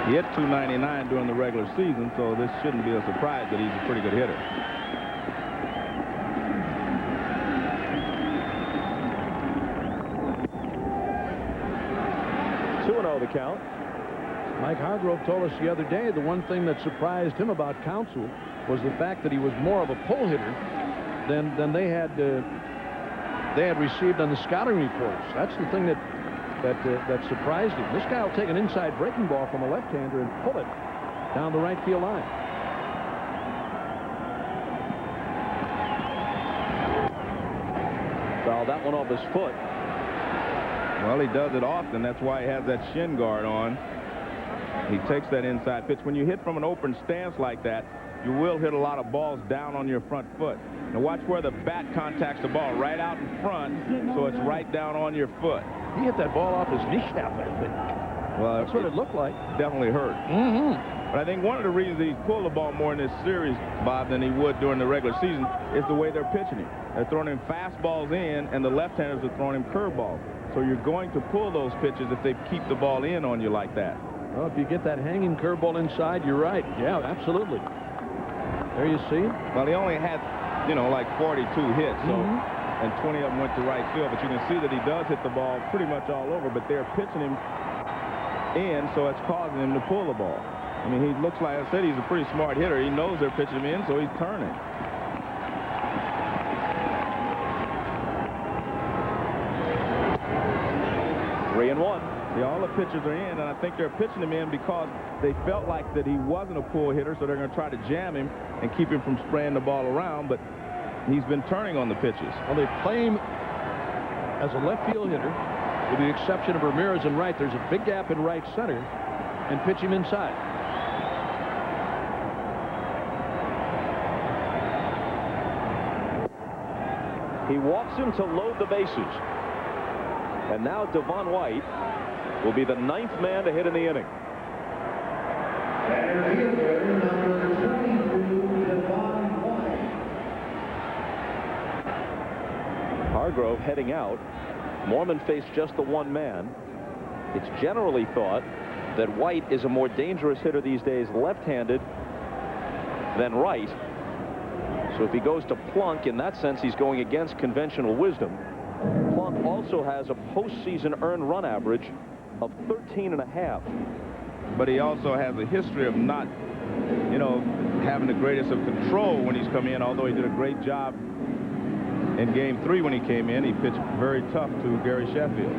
Speaker 13: He hit .299 during the regular season, so this shouldn't be a surprise that he's a pretty good hitter.
Speaker 1: The count.
Speaker 9: Mike Hargrove told us the other day the one thing that surprised him about Counsell was the fact that he was more of a pull hitter than they had received on the scouting reports. That's the thing that surprised him. This guy will take an inside breaking ball from a left-hander and pull it down the right field line.
Speaker 1: Foul that one off his foot.
Speaker 13: Well, he does it often. That's why he has that shin guard on. He takes that inside pitch. When you hit from an open stance like that, you will hit a lot of balls down on your front foot. Now watch where the bat contacts the ball, right out in front, so it's right down on your foot.
Speaker 9: He hit that ball off his kneecap, I think.
Speaker 13: Well,
Speaker 9: that's what it looked like.
Speaker 13: Definitely hurt. But I think one of the reasons he's pulled the ball more in this series, Bob, than he would during the regular season is the way they're pitching him. They're throwing him fastballs in, and the left-handers are throwing him curveballs. So you're going to pull those pitches if they keep the ball in on you like that.
Speaker 9: Well, if you get that hanging curveball inside, you're right. Yeah, absolutely. There you see it.
Speaker 13: Well, he only had, you know, like 42 hits, so and 20 of them went to right field. But you can see that he does hit the ball pretty much all over, but they're pitching him in, so it's causing him to pull the ball. I mean, he looks like I said, he's a pretty smart hitter. He knows they're pitching him in, so he's turning.
Speaker 1: Three and one.
Speaker 13: See, all the pitchers are in, and I think they're pitching him in because they felt like that he wasn't a pull hitter, so they're going to try to jam him and keep him from spraying the ball around, but he's been turning on the pitches.
Speaker 9: Well, they play him as a left field hitter, with the exception of Ramirez in right. There's a big gap in right center, and pitch him inside.
Speaker 1: He walks him to load the bases. And now Devon White will be the 9th man to hit in the inning. Hargrove heading out. Mormon faced just the one man. It's generally thought that White is a more dangerous hitter these days left-handed than right. So if he goes to Plunk, in that sense, he's going against conventional wisdom. Plunk also has a postseason earned run average of 13.5.
Speaker 13: But he also has a history of not, you know, having the greatest of control when he's come in, although he did a great job in Game 3 when he came in. He pitched very tough to Gary Sheffield.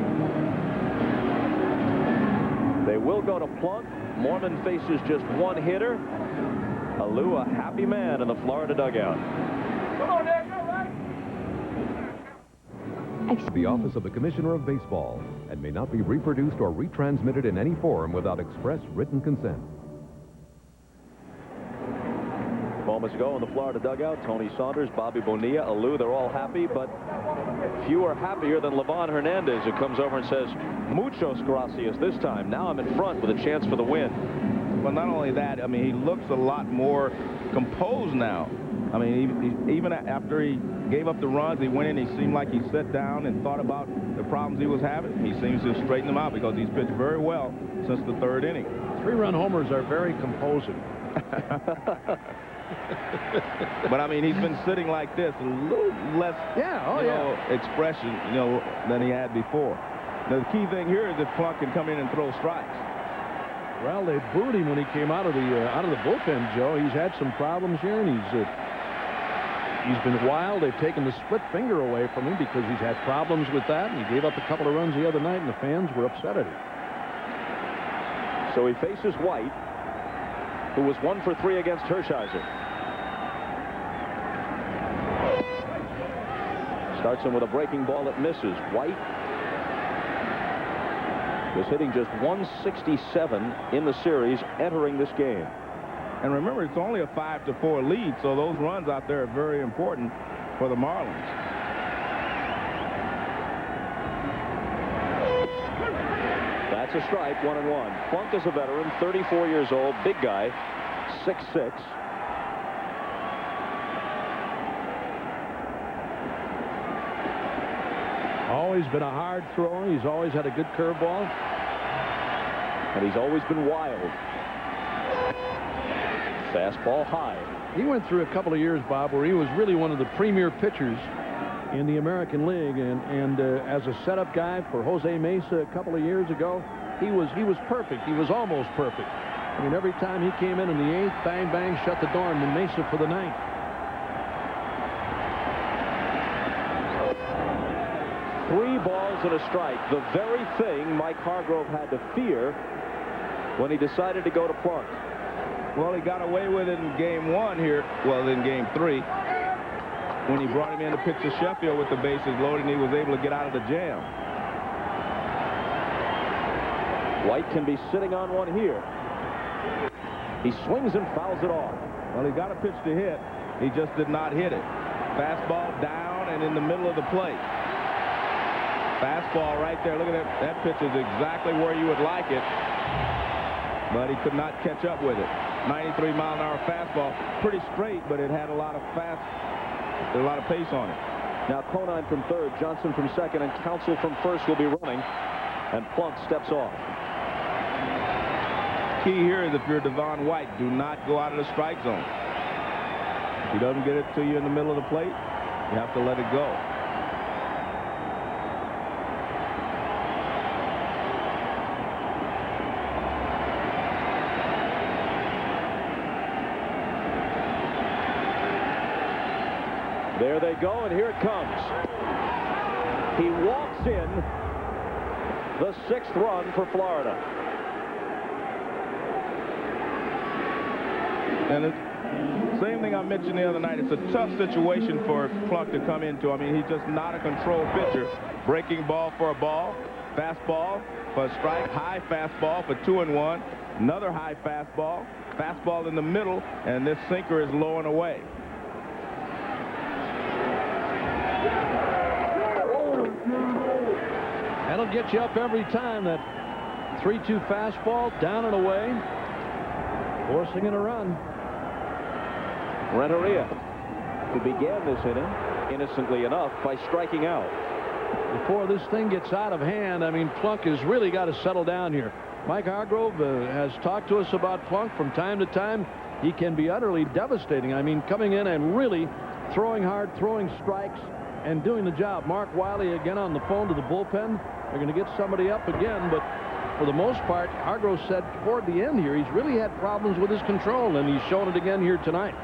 Speaker 1: They will go to Plunk. Mormon faces just one hitter. Alou, a happy man in the Florida dugout.
Speaker 18: Come on, Nick, all right.
Speaker 2: The Office of the Commissioner of Baseball, and may not be reproduced or retransmitted in any form without express written consent.
Speaker 1: Moments ago in the Florida dugout, Tony Saunders, Bobby Bonilla, Alou, they're all happy, but few are happier than Livan Hernandez, who comes over and says, muchos gracias this time. Now I'm in front with a chance for the win.
Speaker 13: Well, not only that, I mean, he looks a lot more composed now. I mean, even after he gave up the runs, he went in, he seemed like he sat down and thought about the problems he was having. He seems to straighten them out because he's pitched very well since the 3rd inning.
Speaker 9: 3-run homers are very composing.
Speaker 13: But I mean, he's been sitting like this, a little less expression, than he had before. Now, the key thing here is if Plunk can come in and throw strikes.
Speaker 9: Well, they booed him when he came out of the bullpen, Joe. He's had some problems here, and he's been wild. They've taken the split finger away from him because he's had problems with that, and he gave up a couple of runs the other night, and the fans were upset at him.
Speaker 1: So he faces White, who was 1 for 3 against Hershiser. Starts him with a breaking ball that misses. White was hitting just 167 in the series entering this game.
Speaker 13: And remember, it's only a 5-4 lead, so those runs out there are very important for the Marlins.
Speaker 1: That's a strike, 1-1. Plunk is a veteran, 34 years old, big guy, 6'6".
Speaker 9: Always been a hard thrower. He's always had a good curveball.
Speaker 1: And he's always been wild. Fastball high.
Speaker 9: He went through a couple of years, Bob, where he was really one of the premier pitchers in the American League, and as a setup guy for Jose Mesa a couple of years ago, he was perfect. He was almost perfect. I mean, every time he came in the 8th, bang, bang, shut the door, and then Mesa for the 9th.
Speaker 1: Three balls and a strike. The very thing Mike Hargrove had to fear when he decided to go to Plunk.
Speaker 13: Well, he got away with it in Game 1 here. Well, in Game 3. When he brought him in to pitch to Sheffield with the bases loaded, and he was able to get out of the jam.
Speaker 1: White can be sitting on one here. He swings and fouls it off.
Speaker 13: Well, he got a pitch to hit. He just did not hit it. Fastball down and in the middle of the plate. Fastball right there. Look at that. That pitch is exactly where you would like it. But he could not catch up with it. 93-mile-an-hour fastball. Pretty straight, but it had a lot of pace on it.
Speaker 1: Now Conine from third, Johnson from second, and Counsell from first will be running. And Plunk steps off.
Speaker 13: Key here is if you're Devon White, do not go out of the strike zone. If he doesn't get it to you in the middle of the plate, you have to let it go.
Speaker 1: There they go, and here it comes. He walks in the 6th run for Florida.
Speaker 13: And the same thing I mentioned the other night. It's a tough situation for Plunk to come into. I mean, he's just not a control pitcher. Breaking ball for a ball, fastball for a strike, high fastball for 2-1, another high fastball, fastball in the middle, and this sinker is low and away.
Speaker 9: That'll get you up every time. That 3-2 fastball down and away, forcing in a run.
Speaker 1: Renteria, who began this inning, innocently enough, by striking out.
Speaker 9: Before this thing gets out of hand, I mean, Plunk has really got to settle down here. Mike Hargrove has talked to us about Plunk from time to time. He can be utterly devastating. I mean, coming in and really throwing hard, throwing strikes, and doing the job. Mark Wiley again on the phone to the bullpen. They're going to get somebody up again, but for the most part, Hargrove said toward the end here, he's really had problems with his control, and he's shown it again here tonight.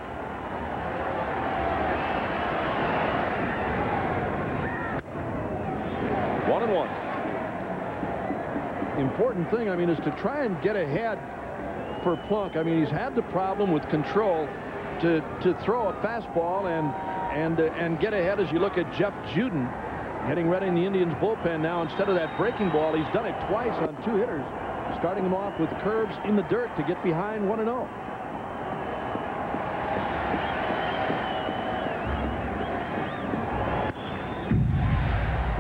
Speaker 1: One and one.
Speaker 9: The important thing, I mean, is to try and get ahead for Plunk. I mean, he's had the problem with control to throw a fastball and get ahead. As you look at Jeff Juden getting ready in the Indians bullpen now, instead of that breaking ball, he's done it twice on 2 hitters, starting them off with curves in the dirt to get behind 1-0.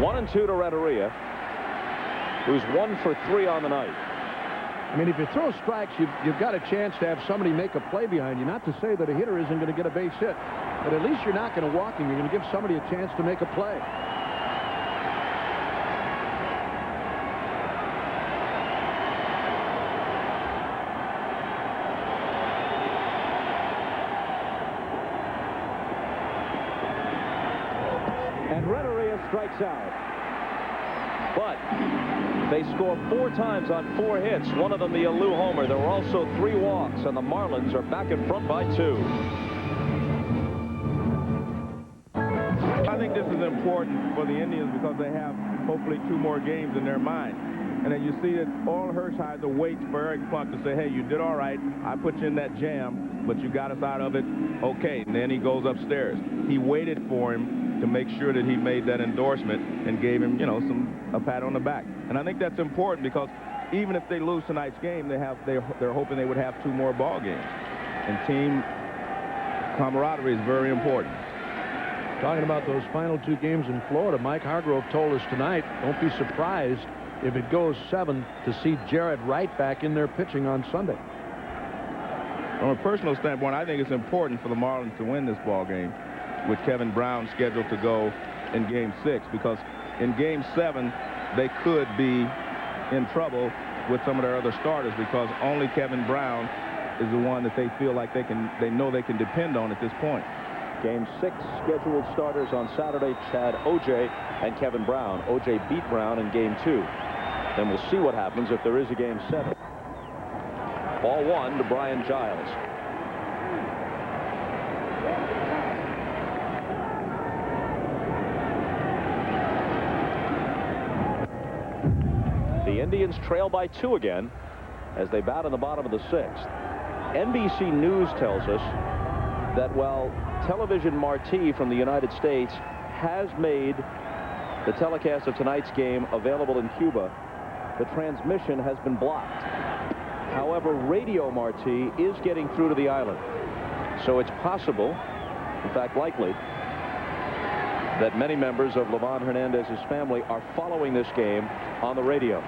Speaker 1: One and two to Renteria, who's 1 for 3 on the night.
Speaker 9: I mean, if you throw strikes, you've got a chance to have somebody make a play behind you. Not to say that a hitter isn't going to get a base hit, but at least you're not going to walk him. You're going to give somebody a chance to make a play.
Speaker 1: And Renteria strikes out. But they score 4 times on 4 hits, one of them the Alou homer. There were also 3 walks, and the Marlins are back in front by 2.
Speaker 13: I think this is important for the Indians because they have hopefully 2 more games in their mind. And then you see that Orel Hershiser waits for Eric Plunk to say, hey, you did all right. I put you in that jam, but you got us out of it. Okay. And then he goes upstairs. He waited for him to make sure that he made that endorsement and gave him, you know, a pat on the back. And I think that's important because even if they lose tonight's game, they're hoping they would have 2 more ball games. And team camaraderie is very important.
Speaker 9: Talking about those final 2 games in Florida, Mike Hargrove told us tonight, don't be surprised if it goes 7 to see Jared Wright back in there pitching on Sunday.
Speaker 13: From a personal standpoint, I think it's important for the Marlins to win this ball game with Kevin Brown scheduled to go in Game 6, because in Game 7 they could be in trouble with some of their other starters because only Kevin Brown is the one that they feel like they know they can depend on at this point.
Speaker 1: Game 6 scheduled starters on Saturday, Chad Ojai and Kevin Brown. Ojai beat Brown in Game 2. Then we'll see what happens if there is a Game 7. Ball 1 to Brian Giles. The Indians trail by 2 again as they bat in the bottom of the 6th. NBC News tells us that while Television Marti from the United States has made the telecast of tonight's game available in Cuba, the transmission has been blocked. However, Radio Marti is getting through to the island. So it's possible, in fact likely, that many members of Livan Hernandez's family are following this game on the radio.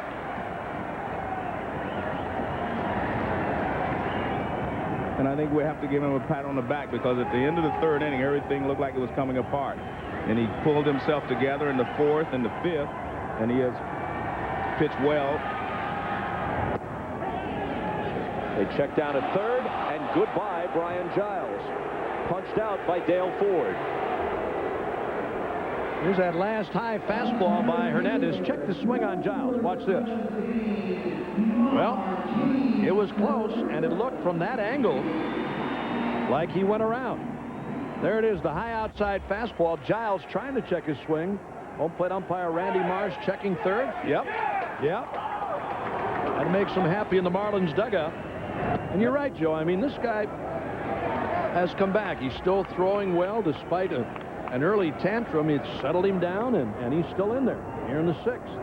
Speaker 13: And I think we have to give him a pat on the back, because at the end of the third inning, everything looked like it was coming apart. And he pulled himself together in the fourth and the fifth, and he has pitched well.
Speaker 1: They check down at third, and goodbye, Brian Giles. Punched out by Dale Ford.
Speaker 9: Here's that last high fastball by Hernandez. Check the swing on Giles. Watch this. Well, it was close, and it looked from that angle like he went around. There it is, the high outside fastball. Giles trying to check his swing. Home plate umpire Randy Marsh checking third. Yep. That makes him happy in the Marlins dugout. And you're right, Joe. I mean, this guy has come back. He's still throwing well despite an early tantrum. It's settled him down, and he's still in there here in the sixth.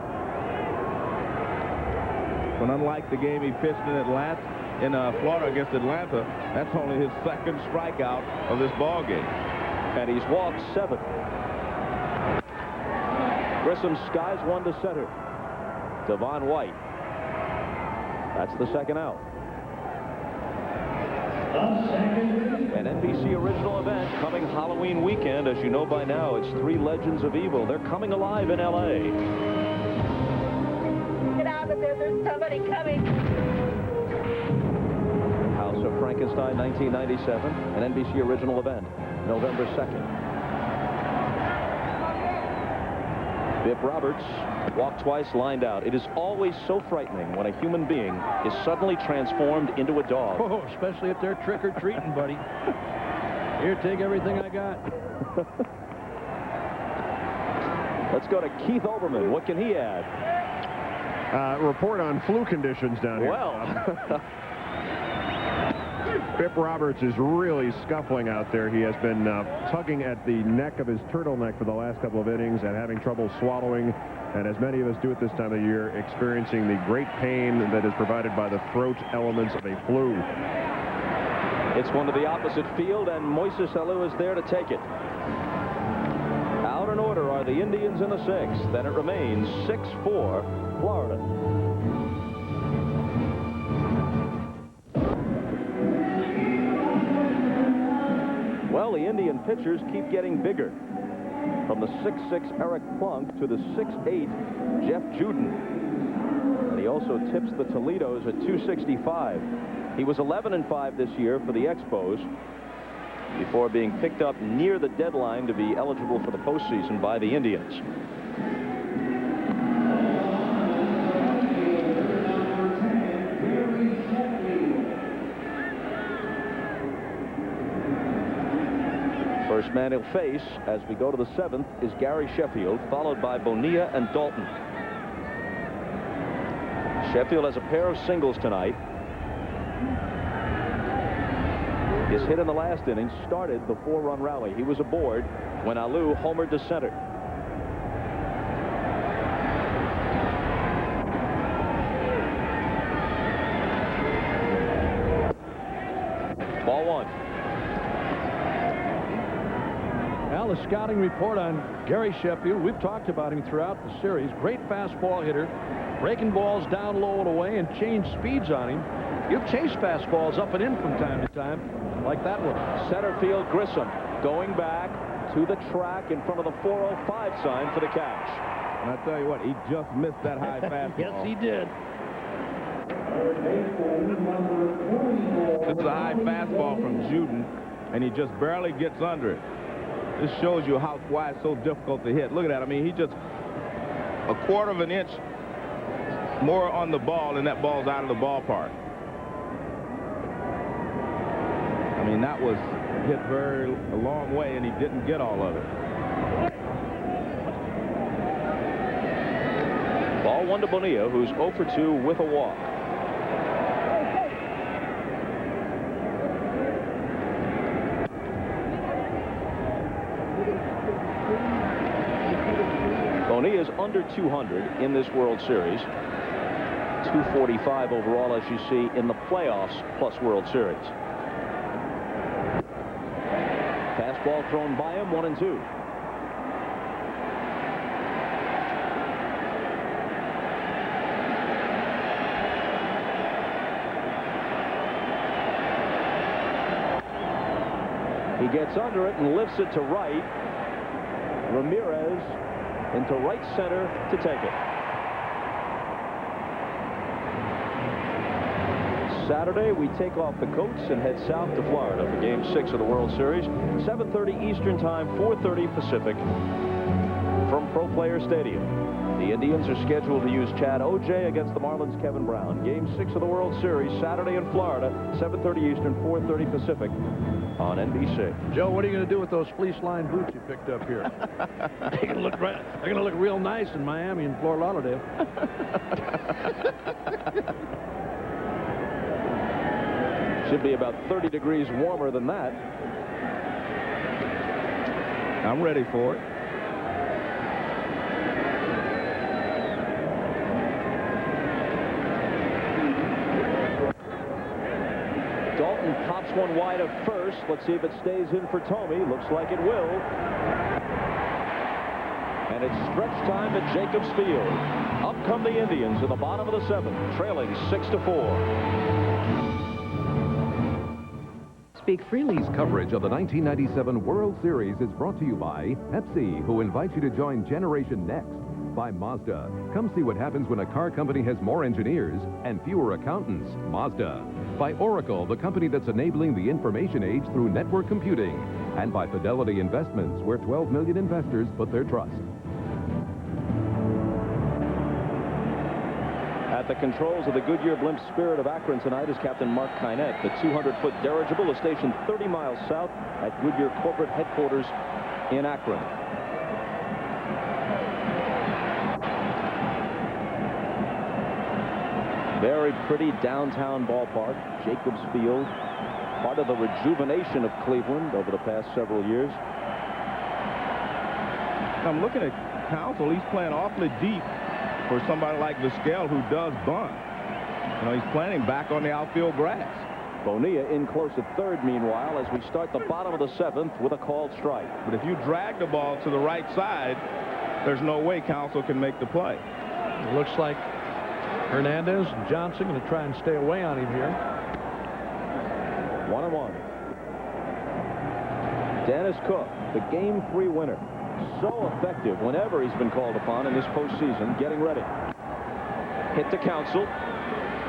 Speaker 13: But unlike the game he pitched in Florida against Atlanta, that's only his second strikeout of this ball game.
Speaker 1: And he's walked 7. Grissom skies one to center. Devon White. That's the second out. An NBC original event coming Halloween weekend. As you know by now, it's 3 Legends of Evil. They're coming alive in L.A.
Speaker 18: Get out of there. There's somebody coming.
Speaker 1: House of Frankenstein, 1997. An NBC original event, November 2nd. Biff Roberts walked twice, lined out. It is always so frightening when a human being is suddenly transformed into a dog.
Speaker 9: Oh, especially if they're trick-or-treating, buddy. Here, take everything I got.
Speaker 1: Let's go to Keith Olbermann. What can he add?
Speaker 4: Report on flu conditions down here.
Speaker 1: Well.
Speaker 4: Biff Roberts is really scuffling out there. He has been tugging at the neck of his turtleneck for the last couple of innings and having trouble swallowing. And as many of us do at this time of the year, experiencing the great pain that is provided by the throat elements of a flu.
Speaker 1: It's one to the opposite field, and Moises Alou is there to take it. Out in order are the Indians in the 6th. Then it remains 6-4 Florida. Well, the Indian pitchers keep getting bigger. From the 6'6" Eric Plunk to the 6'8" Jeff Juden. And he also tips the Toledos at 265. He was 11-5 this year for the Expos before being picked up near the deadline to be eligible for the postseason by the Indians. First man he'll face as we go to the 7th is Gary Sheffield, followed by Bonilla and Daulton. Sheffield has a pair of singles tonight. His hit in the last inning started the 4-run rally. He was aboard when Alou homered to center. Ball 1.
Speaker 9: Well, the scouting report on Gary Sheffield, we've talked about him throughout the series. Great fastball hitter, breaking balls down low and away and change speeds on him. You've chased fastballs up and in from time to time, like that one.
Speaker 1: Center field Grissom going back to the track in front of the 405 sign for the catch.
Speaker 13: And I tell you what, he just missed that high fastball.
Speaker 9: Yes, he did.
Speaker 13: It's a high fastball from Juden, and he just barely gets under it. This shows you why it's so difficult to hit. Look at that. I mean, he just a quarter of an inch more on the ball, and that ball's out of the ballpark. I mean, that was hit a long way, and he didn't get all of it.
Speaker 1: Ball 1 to Bonilla, who's 0 for 2 with a walk. Bonilla is under 200 in this World Series. 245 overall, as you see in the playoffs plus World Series. Fastball thrown by him, 1-2. He gets under it and lifts it to right. Ramirez into right center to take it. Saturday, we take off the coats and head south to Florida for Game 6 of the World Series. 7:30 Eastern Time, 4:30 Pacific from Pro Player Stadium. The Indians are scheduled to use Chad O.J. against the Marlins' Kevin Brown. Game 6 of the World Series, Saturday in Florida, 7:30 Eastern, 4:30 Pacific on NBC.
Speaker 9: Joe, what are you going to do with those fleece-lined boots you picked up here? They're going to look real nice in Miami and Fort Lauderdale.
Speaker 1: Should be about 30 degrees warmer than that.
Speaker 13: I'm ready for it.
Speaker 1: Daulton pops one wide of first. Let's see if it stays in for Thome. Looks like it will. And it's stretch time at Jacobs Field. Up come the Indians in the bottom of the 7th, trailing 6-4.
Speaker 2: Speak Freely's coverage of the 1997 World Series is brought to you by Pepsi, who invites you to join Generation Next. By Mazda. Come see what happens when a car company has more engineers and fewer accountants. Mazda. By Oracle, the company that's enabling the information age through network computing. And by Fidelity Investments, where 12 million investors put their trust.
Speaker 1: At the controls of the Goodyear Blimp Spirit of Akron tonight is Captain Mark Kynette. The 200-foot dirigible is stationed 30 miles south at Goodyear corporate headquarters in Akron. Very pretty downtown ballpark, Jacobs Field, part of the rejuvenation of Cleveland over the past several years.
Speaker 13: I'm looking at Counsell. He's playing awfully deep for somebody like Vizquel, who does bunt. You know, he's playing back on the outfield grass.
Speaker 1: Bonilla in close at third, meanwhile, as we start the bottom of the 7th with a called strike.
Speaker 13: But if you drag the ball to the right side, there's no way Counsell can make the play.
Speaker 9: It looks like Hernández and Johnson going to try and stay away on him here.
Speaker 1: 1-1. Dennis Cook, the Game 3 winner. So effective whenever he's been called upon in this postseason. Getting ready. Hit to Counsell.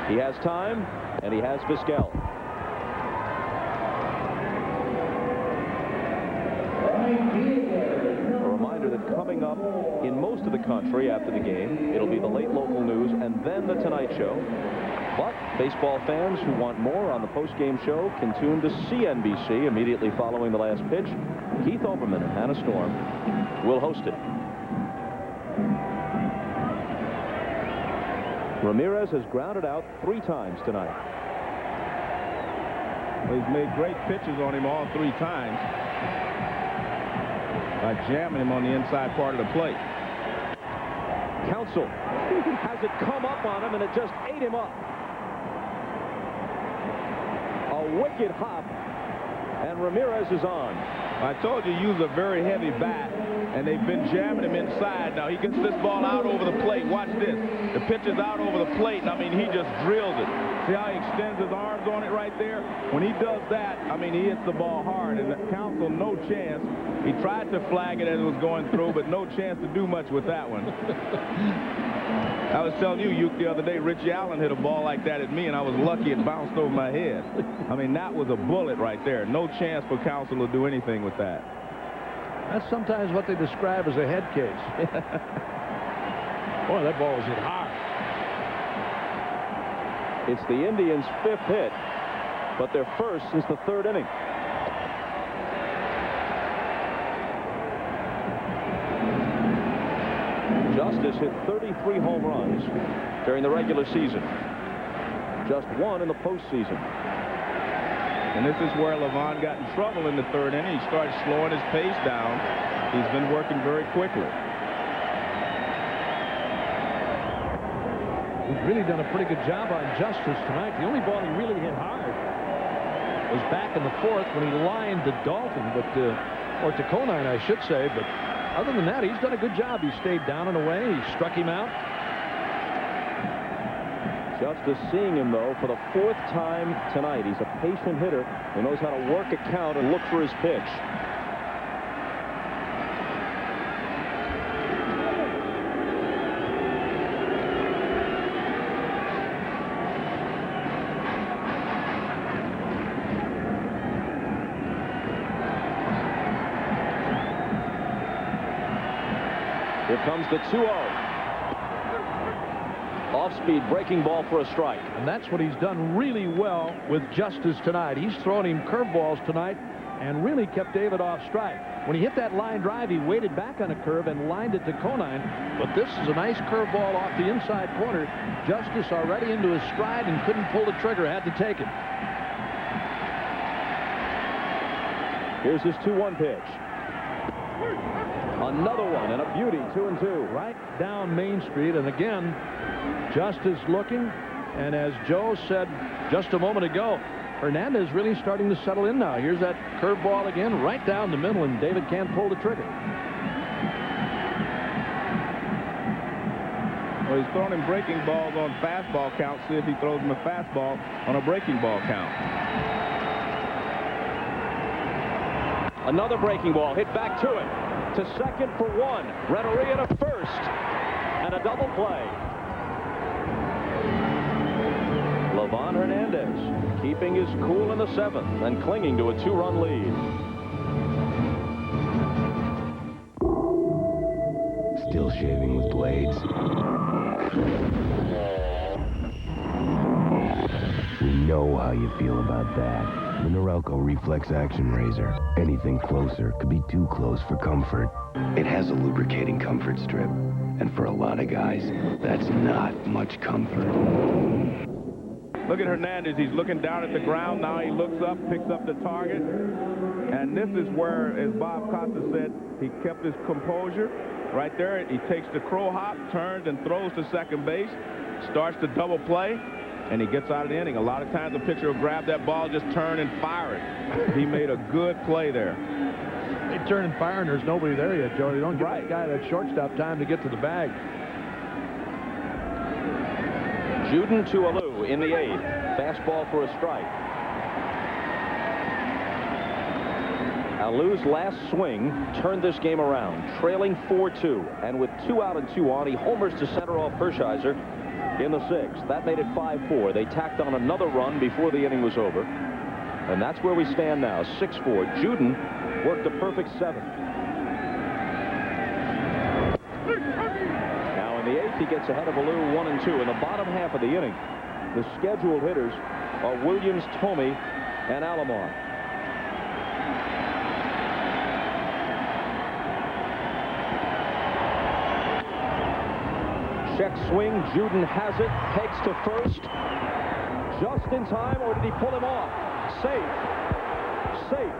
Speaker 1: He has time, and he has Vizquel. A reminder that coming up in most of the country after the game, it'll be the late local news and then the Tonight Show. But baseball fans who want more on the post-game show can tune to CNBC immediately following the last pitch. Keith Olbermann and Hannah Storm will host it. Ramirez has grounded out 3 times tonight.
Speaker 13: Well, he's made great pitches on him all 3 times by jamming him on the inside part of the plate.
Speaker 1: Counsell has it come up on him, and it just ate him up. A wicked hop, and Ramirez is on.
Speaker 13: I told you, use a very heavy bat, and they've been jamming him inside. Now he gets this ball out over the plate. Watch this. The pitch is out over the plate, and I mean, he just drills it. See how he extends his arms on it right there? When he does that, I mean, he hits the ball hard, and Counsell, no chance. He tried to flag it as it was going through, but no chance to do much with that one. I was telling you, Uke, the other day, Richie Allen hit a ball like that at me, and I was lucky it bounced over my head. I mean, that was a bullet right there. No chance for Counsell to do anything with that.
Speaker 9: That's sometimes what they describe as a head case. Boy, that ball was hit hard.
Speaker 1: It's the Indians' 5th hit, but their first since the 3rd inning. Justice hit 33 home runs during the regular season. Just 1 in the postseason.
Speaker 13: And this is where Levon got in trouble in the 3rd inning. He started slowing his pace down. He's been working very quickly.
Speaker 9: really done a pretty good job on Justice tonight. The only ball he really hit hard was back in the fourth when he lined to Daulton, or to Conine, I should say. But other than that, he's done a good job. He stayed down and away. He struck him out.
Speaker 1: Justice seeing him, though, for the fourth time tonight. He's a patient hitter who knows how to work a count and look for his pitch. Here comes the 2-0. Off-speed breaking ball for a strike.
Speaker 9: And that's what he's done really well with Justice tonight. He's thrown him curveballs tonight and really kept David off strike. When he hit that line drive, he waited back on a curve and lined it to Conine. But this is a nice curveball off the inside corner. Justice already into his stride and couldn't pull the trigger, had to take it.
Speaker 1: Here's his 2-1 pitch. Another one, and a beauty, 2-2.
Speaker 9: Right down Main Street, and again, Justice looking, and as Joe said just a moment ago, Hernández really starting to settle in now. Here's that curveball again, right down the middle, and David can't pull the trigger.
Speaker 13: Well, he's throwing him breaking balls on fastball count. See if he throws him a fastball on a breaking ball count.
Speaker 1: Another breaking ball hit back to him. To second for one. Renteria to first. And a double play. Livan Hernández keeping his cool in the seventh and clinging to a 2-run lead.
Speaker 21: Still shaving with blades. We know how you feel about that. The Norelco Reflex Action Razor. Anything closer could be too close for comfort. It has a lubricating comfort strip. And for a lot of guys, that's not much comfort.
Speaker 13: Look at Hernández. He's looking down at the ground. Now he looks up, picks up the target. And this is where, as Bob Costa said, he kept his composure. Right there, he takes the crow hop, turns and throws to second base, starts the double play, and he gets out of the inning. A lot of times the pitcher will grab that ball, just turn and fire it. He made a good play there.
Speaker 9: They turn and fire, and there's nobody there yet, Joe. They don't give that guy that shortstop time to get to the bag.
Speaker 1: Juden to Alou in the eighth. Fastball for a strike. Alou's last swing turned this game around, trailing 4-2. And with 2 out and 2 on, he homers to center off Hershiser in the sixth. That made it 5-4. They tacked on another run before the inning was over. And that's where we stand now, 6-4. Juden worked a perfect seventh. Now in the eighth, he gets ahead of Alou 1-2. In the bottom half of the inning, the scheduled hitters are Williams, Thome, and Alomar. Check swing. Juden has it. Pegs to first. Just in time, or did he pull him off? Safe. Safe.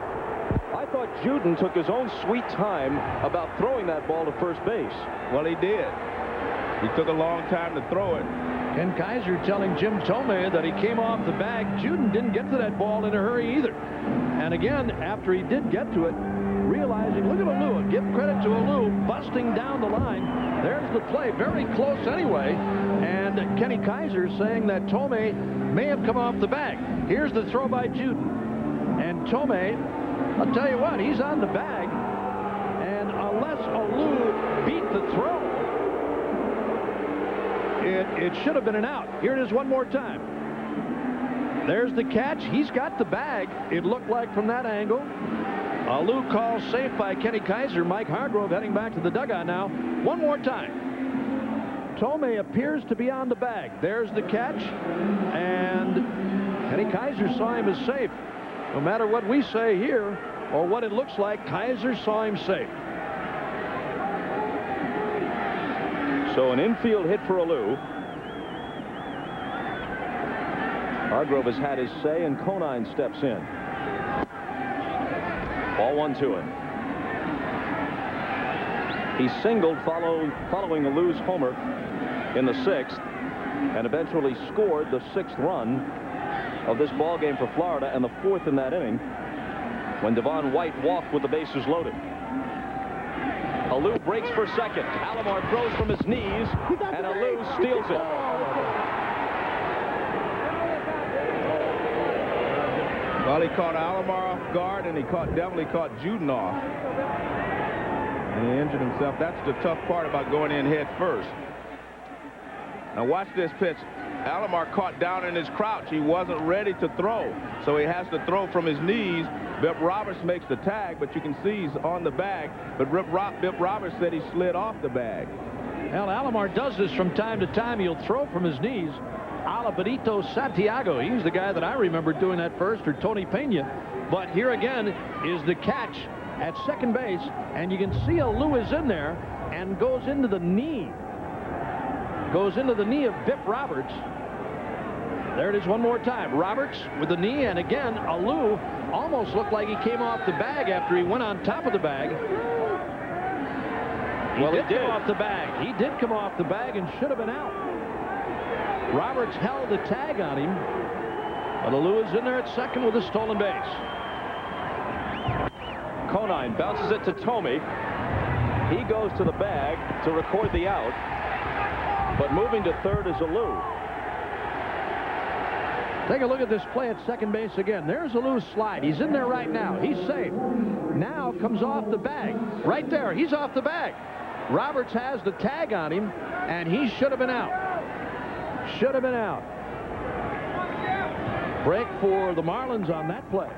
Speaker 1: I thought Juden took his own sweet time about throwing that ball to first base.
Speaker 13: Well, he did. He took a long time to throw it.
Speaker 9: Ken Kaiser telling Jim Thome that he came off the bag. Juden didn't get to that ball in a hurry either. And again, after he did get to it, realizing, look at Alou, give credit to Alou, busting down the line. There's the play, very close anyway. And Kenny Kaiser saying that Thome may have come off the bag. Here's the throw by Juden. And Thome, I'll tell you what, he's on the bag. And unless Alou beat the throw, it should have been an out. Here it is one more time. There's the catch. He's got the bag, it looked like from that angle. Alou called safe by Kenny Kaiser. Mike Hargrove heading back to the dugout now. One more time. Thome appears to be on the bag. There's the catch. And Kenny Kaiser saw him as safe. No matter what we say here or what it looks like, Kaiser saw him safe.
Speaker 1: So an infield hit for Alou. Hargrove has had his say, and Conine steps in. Ball 1 to him. He singled following Alou's homer in the sixth. and eventually scored the 6th run of this ball game for Florida and the 4th in that inning when Devon White walked with the bases loaded. Alou breaks for second. Alomar throws from his knees, and Alou steals it.
Speaker 13: Well, he caught Alomar off guard, and he definitely caught Juden off. And he injured himself. That's the tough part about going in head first. Now watch this pitch. Alomar caught down in his crouch. He wasn't ready to throw, so he has to throw from his knees. Bip Roberts makes the tag, but you can see he's on the bag. But Bip Roberts said he slid off the bag.
Speaker 9: Well, Alomar does this from time to time. He'll throw from his knees. A la Benito Santiago. He's the guy that I remember doing that first, or Tony Pena. But here again is the catch at second base, and you can see Alou is in there and goes into the knee. Goes into the knee of Bip Roberts. There it is one more time. Roberts with the knee, and again, Alou almost looked like he came off the bag after he went on top of the bag. Well, he did come off the bag. He did come off the bag and should have been out. Roberts held the tag on him, but Alou is in there at second with a stolen base.
Speaker 1: Conine bounces it to Thome. He goes to the bag to record the out, but moving to third is Alou.
Speaker 9: Take a look at this play at second base again. There's Alou's slide. He's in there right now. He's safe. Now comes off the bag. Right there. He's off the bag. Roberts has the tag on him, and he should have been out. Should have been out. Break for the Marlins on that play.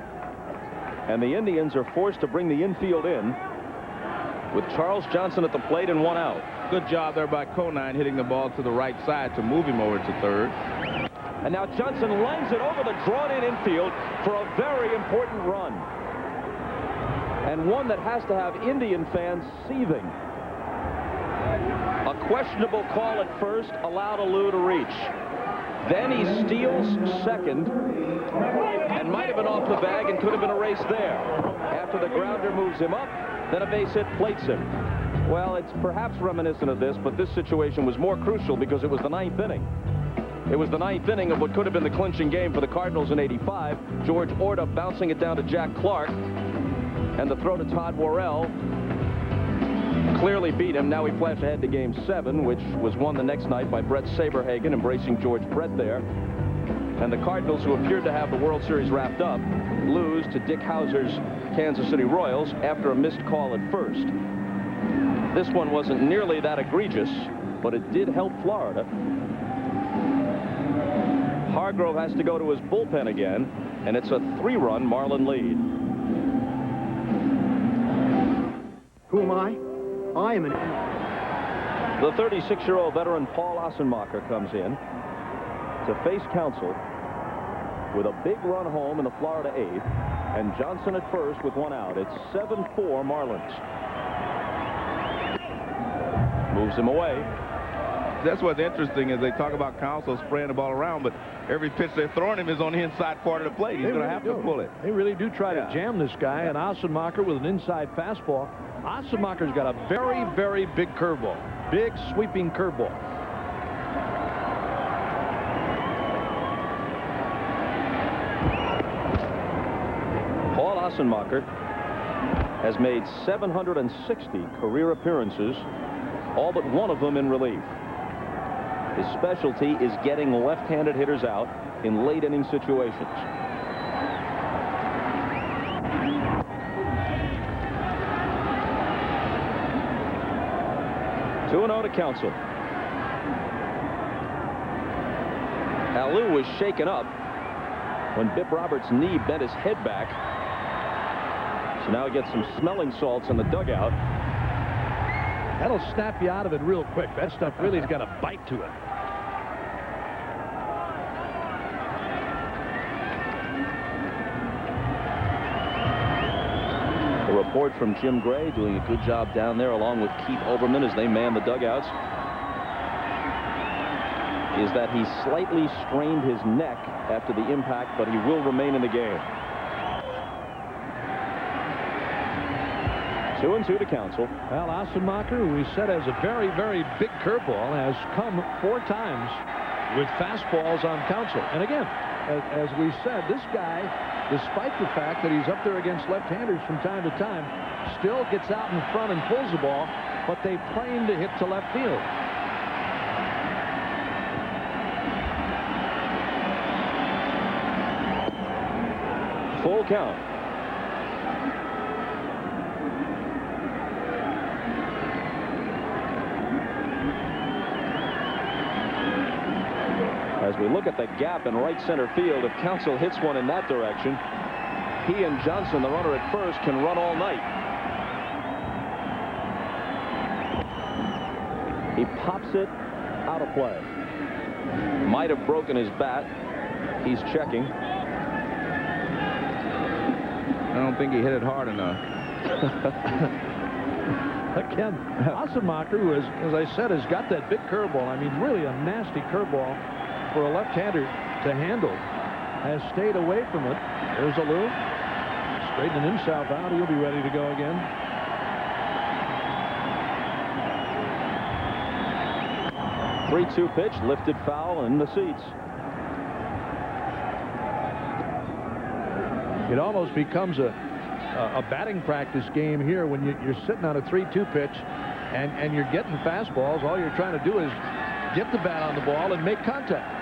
Speaker 1: And the Indians are forced to bring the infield in with Charles Johnson at the plate and one out.
Speaker 13: Good job there by Conine hitting the ball to the right side to move him over to third.
Speaker 1: And now Johnson lines it over the drawn-in infield for a very important run. And one that has to have Indian fans seething. A questionable call at first allowed Alou to reach. Then he steals second and might have been off the bag and could have been erased there. After the grounder moves him up, then a base hit plates him. Well, it's perhaps reminiscent of this, but this situation was more crucial because it was the 9th inning. It was the 9th inning of what could have been the clinching game for the Cardinals in '85. George Orta bouncing it down to Jack Clark, and the throw to Todd Worrell clearly beat him. Now we flash ahead to Game 7, which was won the next night by Brett Saberhagen, embracing George Brett there. And the Cardinals, who appeared to have the World Series wrapped up, lose to Dick Hauser's Kansas City Royals after a missed call at first. This one wasn't nearly that egregious, but it did help Florida. Hargrove has to go to his bullpen again, and it's a 3-run Marlin lead.
Speaker 15: Who am I? I am an...
Speaker 1: The 36-year-old veteran Paul Assenmacher comes in to face counsel with a big run home in the Florida 8th, and Johnson at first with one out. It's 7-4 Marlins. Moves him away.
Speaker 13: That's what's interesting is they talk about counsel spraying the ball around, but every pitch they're throwing him is on the inside part of the plate. He's going to have to pull it.
Speaker 9: They really do try to jam this guy, and Assenmacher with an inside fastball. Assenmacher's got a very, very big curveball. Big, sweeping curveball.
Speaker 1: Paul Assenmacher has made 760 career appearances, all but one of them in relief. His specialty is getting left-handed hitters out in late-inning situations. Two and 0 to counsel. Alou was shaken up when Bip Roberts' knee bent his head back. So now he gets some smelling salts in the dugout.
Speaker 9: That'll snap you out of it real quick. That stuff really has got a bite to it.
Speaker 1: A report from Jim Gray, doing a good job down there along with Keith Olbermann as they man the dugouts, is that he slightly strained his neck after the impact, but he will remain in the game. 2-2 to counsel.
Speaker 9: Well, Assenmacher, who we said has a very, very big curveball, has come 4 times with fastballs on Counsell. And again, as we said, this guy, despite the fact that he's up there against left-handers from time to time, still gets out in front and pulls the ball, but they plane to hit to left field.
Speaker 1: Full count. As we look at the gap in right center field, if Counsell hits one in that direction, he and Johnson, the runner at first, can run all night. He pops it out of play. Might have broken his bat. He's checking.
Speaker 13: I don't think he hit it hard enough.
Speaker 9: Again, Asemacher, who, as I said, has got that big curveball. I mean, really a nasty curveball for a left-hander to handle, has stayed away from it. There's Alou. Straightening himself out. He'll be ready to go again.
Speaker 1: Three-two pitch, lifted foul in the seats.
Speaker 9: It almost becomes a batting practice game here when you're sitting on a 3-2 pitch and you're getting fastballs. All you're trying to do is get the bat on the ball and make contact.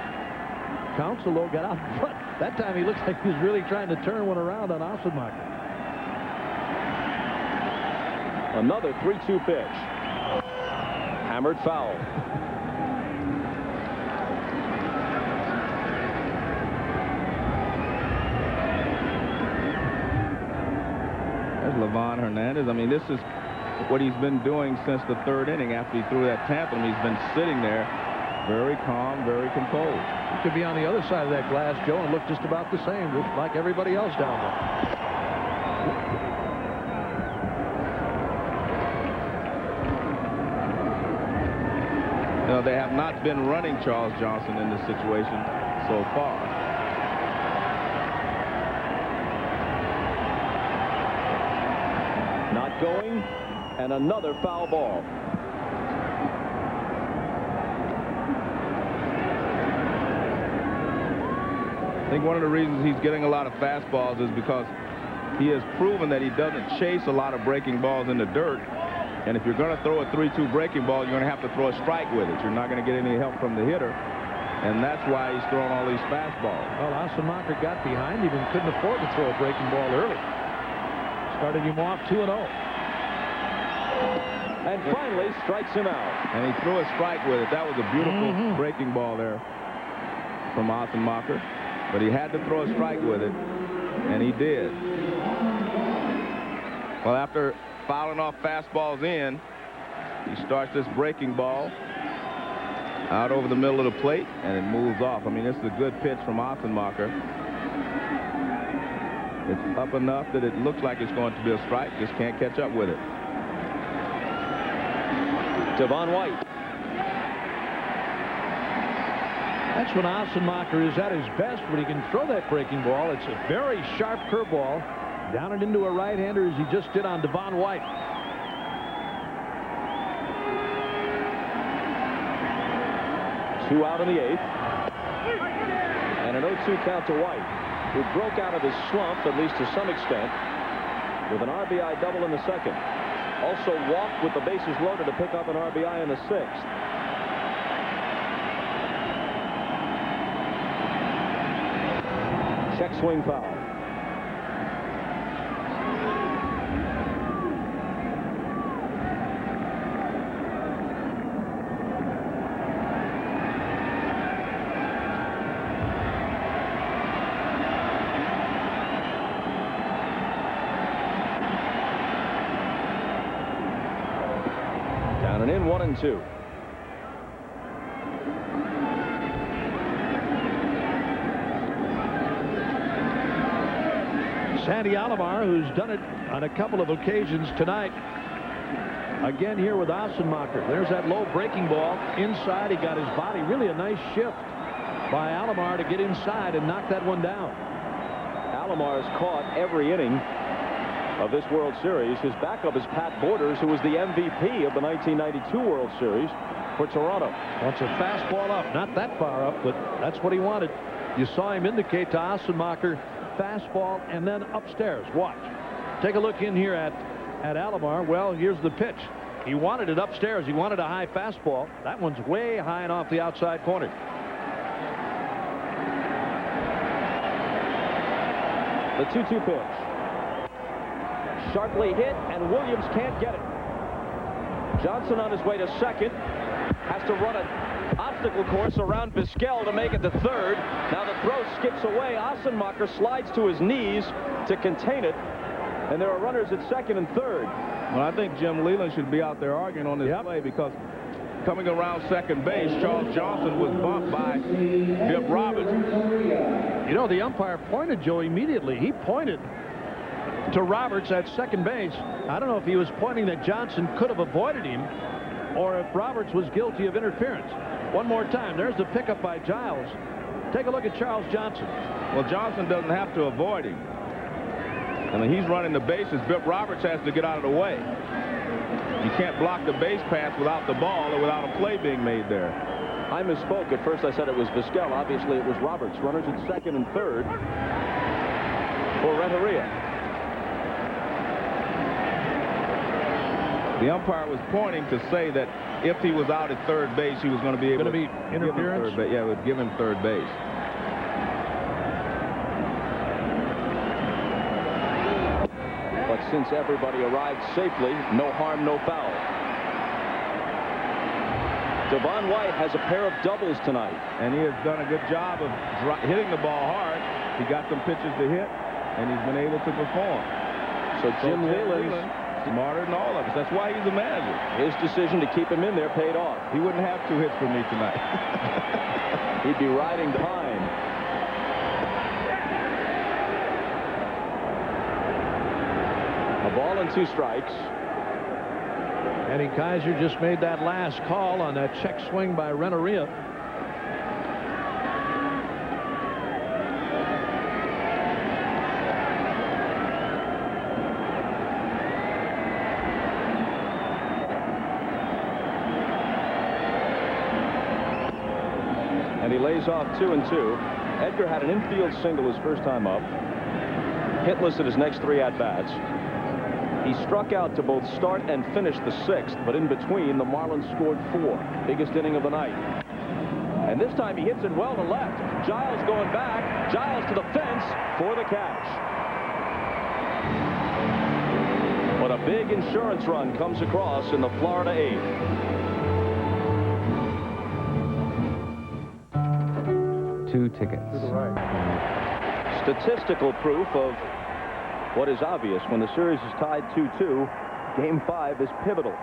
Speaker 9: Counsell, though, got out in front. That time he looked like he was really trying to turn one around on Asemacher.
Speaker 1: Another 3-2 pitch. Hammered foul.
Speaker 13: Livan Hernández. I mean, this is what he's been doing since the third inning after he threw that tantrum. He's been sitting there very calm, very composed.
Speaker 9: He could be on the other side of that glass, Joe, and look just about the same, just like everybody else down there.
Speaker 13: You know, they have not been running Charles Johnson in this situation so far.
Speaker 1: Going, and another foul ball.
Speaker 13: I think one of the reasons he's getting a lot of fastballs is because he has proven that he doesn't chase a lot of breaking balls in the dirt. And if you're going to throw a 3-2 breaking ball, you're going to have to throw a strike with it. You're not going to get any help from the hitter. And that's why he's throwing all these fastballs.
Speaker 9: Well, Asemacher got behind him and couldn't afford to throw a breaking ball early. Started him off 2-0.
Speaker 1: And finally strikes him out.
Speaker 13: And he threw a strike with it. That was a beautiful breaking ball there from Asemacher. But he had to throw a strike with it, and he did. Well, after fouling off fastballs in, he starts this breaking ball out over the middle of the plate, and it moves off. I mean, this is a good pitch from Asemacher. It's up enough that it looks like it's going to be a strike. Just can't catch up with it.
Speaker 1: Devon White.
Speaker 9: That's when Asemacher is at his best, when he can throw that breaking ball. It's a very sharp curveball. Down and into a right-hander as he just did on Devon White.
Speaker 1: Two out in the eighth. And an 0-2 count to White, who broke out of his slump, at least to some extent, with an RBI double in the second. Also walked with the bases loaded to pick up an RBI in the sixth. Check swing foul. Down and in, 1-2.
Speaker 9: Sandy Alomar, who's done it on a couple of occasions tonight. Again here with Asemacher. There's that low breaking ball inside. He got his body. Really a nice shift by Alomar to get inside and knock that one down.
Speaker 1: Alomar has caught every inning of this World Series. His backup is Pat Borders, who was the MVP of the 1992 World Series for Toronto.
Speaker 9: Wants a fastball up, not that far up, but that's what he wanted. You saw him indicate to Assenmacher, fastball and then upstairs. Watch. Take a look in here at Alomar. Well, here's the pitch. He wanted it upstairs. He wanted a high fastball. That one's way high and off the outside corner.
Speaker 1: The 2-2 pitch. Sharply hit, and Williams can't get it. Johnson on his way to second. Has to run an obstacle course around Vizquel to make it to third. Now the throw skips away. Assenmacher slides to his knees to contain it. And there are runners at second and third.
Speaker 13: Well, I think Jim Leland should be out there arguing on this play, because coming around second base, Charles Johnson was bumped by Bip Roberts.
Speaker 9: You know, the umpire pointed, Joe, immediately. He pointed to Roberts at second base. I don't know if he was pointing that Johnson could have avoided him or if Roberts was guilty of interference. One more time. There's the pickup by Giles. Take a look at Charles Johnson.
Speaker 13: Well, Johnson doesn't have to avoid him. I mean, he's running the bases. Bip Roberts has to get out of the way. You can't block the base pass without the ball or without a play being made there.
Speaker 1: I misspoke. At first I said it was Vizquel. Obviously it was Roberts. Runners at second and third for Renteria.
Speaker 13: The umpire was pointing to say that if he was out at third base, he was going to be able to
Speaker 9: be interference.
Speaker 13: Yeah, it would give him third base.
Speaker 1: But since everybody arrived safely, no harm, no foul. Devon White has a pair of doubles tonight.
Speaker 13: And he has done a good job of hitting the ball hard. He got some pitches to hit, and he's been able to perform.
Speaker 1: So Jim Leland,
Speaker 13: smarter than all of us. That's why he's the manager.
Speaker 1: His decision to keep him in there paid off.
Speaker 13: He wouldn't have 2 hits for me tonight.
Speaker 1: He'd be riding Pine. A ball and 2 strikes.
Speaker 9: Eddie Kaiser just made that last call on that check swing by Renteria.
Speaker 1: And he lays off 2-2. Edgar had an infield single his first time up. Hitless at his next 3 at-bats. He struck out to both start and finish the 6th, but in between, the Marlins scored 4. Biggest inning of the night. And this time he hits it well to left. Giles going back. Giles to the fence for the catch. But a big insurance run comes across in the Florida 8th.
Speaker 6: 2 tickets.
Speaker 1: To the right. Statistical proof of what is obvious. When the series is tied 2-2, Game 5 is pivotal.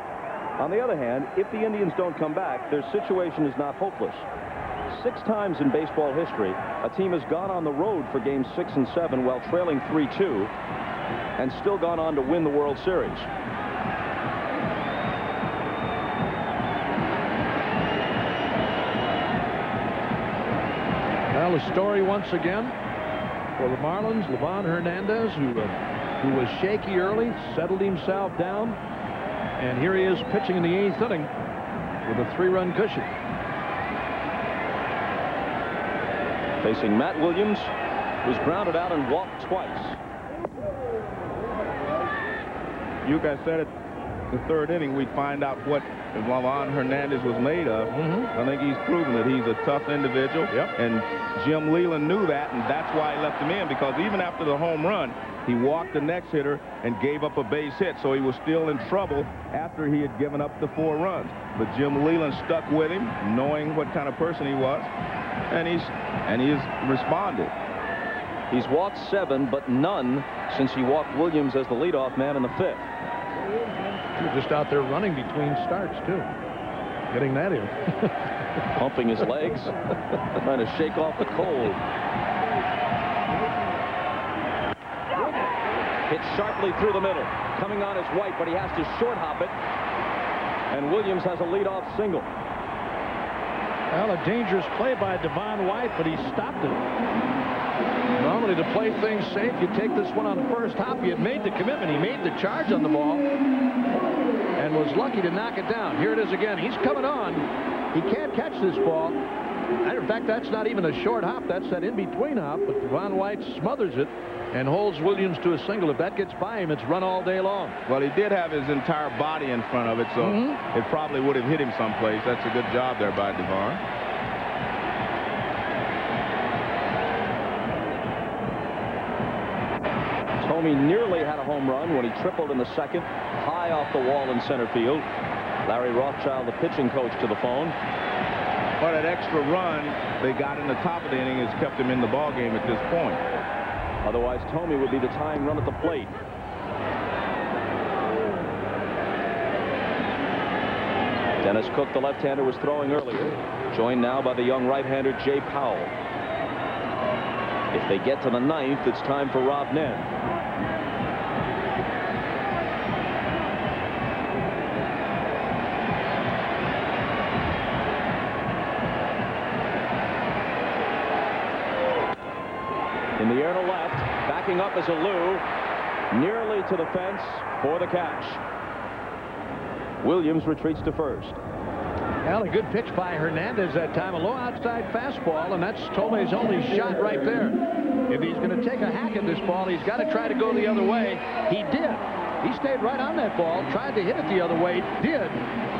Speaker 1: On the other hand, if the Indians don't come back, their situation is not hopeless. 6 times in baseball history, a team has gone on the road for Games 6 and 7 while trailing 3-2 and still gone on to win the World Series.
Speaker 9: Well, the story once again for the Marlins, Livan Hernández, who was shaky early, settled himself down, and here he is pitching in the 8th inning with a 3-run cushion.
Speaker 1: Facing Matt Williams, who's grounded out and walked twice.
Speaker 13: You guys said it, the 3rd inning, we'd find out what Livan Hernández was made of. I think he's proven that he's a tough individual. And Jim Leland knew that, and that's why he left him in, because even after the home run, he walked the next hitter and gave up a base hit, so he was still in trouble after he had given up the 4 runs. But Jim Leland stuck with him, knowing what kind of person he was, and he's responded.
Speaker 1: He's walked 7, but none since he walked Williams as the leadoff man in the 5th.
Speaker 9: Just out there running between starts, too. Getting that in.
Speaker 1: Pumping his legs, trying to shake off the cold. Hit sharply through the middle. Coming on is White, but he has to short hop it. And Williams has a leadoff single.
Speaker 9: Well, a dangerous play by Devon White, but he stopped it.
Speaker 13: No,
Speaker 9: Normally, to play things safe, you take this one on the first hop. He had made the commitment. He made the charge on the ball and was lucky to knock it down. Here it is again. He's coming on. He can't catch this ball. In fact, that's not even a short hop. That's that in-between hop. But Von White smothers it and holds Williams to a single. If that gets by him, it's run all day long.
Speaker 13: Well, he did have his entire body in front of it, so it probably would have hit him someplace. That's a good job there by Devon.
Speaker 1: Thome nearly had a home run when he tripled in the second, high off the wall in center field. Larry Rothschild, the pitching coach, to the phone.
Speaker 13: Well, that extra run they got in the top of the inning has kept him in the ball game at this point.
Speaker 1: Otherwise, Thome would be the tying run at the plate. Dennis Cook, the left-hander, was throwing earlier, joined now by the young right-hander Jay Powell. If they get to the ninth, it's time for Rob Nen. In the air to left, backing up is Alou, nearly to the fence for the catch. Williams retreats to first.
Speaker 9: Well, a good pitch by Hernández that time. A low outside fastball, and that's Thome's only shot right there. If he's going to take a hack at this ball, he's got to try to go the other way. He did. He stayed right on that ball, tried to hit it the other way, did,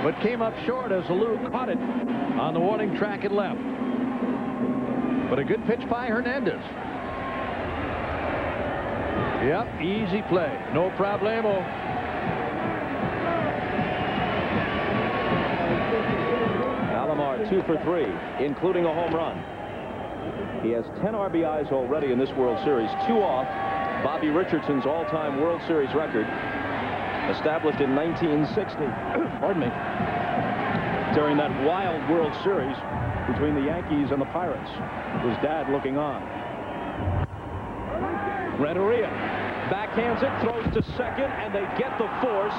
Speaker 9: but came up short as Alou caught it on the warning track and left. But a good pitch by Hernández. Yep, easy play. No problemo.
Speaker 1: Alomar 2 for 3, including a home run. He has 10 RBIs already in this World Series, 2 off Bobby Richardson's all-time World Series record, established in 1960. Pardon me. During that wild World Series between the Yankees and the Pirates. His dad looking on. Renteria backhands it, throws to second, and they get the force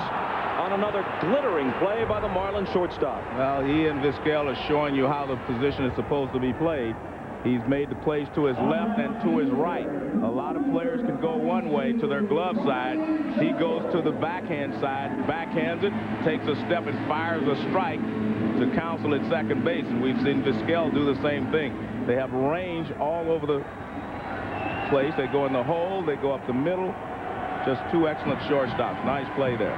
Speaker 1: on another glittering play by the Marlins shortstop.
Speaker 13: Well, he and Vizquel are showing you how the position is supposed to be played. He's made the plays to his left and to his right. A lot of players can go one way to their glove side. He goes to the backhand side, backhands it, takes a step and fires a strike to counsel at second base. And we've seen Vizquel do the same thing. They have range all over the place. They go in the hole, they go up the middle. Just 2 excellent shortstops. Nice play there.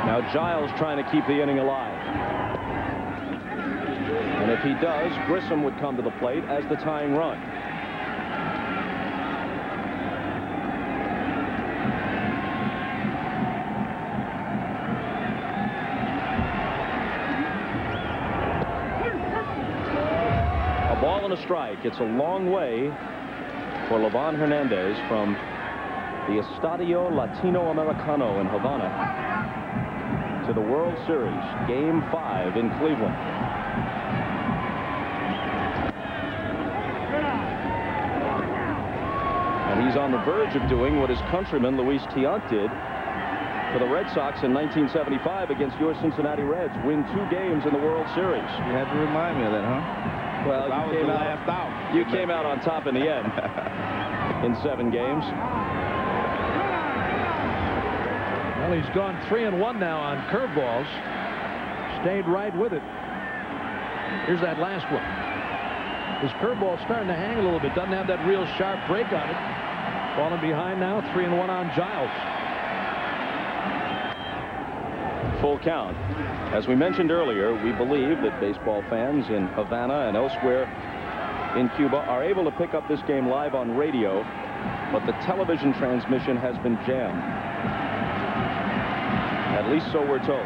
Speaker 1: Now Giles trying to keep the inning alive. And if he does, Grissom would come to the plate as the tying run. A ball and a strike. It's a long way for Livan Hernández from the Estadio Latinoamericano in Havana to the World Series, Game 5 in Cleveland. And he's on the verge of doing what his countryman Luis Tiant did for the Red Sox in 1975 against your Cincinnati Reds, win 2 games in the World Series.
Speaker 13: You had to remind me of that, huh?
Speaker 1: Well,
Speaker 13: I was the last out.
Speaker 1: You came out on top in the end in 7 games.
Speaker 9: Well, he's gone 3-1 now on curveballs. Stayed right with it. Here's that last one. His curveball's starting to hang a little bit. Doesn't have that real sharp break on it. Falling behind now, 3-1 on Giles.
Speaker 1: Full count. As we mentioned earlier, we believe that baseball fans in Havana and elsewhere in Cuba are able to pick up this game live on radio, but the television transmission has been jammed. At least so we're told.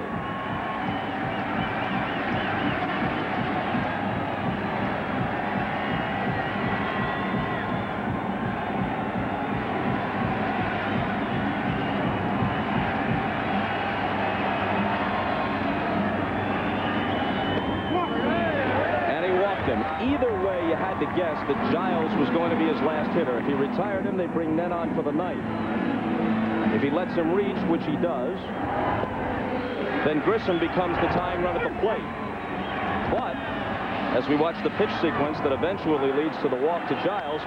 Speaker 1: Either way, you had to guess that Giles was going to be his last hitter. If he retired him, they bring Nen on for the ninth. If he lets him reach, which he does, then Grissom becomes the tying run at the plate. But As we watch the pitch sequence that eventually leads to the walk to Giles,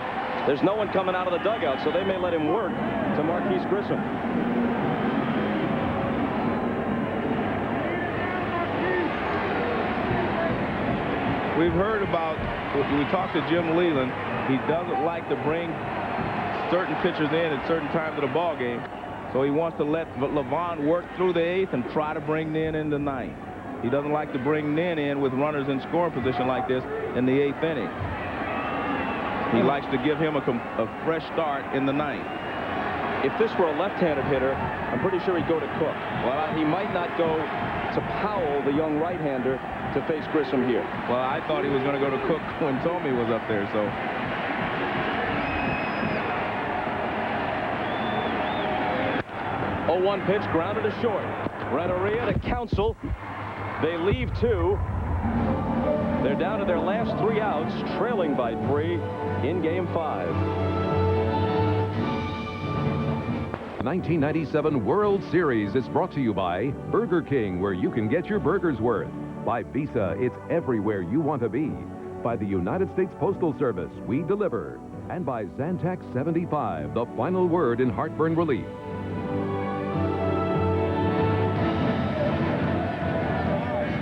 Speaker 1: there's no one coming out of the dugout, so they may let him work to Marquise Grissom.
Speaker 13: We've heard about, when we talked to Jim Leland, he doesn't like to bring certain pitchers in at certain times of the ball game. So he wants to let Levon work through the 8th and try to bring Nen in the 9th. He doesn't like to bring Nen in with runners in scoring position like this in the 8th inning. He likes to give him a fresh start in the 9th.
Speaker 1: If this were a left-handed hitter, I'm pretty sure he'd go to Cook. Well, he might not go to Powell, the young right-hander, to face Grissom here.
Speaker 13: Well, I thought he was going to go to Cook when Thome was up there, so.
Speaker 1: 0-1 pitch, grounded to short. Renteria to Counsell. They leave 2. They're down to their last 3 outs, trailing by 3 in Game 5.
Speaker 2: The 1997 World Series is brought to you by Burger King, where you can get your burger's worth. By Visa, it's everywhere you want to be. By the United States Postal Service, we deliver. And by Zantac 75, the final word in heartburn relief.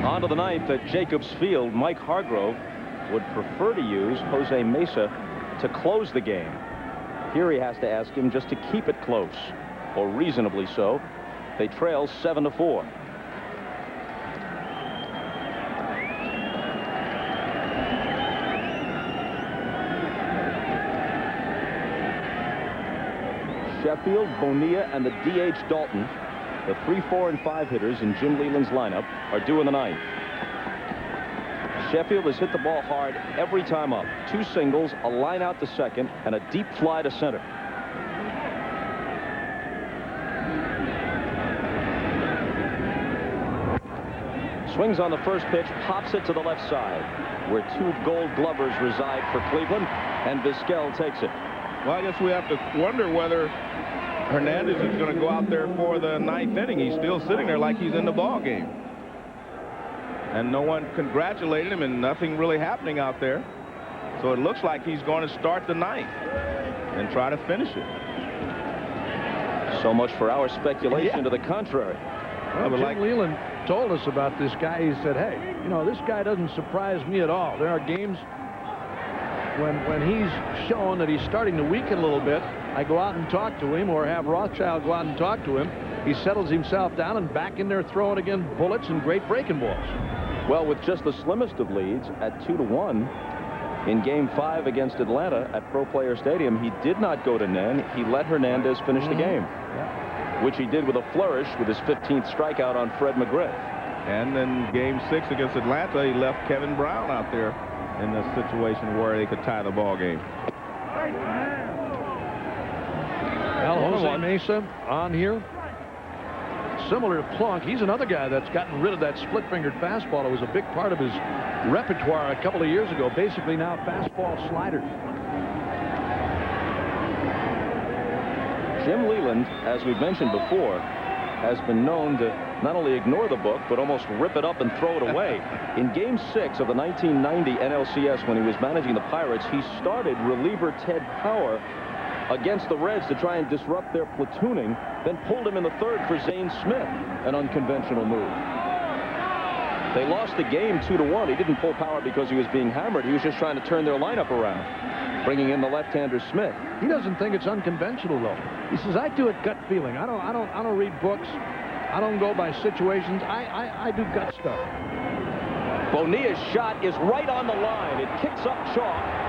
Speaker 1: On to the 9th at Jacobs Field, Mike Hargrove would prefer to use Jose Mesa to close the game. Here he has to ask him just to keep it close, or reasonably so. They trail 7-4. Sheffield, Bonilla, and the DH Daulton, the 3, 4, and 5 hitters in Jim Leland's lineup, are due in the 9th. Sheffield has hit the ball hard every time up. 2 singles, a line out to second, and a deep fly to center. Swings on the first pitch, pops it to the left side, where 2 Gold Glovers reside for Cleveland, and Vizquel takes it.
Speaker 13: Well, I guess we have to wonder whether Hernández is going to go out there for the 9th inning. He's still sitting there like he's in the ball game. And no one congratulated him, and nothing really happening out there. So it looks like he's going to start the 9th and try to finish it.
Speaker 1: So much for our speculation to the contrary.
Speaker 9: Well, Jim Leland told us about this guy. He said, hey, you know, this guy doesn't surprise me at all. There are games when he's shown that he's starting to weaken a little bit. I go out and talk to him, or have Rothschild go out and talk to him. He settles himself down and back in there throwing again bullets and great breaking balls.
Speaker 1: Well, with just the slimmest of leads at 2-1 in Game 5 against Atlanta at Pro Player Stadium, he did not go to Nen. He let Hernández finish the game, which he did with a flourish with his 15th strikeout on Fred McGriff.
Speaker 13: And then Game 6 against Atlanta, he left Kevin Brown out there in a situation where they could tie the ball game.
Speaker 9: Well, Jose Mesa on here. Similar to Plonk, he's another guy that's gotten rid of that split-fingered fastball. It was a big part of his repertoire a couple of years ago. Basically now fastball slider.
Speaker 1: Jim Leland, as we've mentioned before, has been known to not only ignore the book, but almost rip it up and throw it away. In Game 6 of the 1990 NLCS, when he was managing the Pirates, he started reliever Ted Power against the Reds to try and disrupt their platooning, then pulled him in the 3rd for Zane Smith, an unconventional move. They lost the game 2-1. He didn't pull Power because he was being hammered. He was just trying to turn their lineup around, bringing in the left-hander Smith.
Speaker 9: He doesn't think it's unconventional, though. He says, I do it gut feeling. I don't read books. I don't go by situations. I do gut stuff.
Speaker 1: Bonilla's shot is right on the line. It kicks up chalk.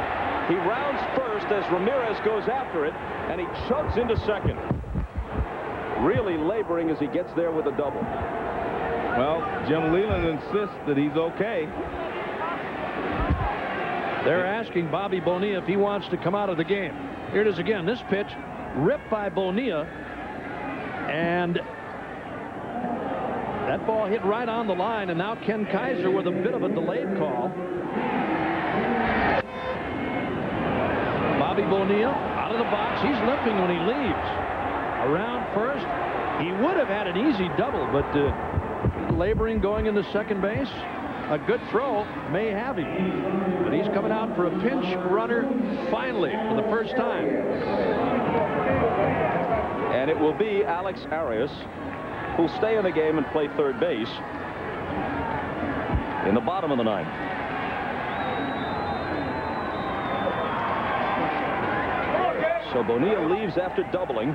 Speaker 1: He rounds first as Ramirez goes after it, and he chugs into second. Really laboring as he gets there with a double.
Speaker 13: Well, Jim Leland insists that he's okay.
Speaker 9: They're asking Bobby Bonilla if he wants to come out of the game. Here it is again. This pitch ripped by Bonilla, and that ball hit right on the line, and now Ken Kaiser with a bit of a delayed call. Bobby Bonilla out of the box. He's limping when he leaves. Around first. He would have had an easy double, but laboring going into second base. a good throw may have him. But he's coming out for a pinch runner finally for the first time.
Speaker 1: And it will be Alex Arias who'll stay in the game and play third base in the bottom of the ninth. So Bonilla leaves after doubling,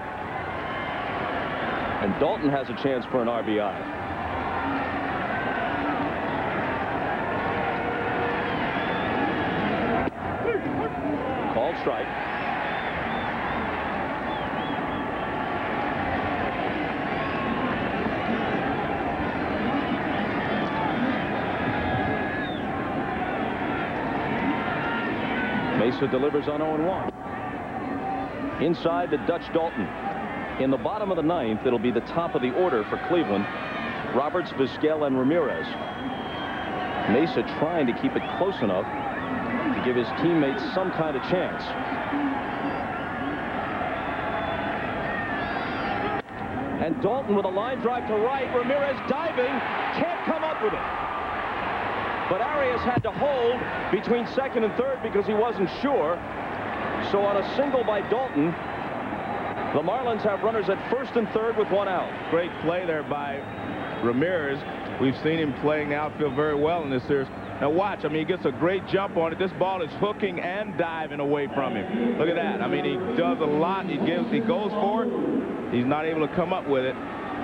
Speaker 1: and Daulton has a chance for an RBI. Called strike. Mesa delivers on 0-1. Inside the Dutch Daulton. In the bottom of the ninth, it'll be the top of the order for Cleveland. Roberts, Vizquel, and Ramirez. Mesa trying to keep it close enough to give his teammates some kind of chance. And Daulton with a line drive to right. Ramirez diving. Can't come up with it. But Arias had to hold between second and third because he wasn't sure. So on a single by Daulton, the Marlins have runners at first and third with one out.
Speaker 13: Great play there by Ramirez. We've seen him playing the outfield very well in this series. Now watch, I mean, he gets a great jump on it. This ball is hooking and diving away from him. Look at that. I mean, he does a lot. He goes for it. He's not able to come up with it,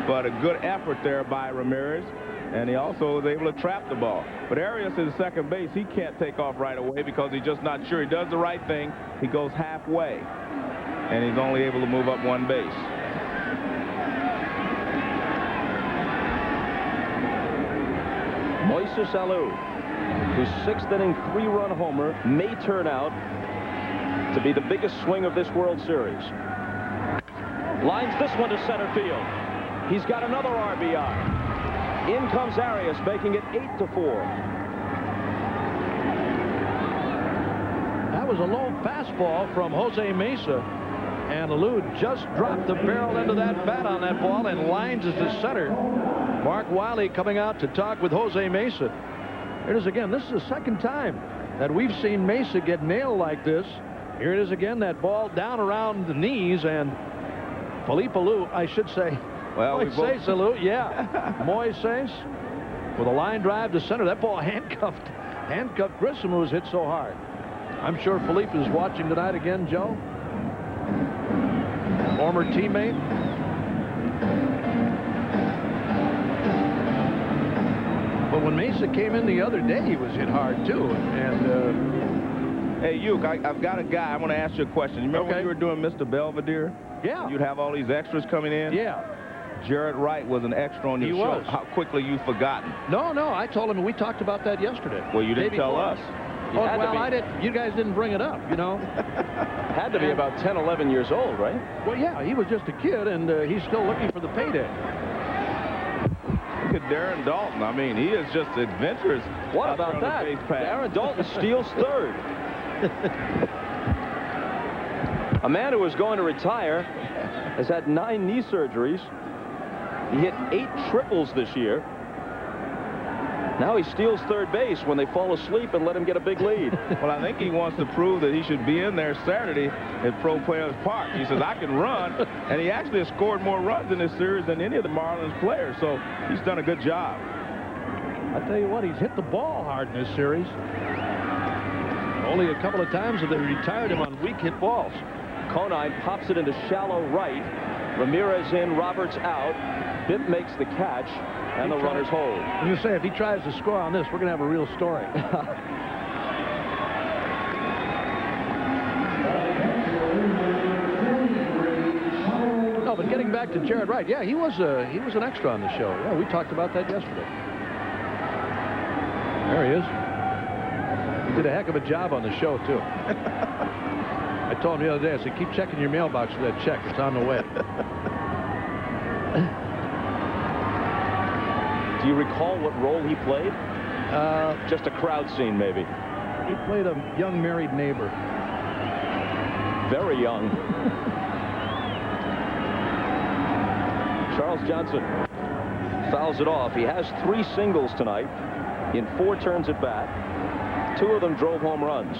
Speaker 13: but a good effort there by Ramirez. And he also was able to trap the ball. But Arias is second base. He can't take off right away because he's just not sure. He does the right thing. He goes halfway. And he's only able to move up one base.
Speaker 1: Moises Alou, whose sixth inning three-run homer may turn out to be the biggest swing of this World Series. Lines this one to center field. He's got another RBI. In comes Arias, making it 8-4.
Speaker 9: That was a low fastball from Jose Mesa, and Alou just dropped the barrel into that bat on that ball and lines it to center. Mark Wiley coming out to talk with Jose Mesa. Here it is again. This is the second time that we've seen Mesa get nailed like this. Here it is again, that ball down around the knees, and Felipe Alou, I should say,
Speaker 13: well,
Speaker 9: Moises Alou, yeah. Moises with a line drive to center. That ball handcuffed Grissom, who was hit so hard. I'm sure Felipe is watching tonight again, Joe. Former teammate. But when Mesa came in the other day, he was hit hard, too. And
Speaker 13: hey, Uke, I've got a guy. I want to ask you a question. You remember when you were doing Mr. Belvedere?
Speaker 9: Yeah.
Speaker 13: You'd have all these extras coming in?
Speaker 9: Yeah.
Speaker 13: Jared Wright was an extra on your show.
Speaker 9: Was.
Speaker 13: How quickly you've forgotten?
Speaker 9: No, I told him, we talked about that yesterday.
Speaker 13: Well, you didn't tell us.
Speaker 9: Oh, well, I didn't. You guys didn't bring it up, you know.
Speaker 1: Had to be about 10, 11 years old, right?
Speaker 9: Well, yeah, he was just a kid, and he's still looking for the payday.
Speaker 13: Look at Darren Daulton. I mean, he is just adventurous.
Speaker 1: What about that? Darren Daulton steals third. A man who was going to retire has had 9 knee surgeries. He hit 8 triples this year. Now he steals third base when they fall asleep and let him get a big lead.
Speaker 13: Well, I think he wants to prove that he should be in there Saturday at Pro Players Park. He says, I can run. And he actually has scored more runs in this series than any of the Marlins players. So he's done a good job.
Speaker 9: I tell you what, he's hit the ball hard in this series. Only a couple of times have they retired him on weak hit balls.
Speaker 1: Conine pops it into shallow right. Ramirez in, Roberts out. Bipp makes the catch, and the runners hold.
Speaker 9: I'm going to say, if he tries to score on this, we're going to have a real story. No, but getting back to Jared Wright, yeah, he was an extra on the show. Yeah, we talked about that yesterday. There he is. He did a heck of a job on the show, too. I told him the other day, I said, keep checking your mailbox for that check. It's on the way.
Speaker 1: Do you recall what role he played? Just a crowd scene, maybe.
Speaker 9: He played a young married neighbor.
Speaker 1: Very young. Charles Johnson fouls it off. He has 3 singles tonight. in 4 turns at bat. 2 of them drove home runs.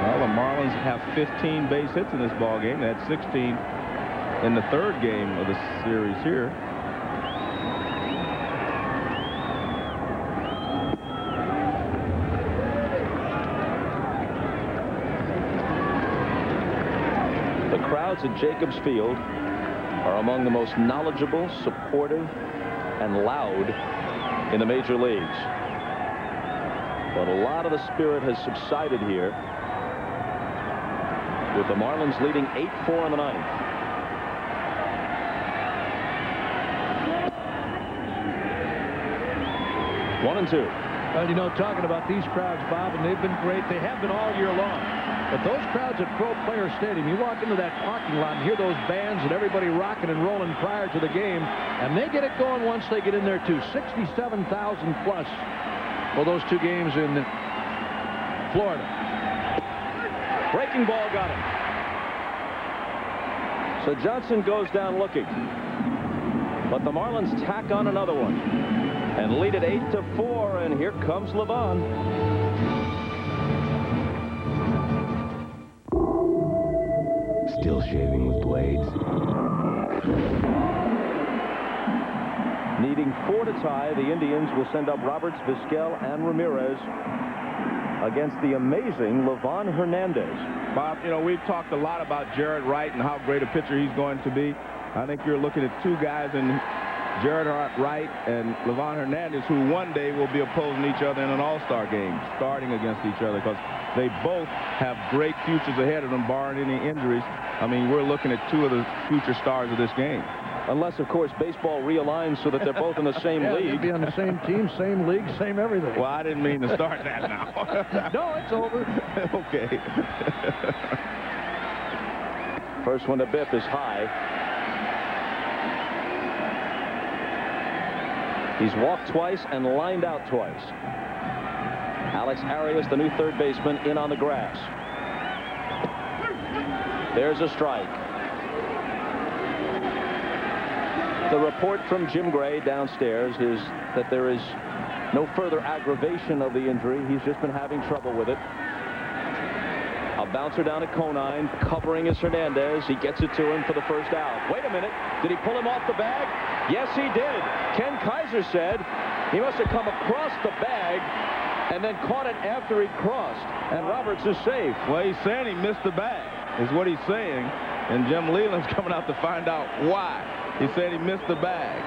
Speaker 3: Well, the Marlins have 15 base hits in this ball game. They had 16 in the 3rd game of the series here.
Speaker 1: The crowds at Jacobs Field are among the most knowledgeable, supportive, and loud in the major leagues. But a lot of the spirit has subsided here, with the Marlins leading 8-4 in the 9th. One and two.
Speaker 9: Well, you know, talking about these crowds, Bob, and they've been great. They have been all year long. But those crowds at Pro Player Stadium, you walk into that parking lot and hear those bands and everybody rocking and rolling prior to the game, and they get it going once they get in there, too. 67,000 plus for those 2 games in Florida.
Speaker 1: Breaking ball got him. So Johnson goes down looking. But the Marlins tack on another one and lead it 8-4, and here comes Levon.
Speaker 21: Still shaving with blades.
Speaker 1: Needing 4 to tie, the Indians will send up Roberts, Vizquel, and Ramirez against the amazing Levon Hernández.
Speaker 13: Bob, you know, we've talked a lot about Jared Wright and how great a pitcher he's going to be. I think you're looking at 2 guys in Jared Wright and Levon Hernández, who one day will be opposing each other in an all-star game, starting against each other, because they both have great futures ahead of them, barring any injuries. I mean, we're looking at 2 of the future stars of this game.
Speaker 1: Unless, of course, baseball realigns so that they're both in the same league.
Speaker 9: They'd be on the same team, same league, same everything.
Speaker 13: Well, I didn't mean to start that now.
Speaker 9: No, it's over.
Speaker 13: Okay.
Speaker 1: First one to Biff is high. He's walked twice and lined out twice. Alex Arias, the new 3rd baseman, in on the grass. There's a strike. The report from Jim Gray downstairs is that there is no further aggravation of the injury. He's just been having trouble with it. A bouncer down at Conine, covering is Hernández. He gets it to him for the first out. Wait a minute. Did he pull him off the bag? Yes, he did. Ken Kaiser said he must have come across the bag and then caught it after he crossed. And Roberts is safe.
Speaker 13: Well, he's saying he missed the bag, is what he's saying. And Jim Leland's coming out to find out why. He said he missed the bag.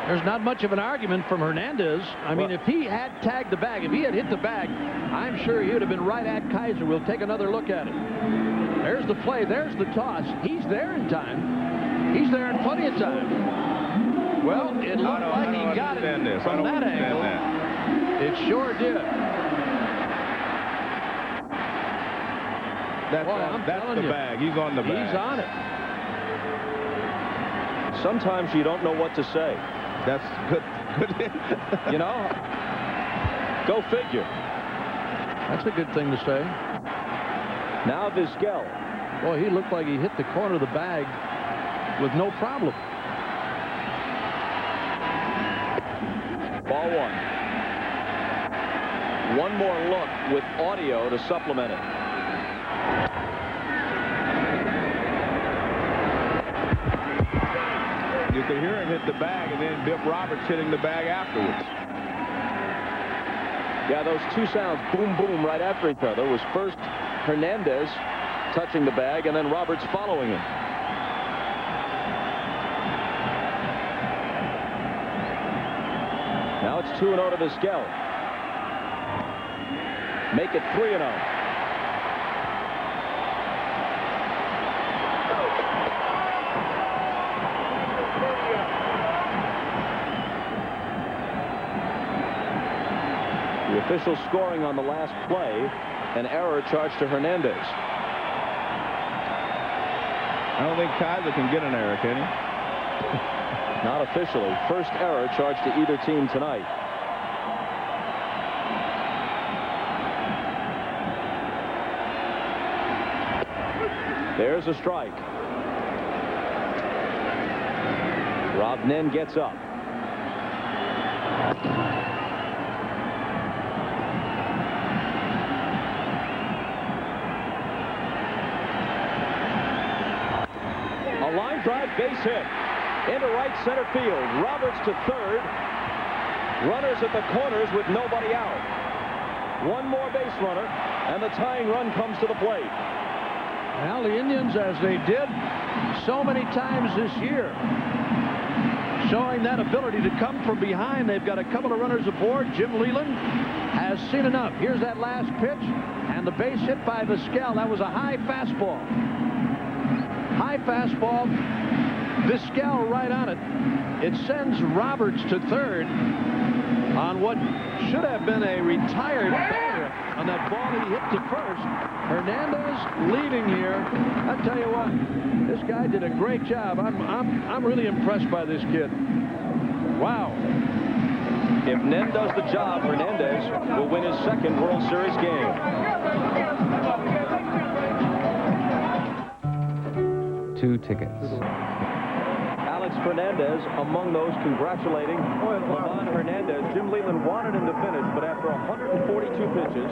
Speaker 9: There's not much of an argument from Hernández. I mean, if he had tagged the bag, if he had hit the bag, I'm sure he would have been right at Kaiser. We'll take another look at it. There's the play. There's the toss. He's there in time. He's there in plenty of time. Well, it looked like he got it from that angle. It sure did.
Speaker 13: That's the bag. He's on the bag.
Speaker 9: He's on it.
Speaker 1: Sometimes you don't know what to say.
Speaker 13: That's good.
Speaker 1: You know? Go figure.
Speaker 9: That's a good thing to say.
Speaker 1: Now Vizquel.
Speaker 9: Boy, he looked like he hit the corner of the bag with no problem.
Speaker 1: Ball 1. One more look with audio to supplement it.
Speaker 13: You could hear him hit the bag, and then Biff Roberts hitting the bag afterwards.
Speaker 1: Yeah, those 2 sounds, boom, boom, right after each other, was first Hernández touching the bag, and then Roberts following him. Now it's 2-0 to Vizquel. Make it 3-0. The official scoring on the last play, an error charged to Hernández.
Speaker 13: I don't think Kaiser can get an error, can he?
Speaker 1: Not officially. First error charged to either team tonight. There's a strike. Rob Nen gets up. A line drive base hit into right center field. Roberts to third. Runners at the corners with nobody out. One more base runner, and the tying run comes to the plate.
Speaker 9: Well, the Indians, as they did so many times this year, showing that ability to come from behind. They've got a couple of runners aboard. Jim Leland has seen enough. Here's that last pitch, and the base hit by Vizquel. That was a high fastball. High fastball. Vizquel right on it. It sends Roberts to third on what should have been a retired batter on that ball he hit to first. Hernandez leading here. I tell you what, this guy did a great job. I'm really impressed by this kid. Wow.
Speaker 1: If Nen does the job, Hernandez will win his second World Series game.
Speaker 6: 2 tickets.
Speaker 1: Alex Fernandez among those congratulating Livan Hernandez. Jim Leland wanted him to finish, but after 142 pitches,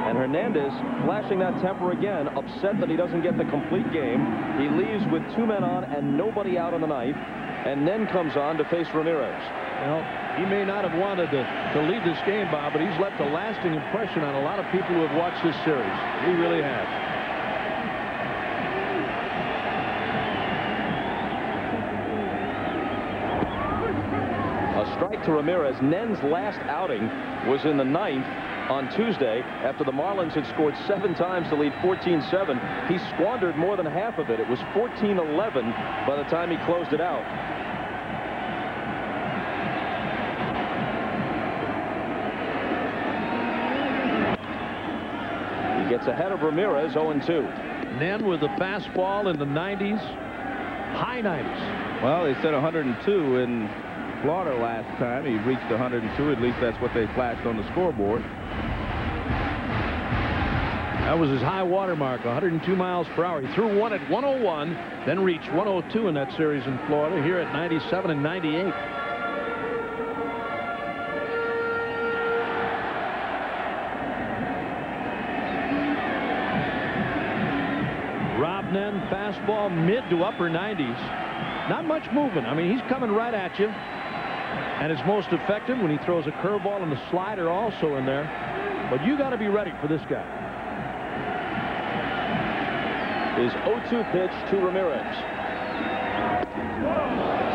Speaker 1: and Hernandez flashing that temper again, upset that he doesn't get the complete game. He leaves with 2 men on and nobody out in the ninth, and then comes on to face Ramirez.
Speaker 9: Well, he may not have wanted to lead this game, Bob, but he's left a lasting impression on a lot of people who have watched this series. He really has.
Speaker 1: Strike to Ramirez. Nen's last outing was in the ninth on Tuesday after the Marlins had scored 7 times to lead 14-7. He squandered more than half of it. It was 14-11 by the time he closed it out. He gets ahead of Ramirez, 0-2.
Speaker 9: Nen with the fastball in the 90s, high 90s.
Speaker 13: Well, they said 102 in Florida last time. He reached 102. At least that's what they flashed on the scoreboard.
Speaker 9: That was his high water mark, 102 miles per hour. He threw one at 101, then reached 102 in that series in Florida. Here at 97 and 98. Rob Nen, fastball mid to upper 90s. Not much movement. I mean, he's coming right at you. And it's most effective when he throws a curveball and the slider also in there. But you got to be ready for this guy.
Speaker 1: His 0-2 pitch to Ramirez.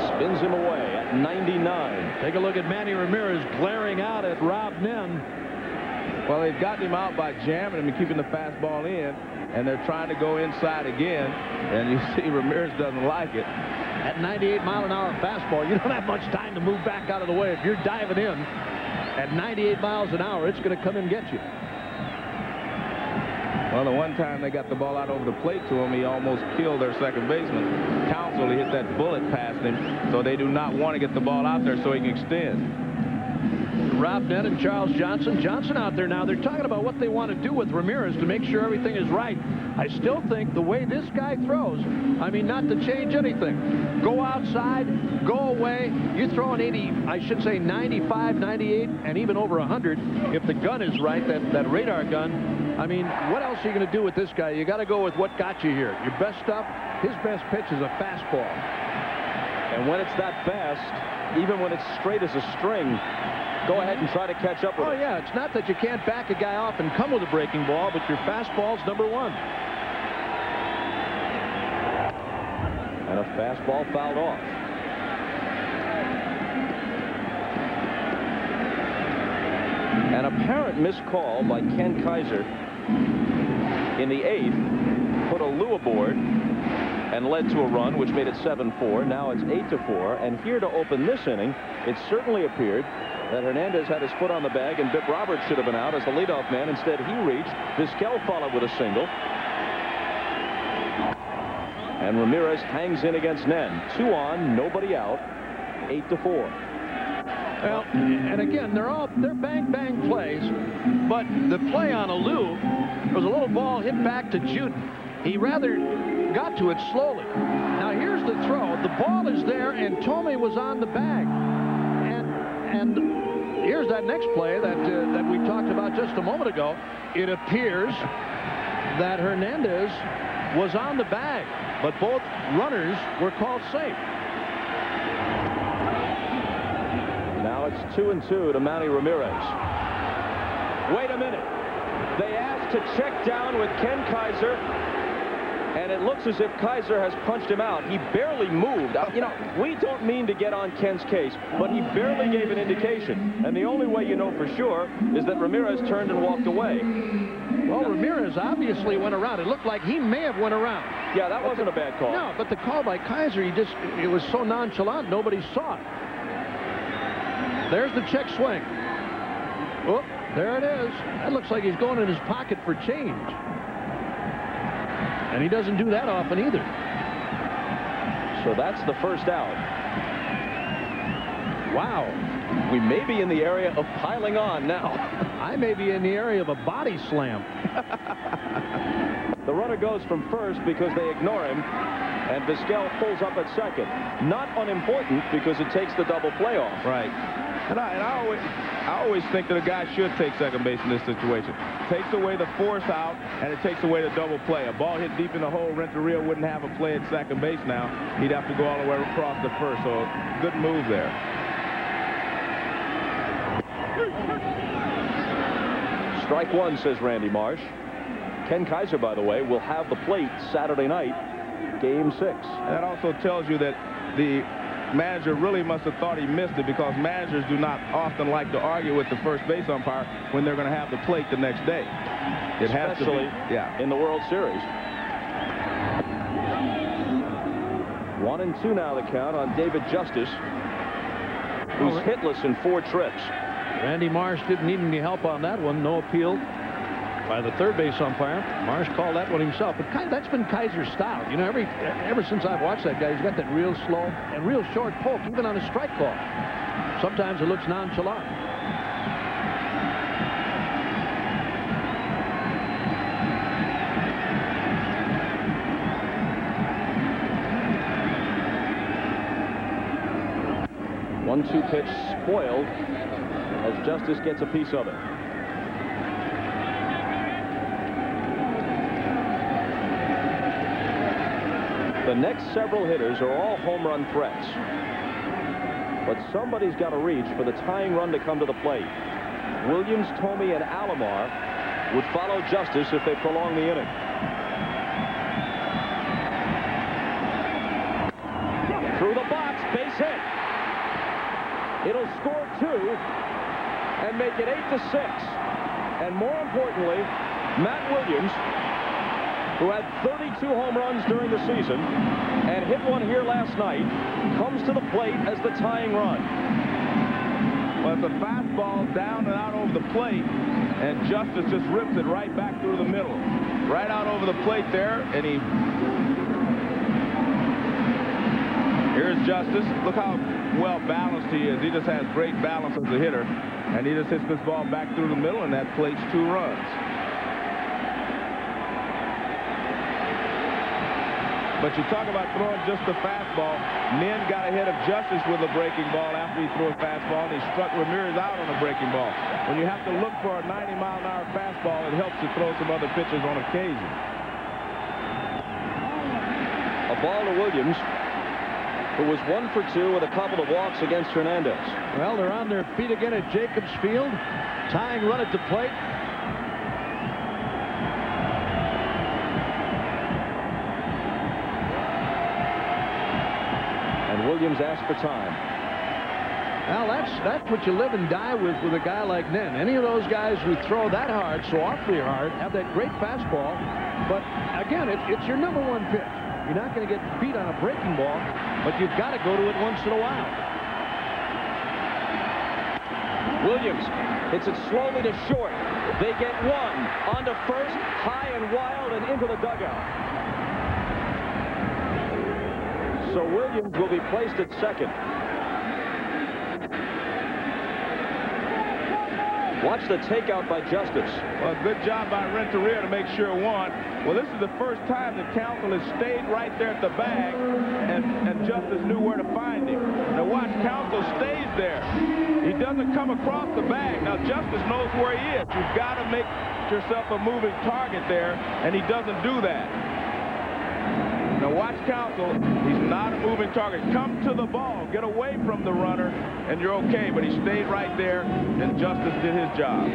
Speaker 1: Spins him away at 99.
Speaker 9: Take a look at Manny Ramirez glaring out at Rob Nen.
Speaker 13: Well, they've gotten him out by jamming him and keeping the fastball in, and they're trying to go inside again, and you see Ramirez doesn't like it.
Speaker 9: At 98-mile-an-hour fastball, you don't have much time to move back out of the way. If you're diving in at 98 miles an hour, it's going to come and get you.
Speaker 13: Well, the one time they got the ball out over the plate to him, he almost killed their second baseman. Counsell, he hit that bullet past him, so they do not want to get the ball out there so he can extend.
Speaker 9: Rob Nen and Charles Johnson. Johnson out there now. They're talking about what they want to do with Ramirez to make sure everything is right. I still think the way this guy throws, I mean, not to change anything. Go outside, go away. You throw an 80, I should say 95, 98, and even over 100 if the gun is right, that radar gun. I mean, what else are you going to do with this guy? You got to go with what got you here. Your best stuff, his best pitch is a fastball.
Speaker 1: And when it's that fast, even when it's straight as a string, go ahead and try to catch up with it.
Speaker 9: Oh, yeah, it's not that you can't back a guy off and come with a breaking ball, but your fastball's number 1.
Speaker 1: And a fastball fouled off. An apparent missed call by Ken Kaiser in the 8th put Alou aboard and led to a run, which made it 7-4. Now it's 8-4. And here to open this inning, it certainly appeared that Hernandez had his foot on the bag, and Bip Roberts should have been out as the leadoff man. Instead, he reached. Vizquel followed with a single. And Ramirez hangs in against Nen. 2 on, nobody out. 8-4.
Speaker 9: Well, and again, they're bang-bang plays, but the play on Alou was a little ball hit back to Juden. He rather got to it slowly. Now here's the throw. the ball is there, and Thome was on the bag. And here's that next play that we talked about just a moment ago. It appears that Hernández was on the bag, but both runners were called safe.
Speaker 1: Now it's 2-2 to Manny Ramirez. Wait a minute. They asked to check down with Ken Kaiser, and it looks as if Kaiser has punched him out. He barely moved. You know, we don't mean to get on Ken's case, but he barely gave an indication. And the only way you know for sure is that Ramirez turned and walked away.
Speaker 9: Well, Ramirez obviously went around. It looked like he may have went around.
Speaker 1: Yeah, that wasn't a bad call.
Speaker 9: No, but the call by Kaiser, it was so nonchalant, nobody saw it. There's the check swing. Oh, there it is. That looks like he's going in his pocket for change. And he doesn't do that often either.
Speaker 1: So that's the first out.
Speaker 9: Wow.
Speaker 1: We may be in the area of piling on now.
Speaker 9: I may be in the area of a body slam.
Speaker 1: The runner goes from first because they ignore him, and Vizquel pulls up at second. Not unimportant because it takes the double play off.
Speaker 13: Right. And I always think that a guy should take second base in this situation. Takes away the force out, and it takes away the double play. A ball hit deep in the hole, Renteria wouldn't have a play at second base now. He'd have to go all the way across the first, so good move there.
Speaker 1: Strike one, says Randy Marsh. Ken Kaiser, by the way, will have the plate Saturday night, Game 6.
Speaker 13: That also tells you that the manager really must have thought he missed it, because managers do not often like to argue with the first base umpire when they're going to have the plate the next day. It has to be,
Speaker 1: in the World Series. 1-2 now the count on David Justice, who's hitless in 4 trips.
Speaker 9: Randy Marsh didn't need any help on that one. No appeal by the third base umpire. Marsh called that one himself. But that's been Kaiser's style. You know, ever since I've watched that guy, he's got that real slow and real short poke, even on a strike call. Sometimes it looks nonchalant.
Speaker 1: One-two pitch spoiled as Justice gets a piece of it. The next several hitters are all home run threats. But somebody's got to reach for the tying run to come to the plate. Williams, Thome, and Alomar would follow Justice if they prolong the inning. Through the box, base hit. It'll score 2 and make it 8-6. And more importantly, Matt Williams, who had 32 home runs during the season and hit one here last night, comes to the plate as the tying run.
Speaker 13: Well, it's a fastball down and out over the plate, and Justice just rips it right back through the middle. Right out over the plate there, and here's Justice. Look how well balanced he is. He just has great balance as a hitter, and he just hits this ball back through the middle, and that plates 2 runs. But you talk about throwing just the fastball. Nen got ahead of Justice with a breaking ball after he threw a fastball, and he struck Ramirez out on a breaking ball. When you have to look for a 90-mile-an-hour fastball, it helps to throw some other pitches on occasion.
Speaker 1: A ball to Williams, who was 1 for 2 with a couple of walks against Hernández.
Speaker 9: Well, they're on their feet again at Jacobs Field. Tying run at the plate.
Speaker 1: Williams asked for time.
Speaker 9: Well, that's what you live and die with a guy like Nen. Any of those guys who throw that hard, so awfully hard, have that great fastball. But again, it's your number 1 pitch. You're not going to get beat on a breaking ball, but you've got to go to it once in a while.
Speaker 1: Williams hits it slowly to short. They get 1 onto first, high and wild, and into the dugout. So Williams will be placed at second. Watch the takeout by Justice.
Speaker 13: Well, good job by Renteria to make sure one. Well, this is the first time that Counsell has stayed right there at the bag, and Justice knew where to find him. Now watch, Counsell stays there. He doesn't come across the bag. Now Justice knows where he is. You've got to make yourself a moving target there, and he doesn't do that. Now watch Counsell. He's not a moving target. Come to the ball. Get away from the runner, and you're okay. But he stayed right there, and Justice did his job.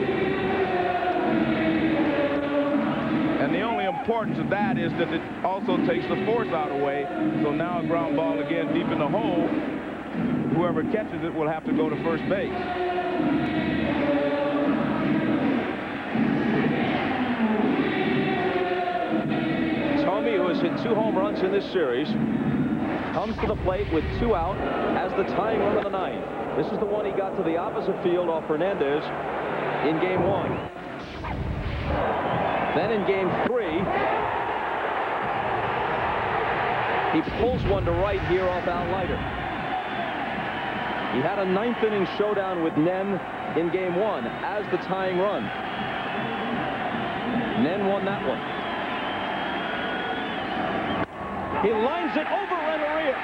Speaker 13: And the only importance of that is that it also takes the force out away. So now a ground ball again deep in the hole. Whoever catches it will have to go to first base.
Speaker 1: Thome, who has hit 2 home runs in this series, comes to the plate with 2 out as the tying run of the 9th. This is the one he got to the opposite field off Hernández in game 1. Then in game 3, he pulls one to right here off Al Leiter. He had a 9th inning showdown with Nen in game 1 as the tying run. Nen won that one. He lines it over Renteria.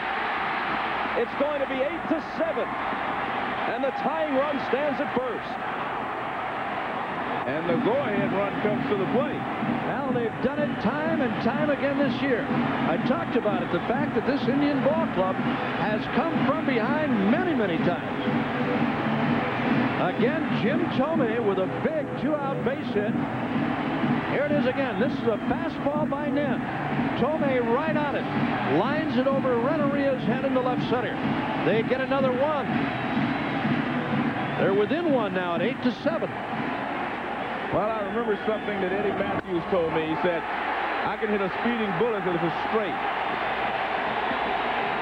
Speaker 1: It's going to be 8-7. And the tying run stands at first.
Speaker 13: And the go-ahead run comes to the plate.
Speaker 9: Well, they've done it time and time again this year. I talked about it, the fact that this Indian ball club has come from behind many, many times. Again, Jim Thome with a big 2-out base hit. Here it is again. This is a fastball by Nen. Thome right on it. Lines it over Renteria's head in the left center. They get another one. They're within one now at 8-7.
Speaker 13: Well, I remember something that Eddie Matthews told me. He said, I can hit a speeding bullet if it's straight.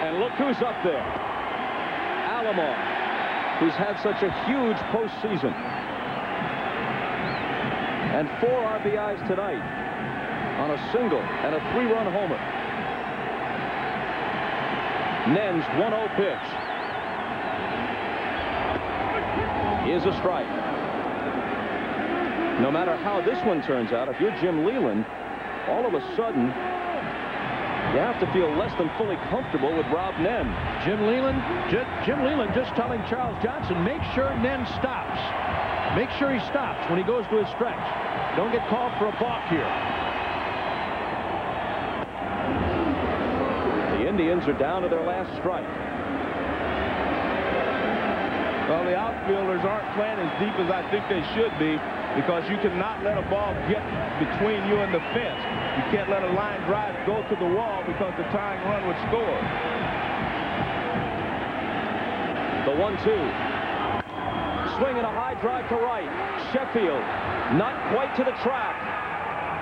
Speaker 1: And look who's up there. Alomar, who's had such a huge postseason. And 4 RBIs tonight on a single and a 3-run homer. Nen's 1-0 pitch is a strike. No matter how this one turns out, if you're Jim Leyland, all of a sudden, you have to feel less than fully comfortable with Rob Nen.
Speaker 9: Jim Leyland just telling Charles Johnson, make sure Nen stops. Make sure he stops when he goes to his stretch. Don't get called for a balk here.
Speaker 1: The Indians are down to their last strike.
Speaker 13: Well, the outfielders aren't playing as deep as I think they should be, because you cannot let a ball get between you and the fence. You can't let a line drive go to the wall because the tying run would score.
Speaker 1: The 1-2. Swinging a high drive to right. Sheffield not quite to the track.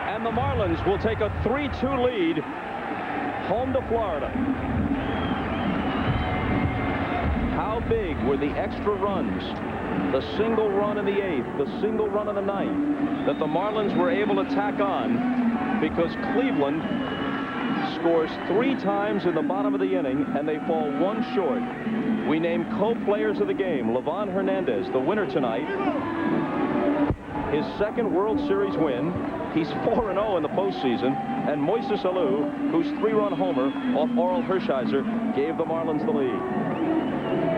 Speaker 1: And the Marlins will take a 3-2 lead home to Florida. How big were the extra runs, the single run in the 8th, the single run in the 9th, that the Marlins were able to tack on because Cleveland scores 3 times in the bottom of the inning and they fall 1 short. We name co-players of the game. Livan Hernández, the winner tonight. His 2nd World Series win. He's 4-0 in the postseason. And Moises Alou, whose 3-run homer off Oral Hershiser, gave the Marlins the lead.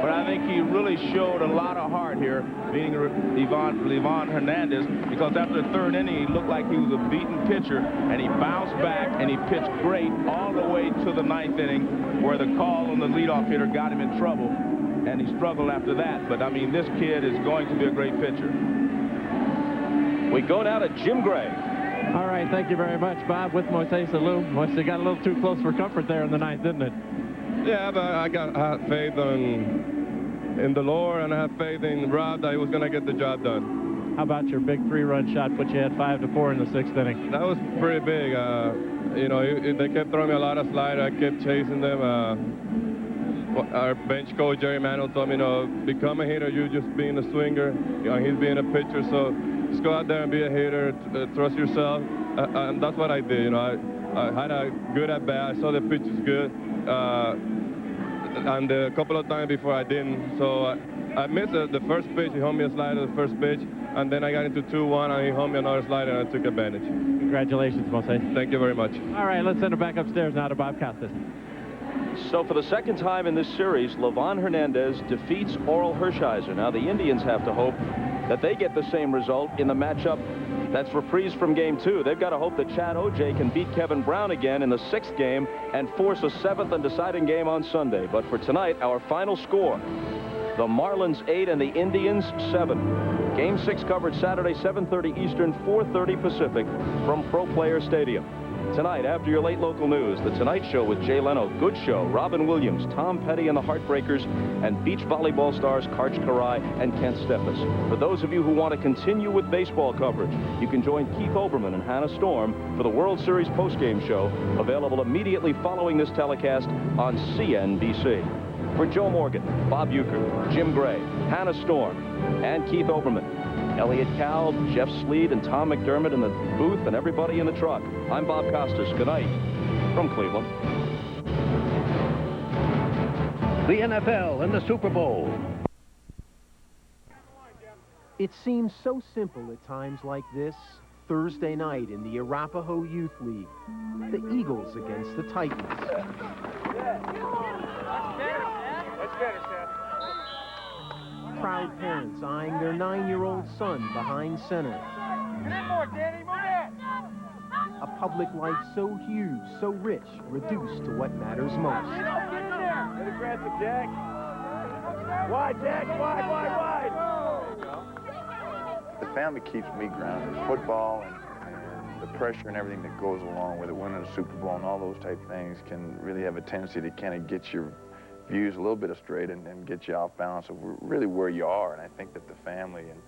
Speaker 13: But I think he really showed a lot of heart here, beating Livan Hernández, because after the 3rd inning, he looked like he was a beaten pitcher, and he bounced back, and he pitched great all the way to the 9th inning, where the call on the leadoff hitter got him in trouble, and he struggled after that. But, I mean, this kid is going to be a great pitcher.
Speaker 1: We go now to Jim Gray.
Speaker 14: All right, thank you very much, Bob, with Moises Alou. Moises got a little too close for comfort there in the 9th, didn't it?
Speaker 7: Yeah, but I had faith in the Lord, and I had faith in Rob that he was going to get the job done.
Speaker 14: How about your big 3-run shot, put you at 5-4 in the 6th inning?
Speaker 7: That was pretty big. You know, they kept throwing me a lot of sliders. I kept chasing them. Our bench coach, Jerry Manuel, told me, you know, become a hitter. You just being a swinger. You know, he's being a pitcher, so just go out there and be a hitter. Trust yourself. And that's what I did. You know, I had a good at-bat. I saw the pitch is good. and a couple of times before I didn't. So I missed the first pitch. He hung me a slider the first pitch, and then I got into 2-1, and he hung me another slider, and I took advantage.
Speaker 14: Congratulations, Mose.
Speaker 7: Thank you very much.
Speaker 14: All right, let's send it back upstairs now to Bob Costas.
Speaker 1: So for the second time in this series, Livan Hernandez defeats Oral Hershiser. Now the Indians have to hope that they get the same result in the matchup that's reprised from Game 2. They've got to hope that Chad O.J. can beat Kevin Brown again in the 6th game and force a 7th and deciding game on Sunday. But for tonight, our final score, the Marlins 8 and the Indians 7. Game 6 covered Saturday, 7:30 Eastern, 4:30 Pacific from Pro Player Stadium. Tonight, after your late local news, The Tonight Show with Jay Leno, Good Show, Robin Williams, Tom Petty and the Heartbreakers, and beach volleyball stars Karch Karai and Kent Steffes. For those of you who want to continue with baseball coverage, you can join Keith Olbermann and Hannah Storm for the World Series postgame show, available immediately following this telecast on CNBC. For Joe Morgan, Bob Uecker, Jim Gray, Hannah Storm, and Keith Olbermann, Elliot Cowell, Jeff Sleed, and Tom McDermott in the booth, and everybody in the truck, I'm Bob Costas. Good night from Cleveland.
Speaker 10: The NFL and the Super Bowl.
Speaker 22: It seems so simple at times like this. Thursday night in the Arapahoe Youth League. The Eagles against the Titans. Proud parents eyeing their 9-year-old son behind center. A public life so huge, so rich, reduced to what matters most.
Speaker 23: Jack. Wide, Jack. Wide.
Speaker 24: The family keeps me grounded. Football and the pressure and everything that goes along with it, winning a Super Bowl and all those type things can really have a tendency to kind of get your views a little bit straight and get you off balance of really where you are. And I think that the family and